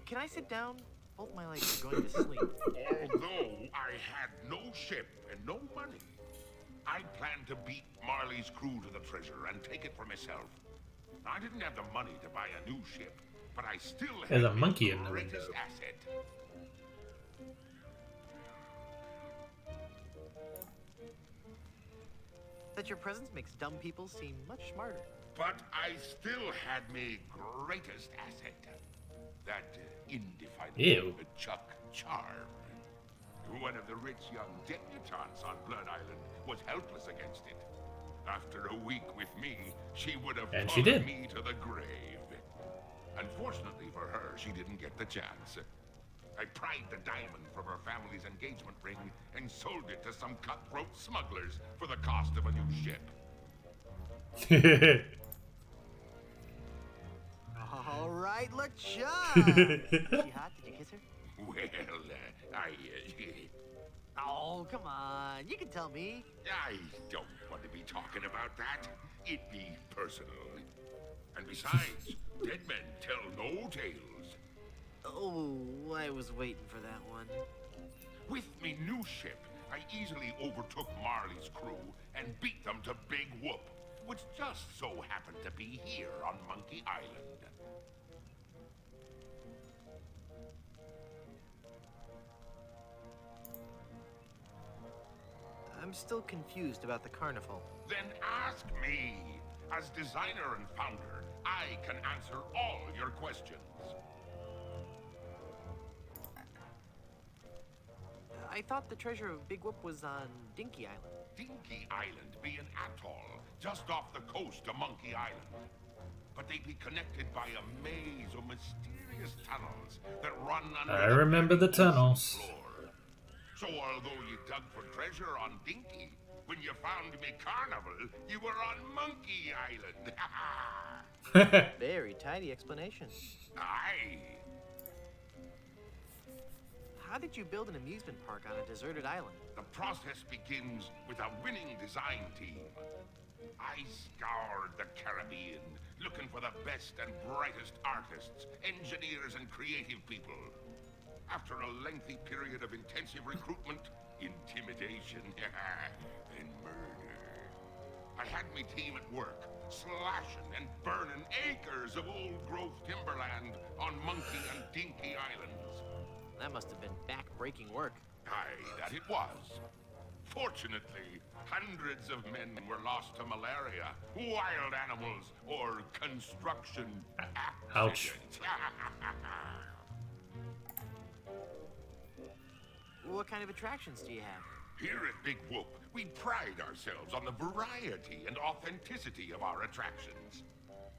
Can I sit down? Both my legs are going to sleep. Although I had no ship and no money, I planned to beat Marley's crew to the treasure and take it for myself. I didn't have the money to buy a new ship, but I still had There's a monkey in the greatest window. asset. That your presence makes dumb people seem much smarter. But I still had my greatest asset. That indefinable LeChuck charm. One of the rich young debutantes on Blood Island was helpless against it. After a week with me, she would have And she followed did. me to the grave. Unfortunately for her, she didn't get the chance. I pried the diamond from her family's engagement ring and sold it to some cutthroat smugglers for the cost of a new ship. All right, LeChuck. Is she hot? Did you kiss her? Well, Oh, come on. You can tell me. I don't want to be talking about that. It'd be personal. And besides, dead men tell no tales. Oh, I was waiting for that one. With me new ship, I easily overtook Marley's crew and beat them to Big Whoop, which just so happened to be here on Monkey Island. I'm still confused about the carnival. Then ask me. As designer and founder, I can answer all your questions. I thought the treasure of Big Whoop was on Dinky Island. Dinky Island be an atoll just off the coast of Monkey Island. But they be connected by a maze of mysterious tunnels that run under I remember the tunnels. floor. So although you dug for treasure on Dinky, when you found me carnival, you were on Monkey Island. Very tidy explanation. Aye. How did you build an amusement park on a deserted island? The process begins with a winning design team. I scoured the Caribbean, looking for the best and brightest artists, engineers, and creative people. After a lengthy period of intensive recruitment, intimidation, and murder, I had my team at work, slashing and burning acres of old-growth timberland on Monkey and Dinky Islands. That must have been back-breaking work. Aye, that it was. Fortunately, hundreds of men were lost to malaria, wild animals, or construction Ouch. accidents. What kind of attractions do you have? Here at Big Whoop, we pride ourselves on the variety and authenticity of our attractions.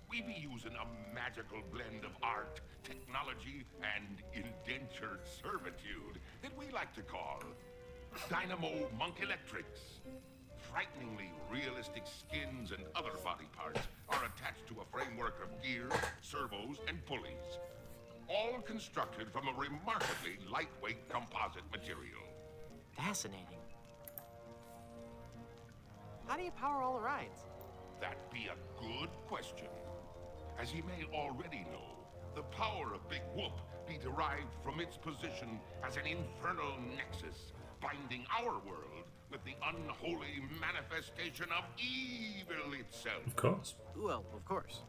We be using a magical blend of art, technology, and indentured servitude that we like to call Dynamo Monk Electrics. Frighteningly realistic skins and other body parts are attached to a framework of gears, servos, and pulleys. All constructed from a remarkably lightweight composite material. Fascinating. How do you power all the rides? That be a good question. As ye may already know, the power of Big Whoop be derived from its position as an infernal nexus, binding our world with the unholy manifestation of evil itself. Of course. Well, of course.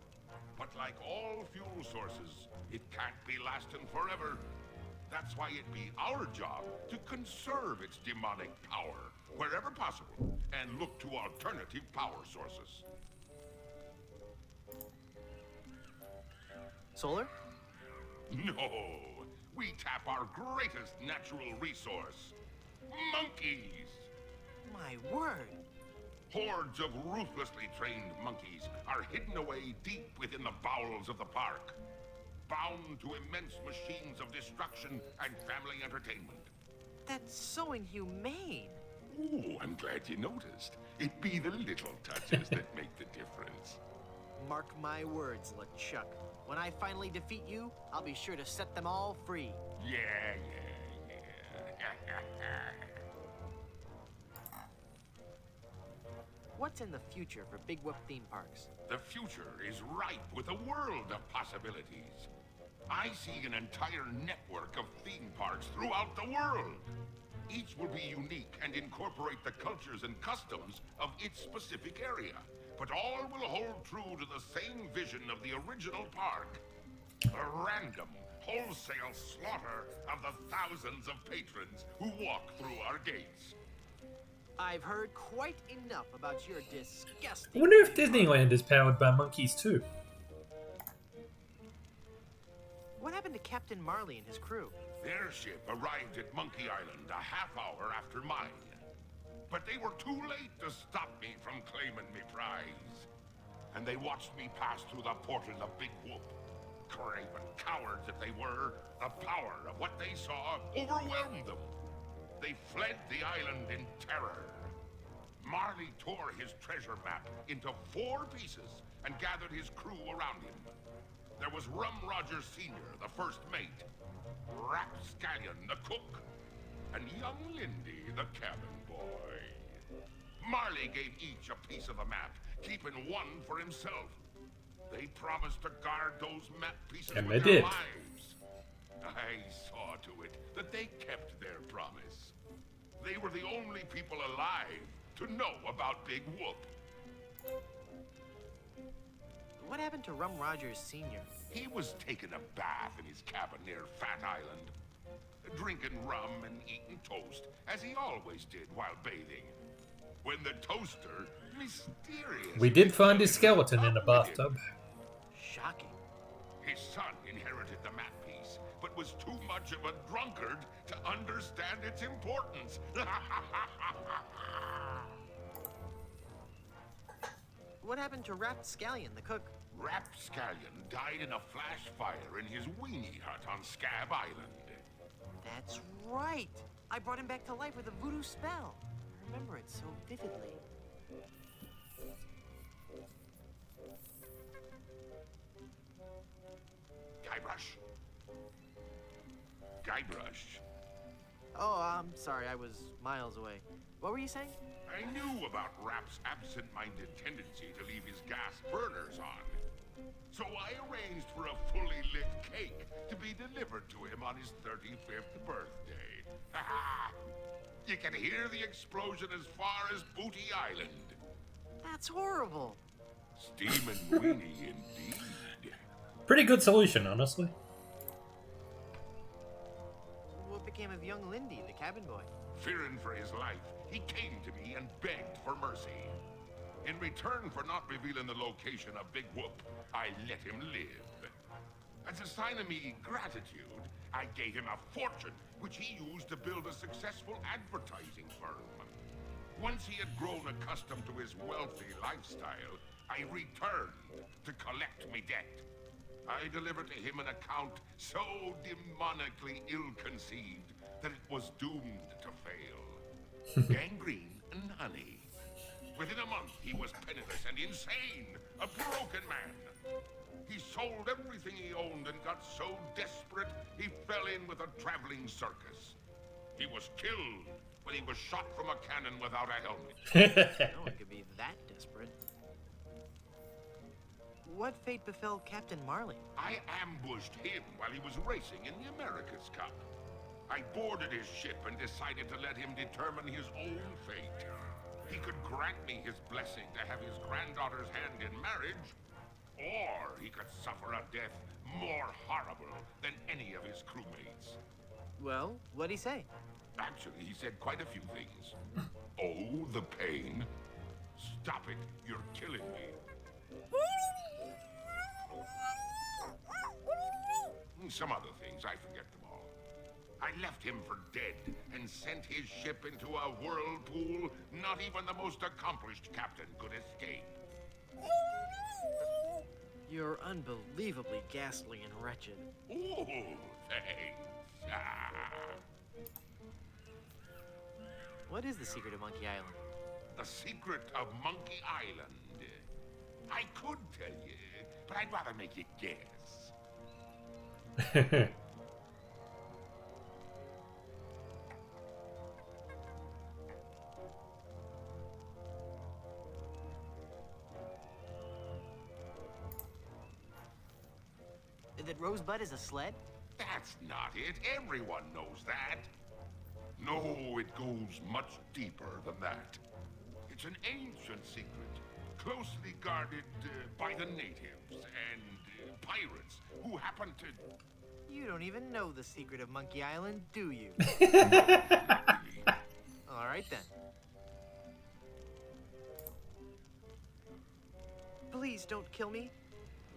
But like all fuel sources, it can't be lasting forever. That's why it be our job to conserve its demonic power wherever possible and look to alternative power sources. Solar? No, we tap our greatest natural resource, monkeys. My word. Hordes of ruthlessly trained monkeys are hidden away deep within the bowels of the park, bound to immense machines of destruction and family entertainment. That's so inhumane. Ooh, I'm glad you noticed. It be the little touches that make the difference. Mark my words, LeChuck. When I finally defeat you, I'll be sure to set them all free. Yeah. What's in the future for Big Whoop theme parks? The future is ripe with a world of possibilities. I see an entire network of theme parks throughout the world. Each will be unique and incorporate the cultures and customs of its specific area. But all will hold true to the same vision of the original park. A random, wholesale slaughter of the thousands of patrons who walk through our gates. I've heard quite enough about your I disgusting... wonder if Disneyland is powered by monkeys too. What happened to Captain Marley and his crew? Their ship arrived at Monkey Island a half hour after mine. But they were too late to stop me from claiming me prize. And they watched me pass through the portal of Big Whoop. Craven cowards that they were, the power of what they saw overwhelmed them. They fled the island in terror. Marley tore his treasure map into 4 pieces and gathered his crew around him. There was Rum Roger Sr., the first mate, Rapscallion, the cook, and young Lindy, the cabin boy. Marley gave each a piece of the map, keeping one for himself. They promised to guard those map pieces And with they their did. lives. I saw to it that they kept their promise. They were the only people alive to know about Big Whoop. What happened to Rum Rogers Sr.? He was taking a bath in his cabin near Fat Island, drinking rum and eating toast, as he always did while bathing. When the toaster mysteriously... We did find his skeleton in the bathtub. Shocking. His son inherited the map piece, but was too much of a drunkard to understand its importance. What happened to Rapscallion, the cook? Rapscallion died in a flash fire in his weenie hut on Scab Island. That's right. I brought him back to life with a voodoo spell. I remember it so vividly. Guybrush. Guybrush. Oh, I'm sorry. I was miles away. What were you saying? I knew about Rap's absent-minded tendency to leave his gas burners on. So I arranged for a fully lit cake to be delivered to him on his 35th birthday. You can hear the explosion as far as Booty Island. That's horrible. Steamin' weenie indeed. Pretty good solution, honestly. What became of young Lindy, the cabin boy? Fearing for his life, he came to me and begged for mercy. In return for not revealing the location of Big Whoop, I let him live. As a sign of me gratitude, I gave him a fortune, which he used to build a successful advertising firm. Once he had grown accustomed to his wealthy lifestyle, I returned to collect me debt. I delivered to him an account so demonically ill-conceived that it was doomed to fail. Gangrene and honey. Within a month, he was penniless and insane, a broken man. He sold everything he owned and got so desperate, he fell in with a traveling circus. He was killed when he was shot from a cannon without a helmet. No one could be that desperate. What fate befell Captain Marley? I ambushed him while he was racing in the America's Cup. I boarded his ship and decided to let him determine his own fate. He could grant me his blessing to have his granddaughter's hand in marriage, or he could suffer a death more horrible than any of his crewmates. Well, what'd he say? Actually, he said quite a few things. Oh, the pain. Stop it. You're killing me. Some other things, I forget them all. I left him for dead and sent his ship into a whirlpool not even the most accomplished captain could escape. You're unbelievably ghastly and wretched. Ooh, thanks. What is the secret of Monkey Island? The secret of Monkey Island. I could tell you, but I'd rather make you guess. That Rosebud is a sled? That's not it. Everyone knows that. No, it goes much deeper than that. It's an ancient secret, closely guarded by the natives and pirates who happen to... You don't even know the secret of Monkey Island, do you? All right, then. Please don't kill me.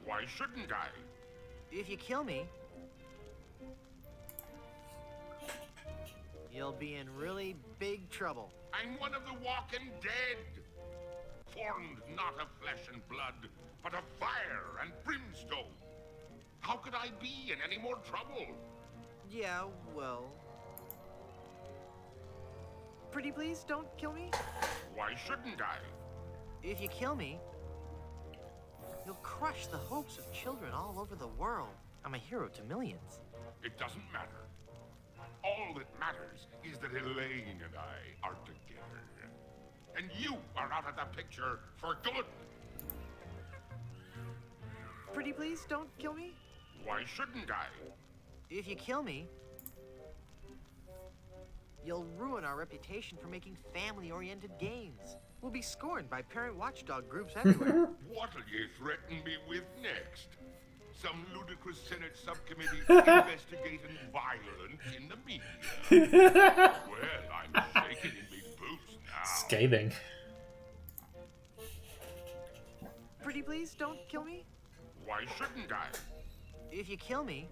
Why shouldn't I? If you kill me, you'll be in really big trouble. I'm one of the walking dead. Formed not of flesh and blood, but of fire and brimstone. How could I be in any more trouble? Yeah, well... Pretty please, don't kill me. Why shouldn't I? If you kill me, you'll crush the hopes of children all over the world. I'm a hero to millions. It doesn't matter. All that matters is that Elaine and I are together. And you are out of the picture for good. Pretty please, don't kill me. Why shouldn't I? If you kill me, you'll ruin our reputation for making family-oriented games. We'll be scorned by parent watchdog groups everywhere. What'll you threaten me with next? Some ludicrous Senate subcommittee investigating violence in the media. Well, I'm shaking in me boots now. Scathing. Pretty please, don't kill me. Why shouldn't I? If you kill me,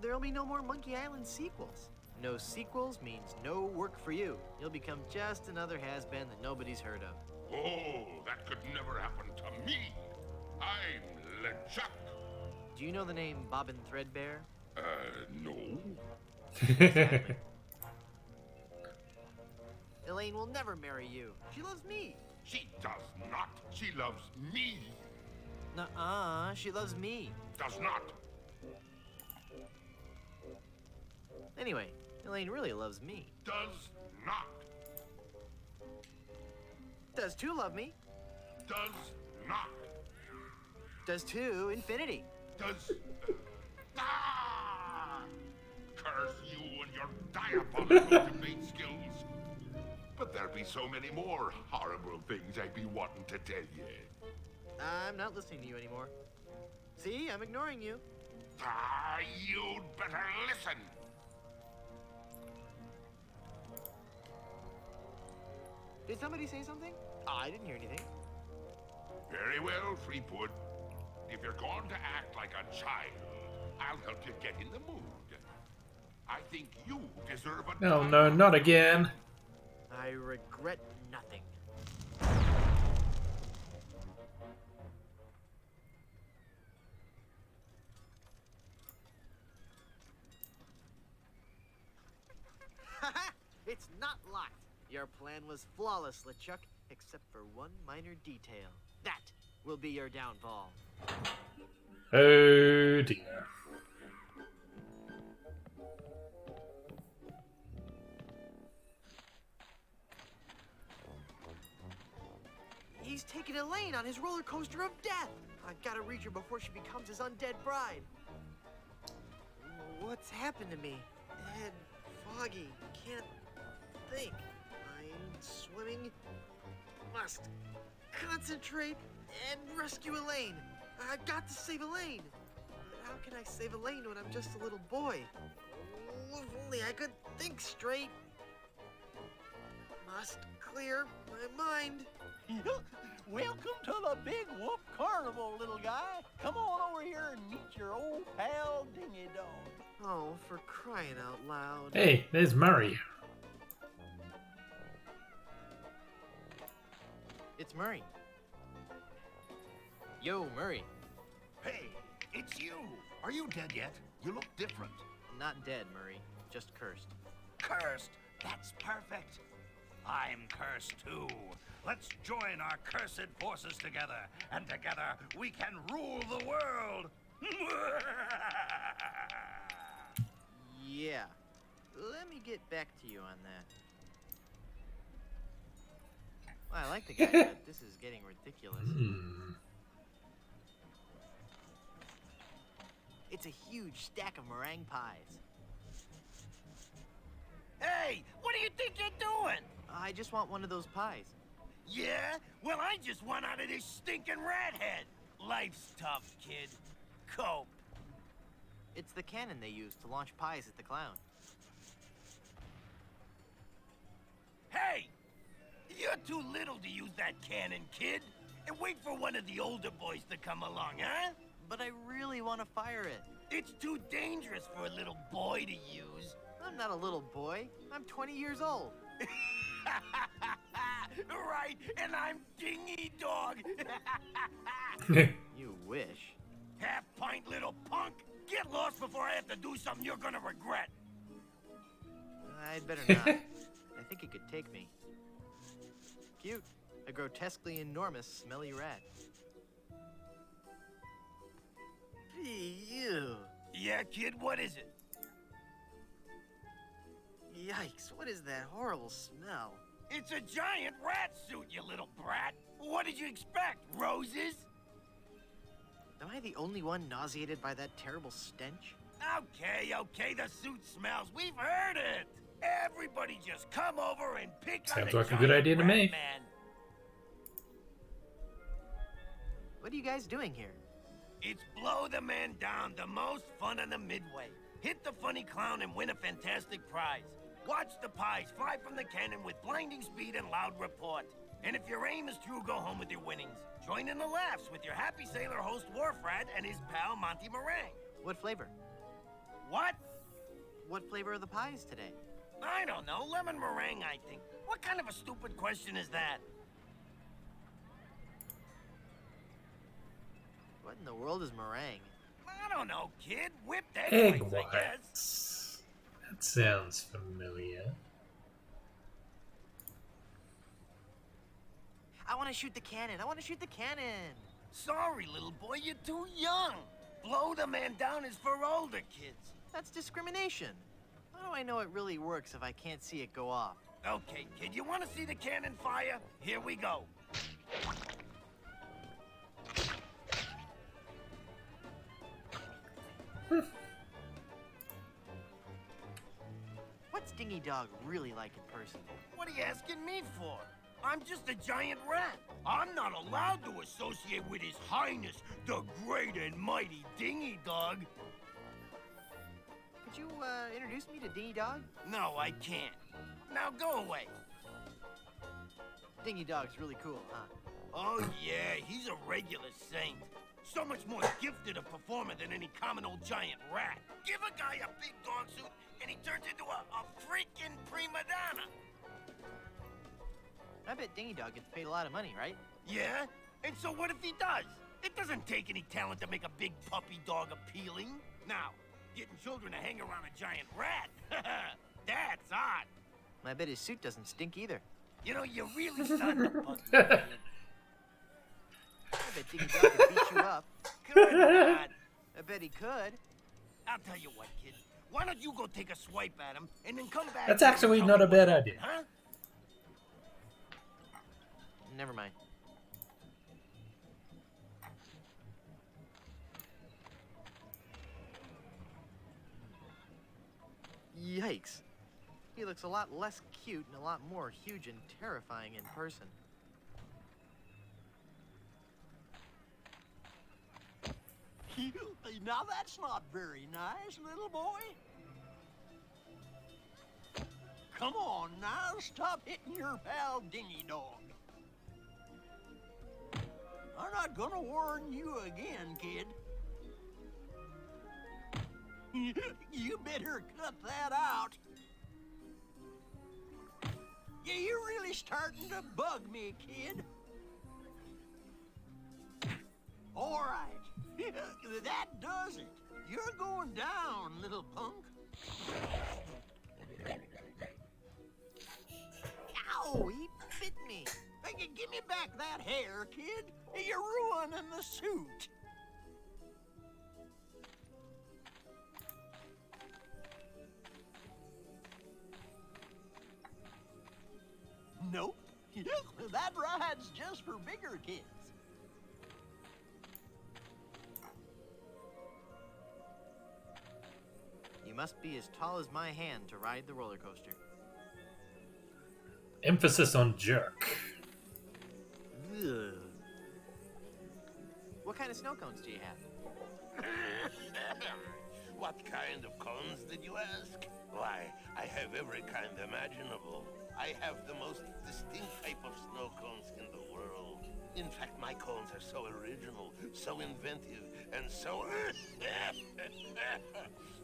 there'll be no more Monkey Island sequels. No sequels means no work for you. You'll become just another has-been that nobody's heard of. Oh, that could never happen to me. I'm LeChuck. Do you know the name Bobbin Threadbare? No. Elaine will never marry you. She loves me. She does not. She loves me. Nuh-uh, she loves me. Does not. Anyway, Elaine really loves me. Does not. Does 2 love me? Does not. Does 2 infinity? Does... Curse you and your diabolical debate skills. But there'd be so many more horrible things I'd be wanting to tell you. I'm not listening to you anymore. See, I'm ignoring you. You'd better listen. Did somebody say something? I didn't hear anything. Very well, Threepwood. If you're going to act like a child, I'll help you get in the mood. I think you deserve a... No, no, not again. I regret nothing. It's not locked. Your plan was flawless, LeChuck, except for one minor detail. That will be your downfall. Oh dear. He's taking Elaine on his roller coaster of death. I gotta reach her before she becomes his undead bride. What's happened to me? Head foggy. Can't think. I'm swimming. Must concentrate and rescue Elaine. I've got to save Elaine. But how can I save Elaine when I'm just a little boy? if only I could think straight. Must clear my mind. Welcome to the Big Whoop Carnival, little guy. Come on over here and meet your old pal Dingy Dog. Oh, for crying out loud. Hey, there's Murray. It's Murray. Yo, Murray. Hey, it's you. Are you dead yet? You look different. Not dead, Murray. Just cursed. Cursed? That's perfect. I'm cursed too. Let's join our cursed forces together, and together we can rule the world. Yeah. Let me get back to you on that. Well, I like the guy, but this is getting ridiculous. It's a huge stack of meringue pies. Hey, what do you think you're doing? I just want one of those pies. Yeah? Well, I just want out of this stinking rat head. Life's tough, kid. Cope. It's the cannon they use to launch pies at the clown. Hey! You're too little to use that cannon, kid. And wait for one of the older boys to come along, huh? But I really want to fire it. It's too dangerous for a little boy to use. I'm not a little boy. I'm 20 years old. Right, and I'm Dingy Dog. You wish. Half-pint little punk. Get lost before I have to do something you're gonna regret. I'd better not. I think it could take me. Cute. A grotesquely enormous, smelly rat. Ew. Yeah, kid, what is it? Yikes, what is that horrible smell? It's a giant rat suit, you little brat. What did you expect, roses? Am I the only one nauseated by that terrible stench? Okay, the suit smells. We've heard it. Everybody just come over and pick on Sounds the like a good giant idea to rat me. man. What are you guys doing here? It's Blow the Man Down, the most fun on the Midway. Hit the funny clown and win a fantastic prize. Watch the pies fly from the cannon with blinding speed and loud report. And if your aim is true, go home with your winnings. Join in the laughs with your happy sailor host Wharfrat and his pal Monty Meringue. What flavor? What? What flavor are the pies today? I don't know. Lemon meringue, I think. What kind of a stupid question is that? What in the world is meringue? I don't know, kid. Whipped egg Egg whites, I guess. whites. That sounds familiar. I want to shoot the cannon. I want to shoot the cannon. Sorry, little boy, you're too young. Blow the Man Down is for older kids. That's discrimination. How do I know it really works if I can't see it go off? Okay, kid, you want to see the cannon fire? Here we go. What's Dingy Dog really like in person? What are you asking me for? I'm just a giant rat. I'm not allowed to associate with His Highness, the great and mighty Dingy Dog. Could you introduce me to Dingy Dog? No, I can't. Now go away. Dingy Dog's really cool, huh? Oh, yeah, he's a regular saint. So much more gifted a performer than any common old giant rat. Give a guy a big dog suit, and he turns into a freaking prima donna. I bet Dingy Dog gets paid a lot of money, right? Yeah? And so what if he does? It doesn't take any talent to make a big puppy dog appealing. Now, getting children to hang around a giant rat, that's odd. I bet his suit doesn't stink either. You know, you're really starting to bug me. I bet Dingy Dog could beat you up. Come on. I bet he could. I'll tell you what, kid. Why don't you go take a swipe at him and then come back? That's here actually and tell not me a bad what idea. happened, huh? Never mind. Yikes. He looks a lot less cute and a lot more huge and terrifying in person. Now that's not very nice, little boy. come on now, stop hitting your pal Dingy Dog. I'm not gonna warn you again, kid. You better cut that out. Yeah, you're really starting to bug me, kid. All right, that does it. You're going down, little punk. Ow, he bit me. Hey, give me back that hair, kid. You're ruining the suit. Nope. That ride's just for bigger kids. You must be as tall as my hand to ride the roller coaster. Emphasis on jerk. Ugh. What kind of snow cones do you have? What kind of cones did you ask? Why, I have every kind imaginable. I have the most distinct type of snow cones in the world. In fact, my cones are so original, so inventive, and so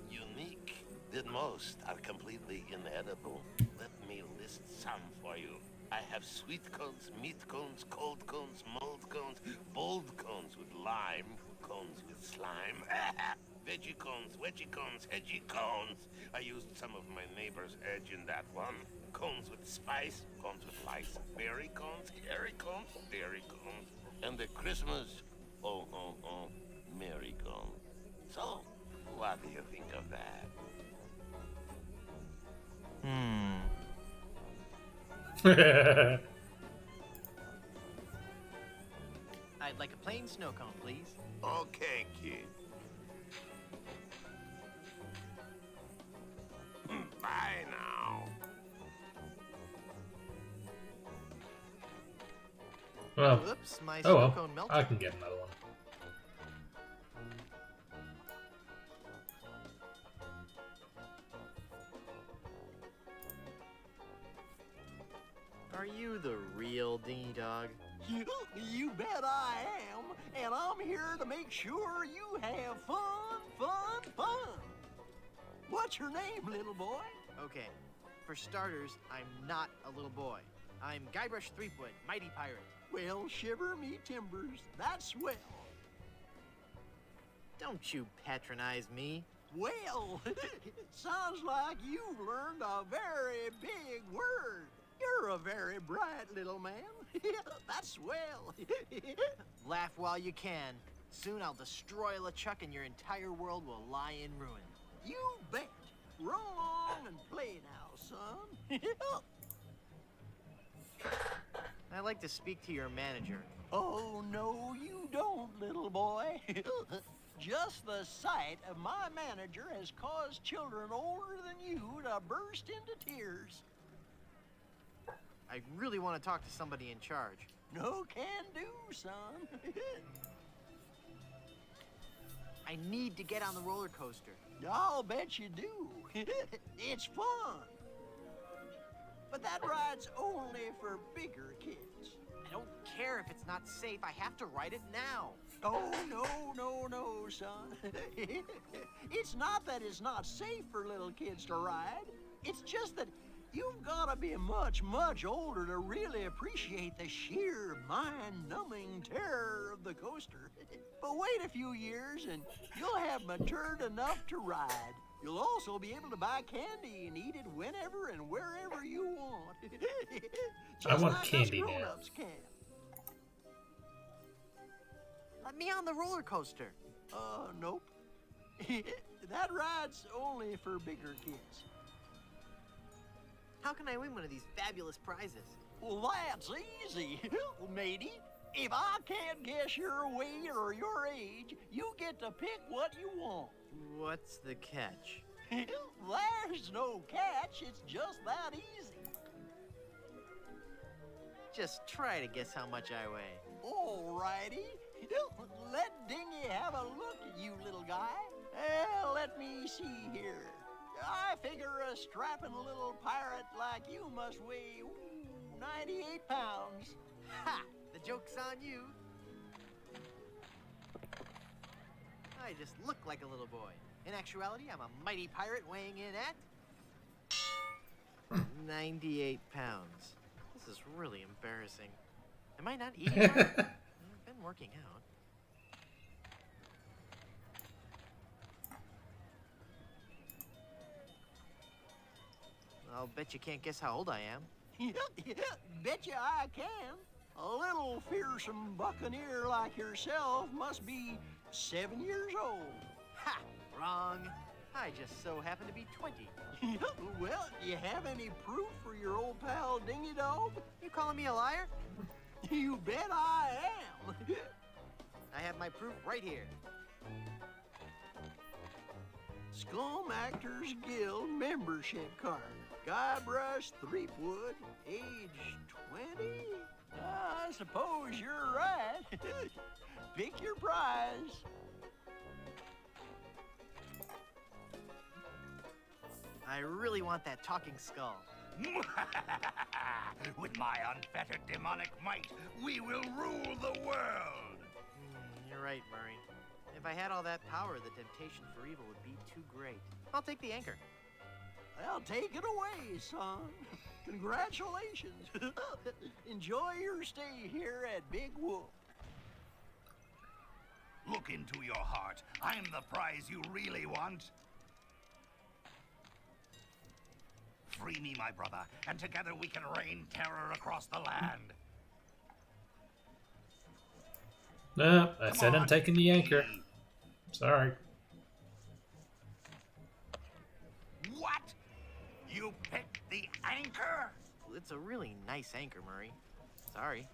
unique that most are completely inedible. Let me list some for you. I have sweet cones, meat cones, cold cones, mold cones, bold cones with lime, cones with slime, veggie cones, wedgie cones, edgy cones. I used some of my neighbor's edge in that one. Cones with spice, cones with lice, berry cones, hairy cones, dairy cones, and the Christmas, merry cones. So, what do you think of that? I'd like a plain snow cone, please. Okay, kid. Bye now. Well, Whoops, my oh snow well, cone melted. I can get another one. Are you the real Dingy Dog? You bet I am, and I'm here to make sure you have fun. What's your name, little boy? Okay, for starters, I'm not a little boy. I'm Guybrush Threepwood, mighty pirate. Well, shiver me timbers, that's swell. Don't you patronize me. Well, sounds like you've learned a very big word. You're a very bright little man. That's swell. Laugh while you can. Soon I'll destroy LeChuck and your entire world will lie in ruin. You bet. Run along and play now, son. I'd like to speak to your manager. Oh, no, you don't, little boy. Just the sight of my manager has caused children older than you to burst into tears. I really want to talk to somebody in charge. No can do, son. I need to get on the roller coaster. I'll bet you do. It's fun. But that ride's only for bigger kids. I don't care if it's not safe. I have to ride it now. Oh, no, son. It's not that it's not safe for little kids to ride. It's just that you've got to be much, much older to really appreciate the sheer mind-numbing terror of the coaster. But wait a few years and you'll have matured enough to ride. You'll also be able to buy candy and eat it whenever and wherever you want. I want like candy us now. grown-ups can. Let me on the roller coaster. Nope. That ride's only for bigger kids. How can I win one of these fabulous prizes? Well, that's easy, matey. If I can't guess your weight or your age, you get to pick what you want. What's the catch? There's no catch, it's just that easy. Just try to guess how much I weigh. Alrighty. Let Dingy have a look at you, little guy. Let me see here. I figure a strapping little pirate like you must weigh 98 pounds. Ha! The joke's on you. I just look like a little boy. In actuality, I'm a mighty pirate weighing in at 98 pounds. This is really embarrassing. Am I not eating right? I've been working out. I'll bet you can't guess how old I am. Betcha I can. A little fearsome buccaneer like yourself must be 7 years old. Ha! Wrong. I just so happen to be 20. Well, you have any proof for your old pal Dingy Dog? You calling me a liar? You bet I am. I have my proof right here. Scum Actors Guild membership card. Guybrush Threepwood, age 20? I suppose you're right. Pick your prize. I really want that talking skull. With my unfettered demonic might, we will rule the world. You're right, Murray. If I had all that power, the temptation for evil would be too great. I'll take the anchor. Well, take it away, son. Congratulations. Enjoy your stay here at Big Wolf. Look into your heart. I'm the prize you really want. Free me, my brother, and together we can rain terror across the land. No, I said I'm taking the anchor. Sorry. What? You picked the anchor? It's a really nice anchor, Murray. Sorry.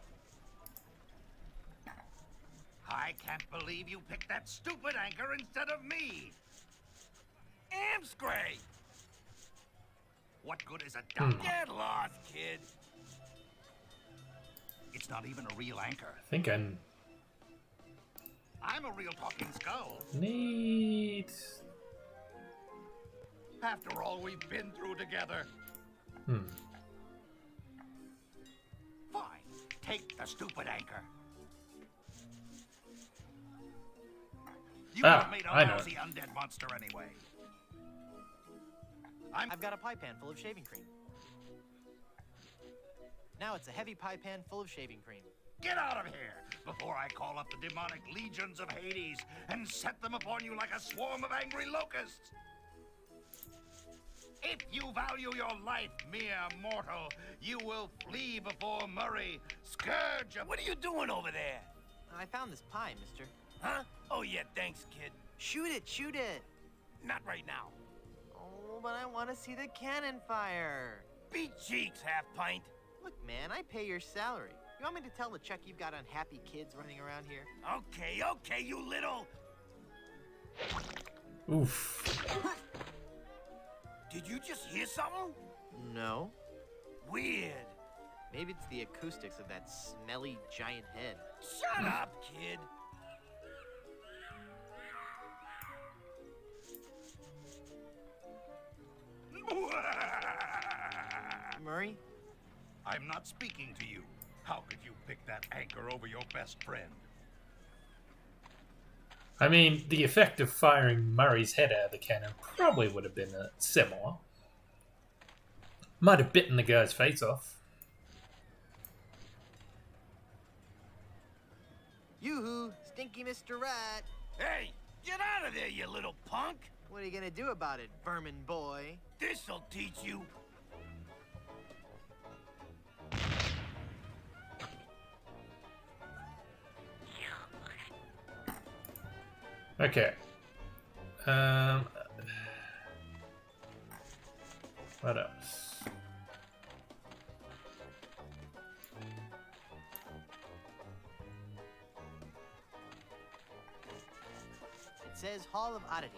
I can't believe you picked that stupid anchor instead of me. Amscray! What good is a duck? Get lost, kid. It's not even a real anchor. I think I'm... I'm a real talking skull. Neat. After all we've been through together. Fine. Take the stupid anchor. You would have made a lousy undead monster anyway. I've got a pie pan full of shaving cream. Now it's a heavy pie pan full of shaving cream. Get out of here before I call up the demonic legions of Hades and set them upon you like a swarm of angry locusts. If you value your life, mere mortal, you will flee before Murray, scourge of... What are you doing over there? I found this pie, mister. Huh? Oh, yeah, thanks, kid. Shoot it, shoot it. Not right now. Oh, but I want to see the cannon fire. Beat cheeks, half-pint. Look, man, I pay your salary. You want me to tell LeChuck you've got unhappy kids running around here? Okay, you little... Oof. Did you just hear something? No. Weird. Maybe it's the acoustics of that smelly giant head. Shut up, kid. Murray? I'm not speaking to you. How could you pick that anchor over your best friend? I mean, the effect of firing Murray's head out of the cannon probably would have been similar. Might have bitten the guy's face off. Yoo-hoo, stinky Mr. Rat. Hey, get out of there, you little punk. What are you gonna do about it, vermin boy? This'll teach you. Okay. What else? It says Hall of Oddities.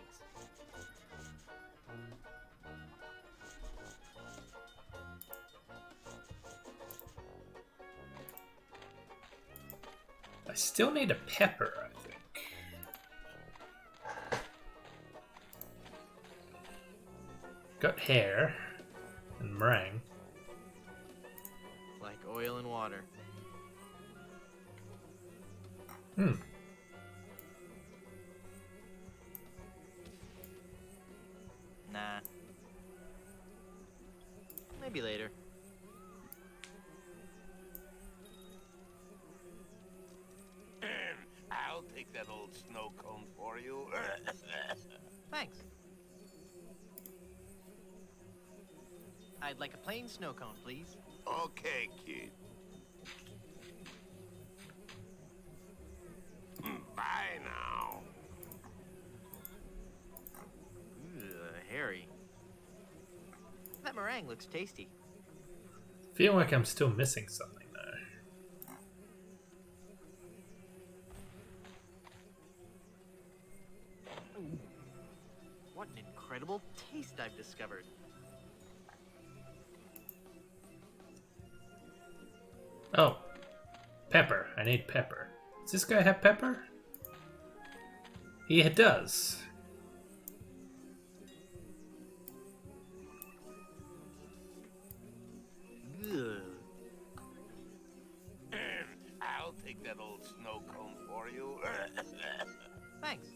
I still need a pepper, I think. Got hair and meringue. Like oil and water. Hmm. Nah. Maybe later. I'll take that old snow cone for you. Thanks. I'd like a plain snow cone, please. Okay, kid. Bye now. Harry. That meringue looks tasty. Feel like I'm still missing something though. What an incredible taste I've discovered. Oh, pepper. I need pepper. Does this guy have pepper? He does. I'll take that old snow cone for you. Thanks.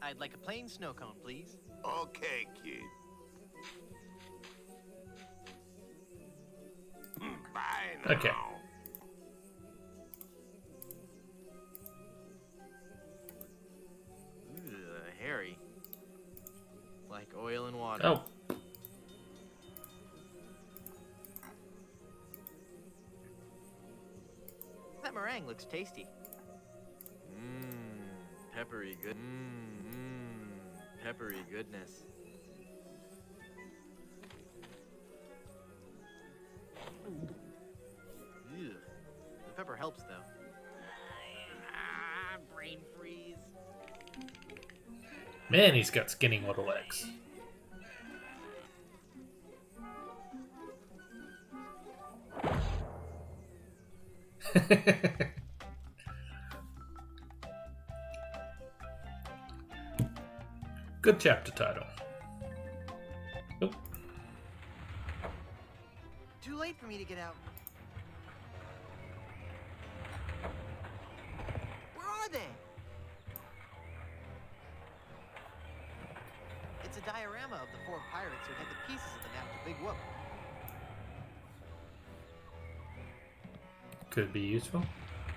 I'd like a plain snow cone, please. Okay, kid. Bye now. Okay. Harry. Like oil and water. Oh. That meringue looks tasty. Peppery good. Peppery goodness. Ew. The pepper helps though. Brain freeze. Man, he's got skinny little legs. Good chapter title. Nope. Too late for me to get out. Where are they? It's a diorama of the 4 pirates who had the pieces of the map to Big Whoop. Could be useful.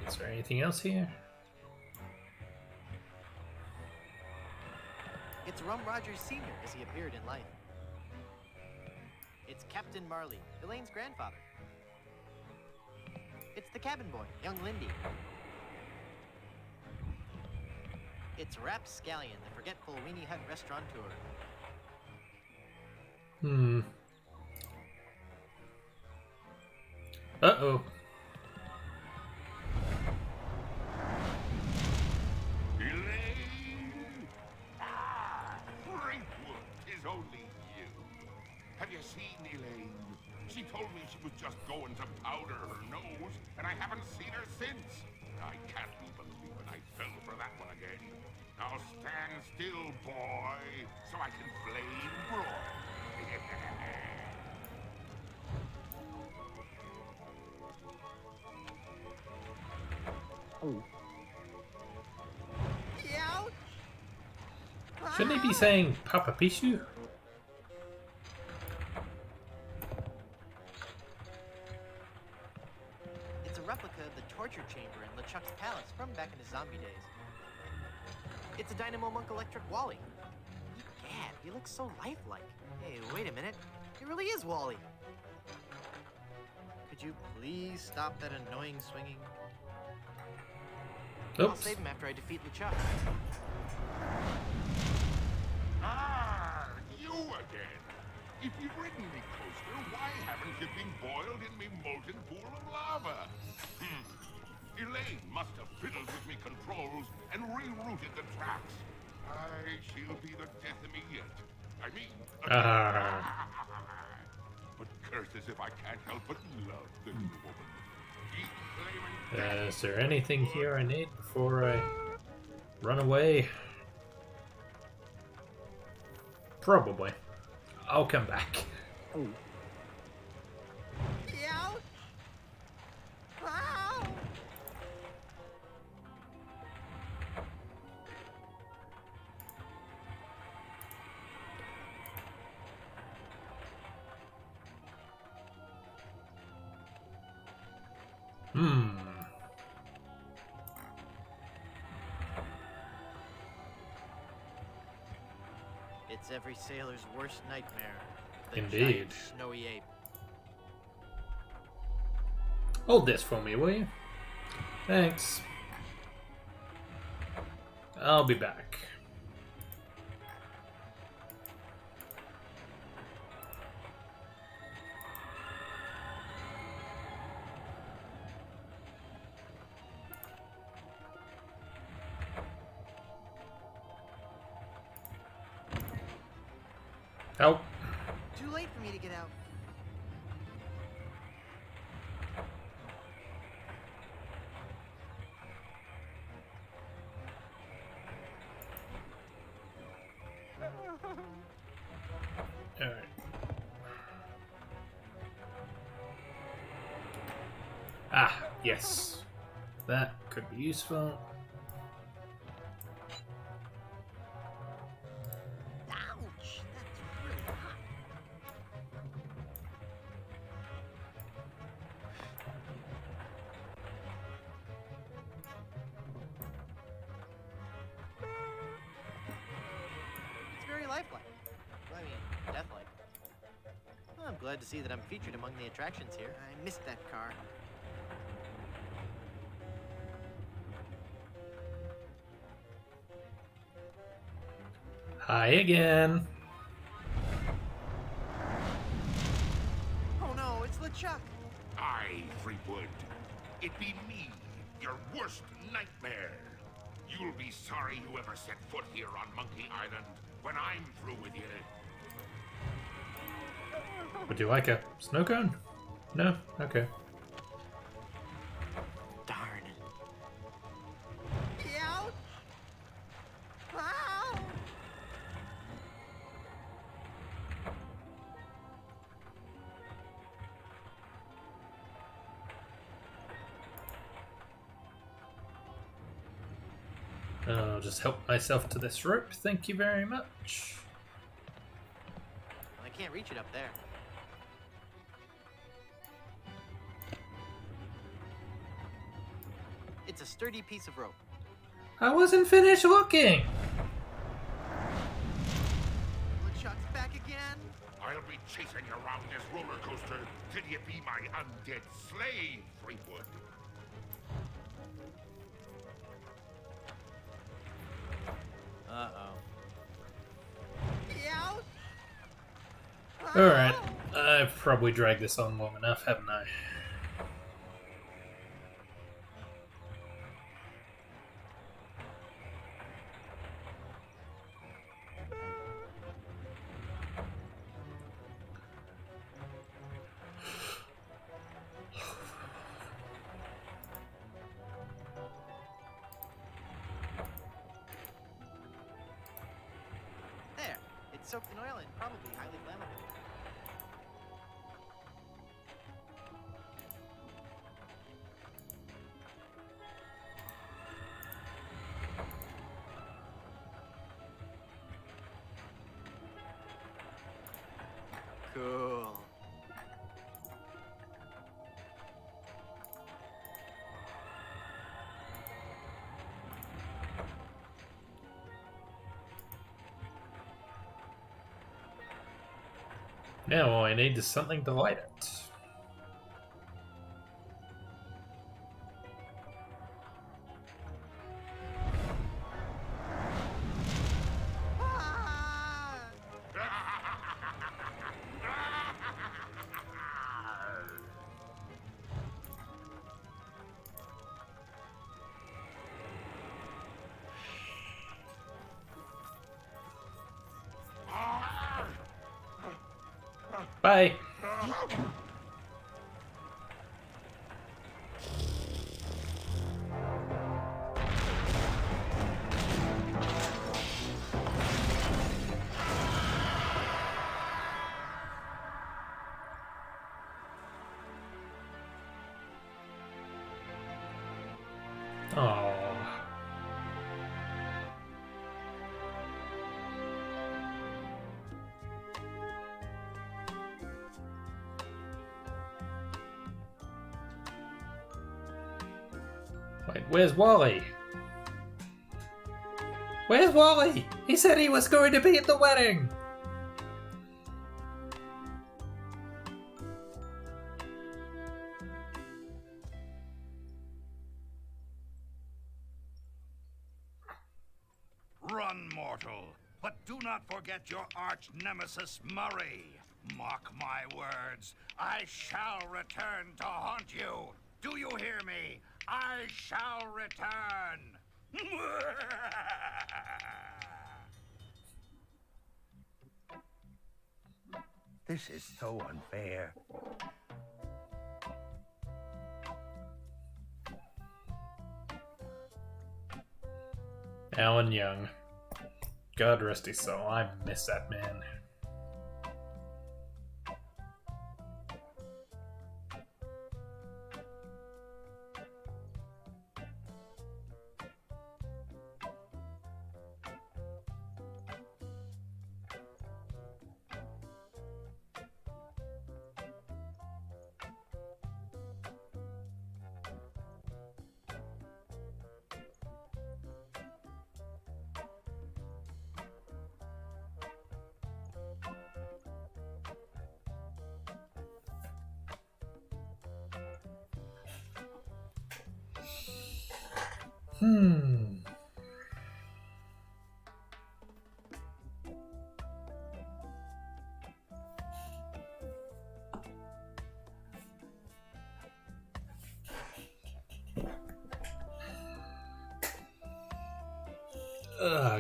Is there anything else here? It's Rum Rogers Sr. as he appeared in life. It's Captain Marley, Elaine's grandfather. It's the cabin boy, young Lindy. It's Rapscallion, the forgetful Weenie Hut restaurateur. Hmm. Uh-oh. Have you seen Elaine? She told me she was just going to powder her nose, and I haven't seen her since. I can't be believing I fell for that one again. Now stand still, boy, so I can flame broil. Shouldn't he be saying Papa Pichu? It's a replica of the torture chamber in LeChuck's palace from back in his zombie days. It's a Dynamo Monk Electric Wally. Gad, he looks so lifelike. Hey, wait a minute. It really is Wally. Could you please stop that annoying swinging? Oops. I'll save him after I defeat LeChuck. Ah, you again. If you've ridden me coaster, why haven't you been boiled in me molten pool of lava? Elaine must have fiddled with me controls and rerouted the tracks. Aye, she'll be the death of me yet. I mean... But curses if I can't help but love the little woman. Keep flaming... Is there anything here I need before I run away? Probably. I'll come back. Out! Ow! It's every sailor's worst nightmare. The Indeed. giant snowy ape. Hold this for me, will you? Thanks. I'll be back. Help. Too late for me to get out. Alright. Ah, yes. That could be useful. Ouch! That's really hot. It's very lifelike. I mean, death-like. Well, I'm glad to see that I'm featured among the attractions here. I missed that car. Hi again. Oh no, it's LeChuck. Aye, Threepwood. It be me, your worst nightmare. You'll be sorry you ever set foot here on Monkey Island when I'm through with you. Would you like a snow cone? No? Okay. Darn. Out! Ow! I'll just help myself to this rope. Thank you very much. I can't reach it up there. It's a sturdy piece of rope. I wasn't finished looking. LeChuck's back again. I'll be chasing you around this roller coaster till you be my undead slave, Threepwood. Uh-oh. Out! Alright. I've probably dragged this on long enough, haven't I? There. It's soaked in oil and probably highly flammable. Cool. Now all I need is something to light it. Bye. Wait, where's Wally? Where's Wally? He said he was going to be at the wedding! Run, mortal, but do not forget your arch nemesis Murray. Mark my words, I shall return to haunt you. Do you hear me? I shall return. This is so unfair. Alan Young. God rest his soul. I miss that man.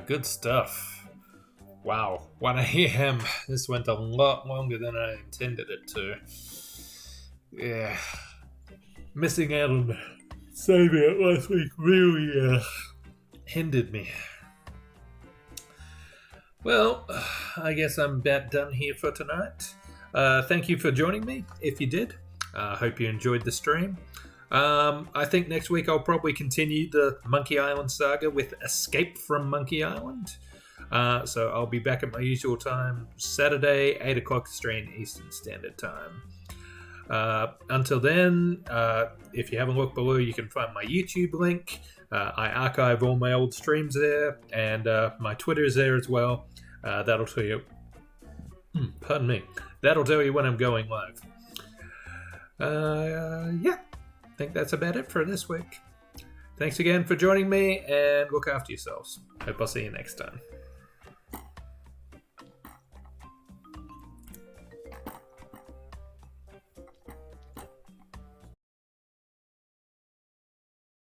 Good stuff. Wow, 1 AM. This went a lot longer than I intended it to. Yeah. Missing out on saving it last week really hindered me. Well, I guess I'm about done here for tonight. Thank you for joining me, if you did. I hope you enjoyed the stream. I think next week I'll probably continue the Monkey Island saga with Escape from Monkey Island. So I'll be back at my usual time, Saturday, 8 o'clock Australian Eastern Standard Time. Until then, if you haven't looked below, you can find my YouTube link. I archive all my old streams there, and my Twitter is there as well. That'll tell you... pardon me. That'll tell you when I'm going live. Yeah. I think that's about it for this week. Thanks again for joining me, and look after yourselves. Hope I'll see you next time.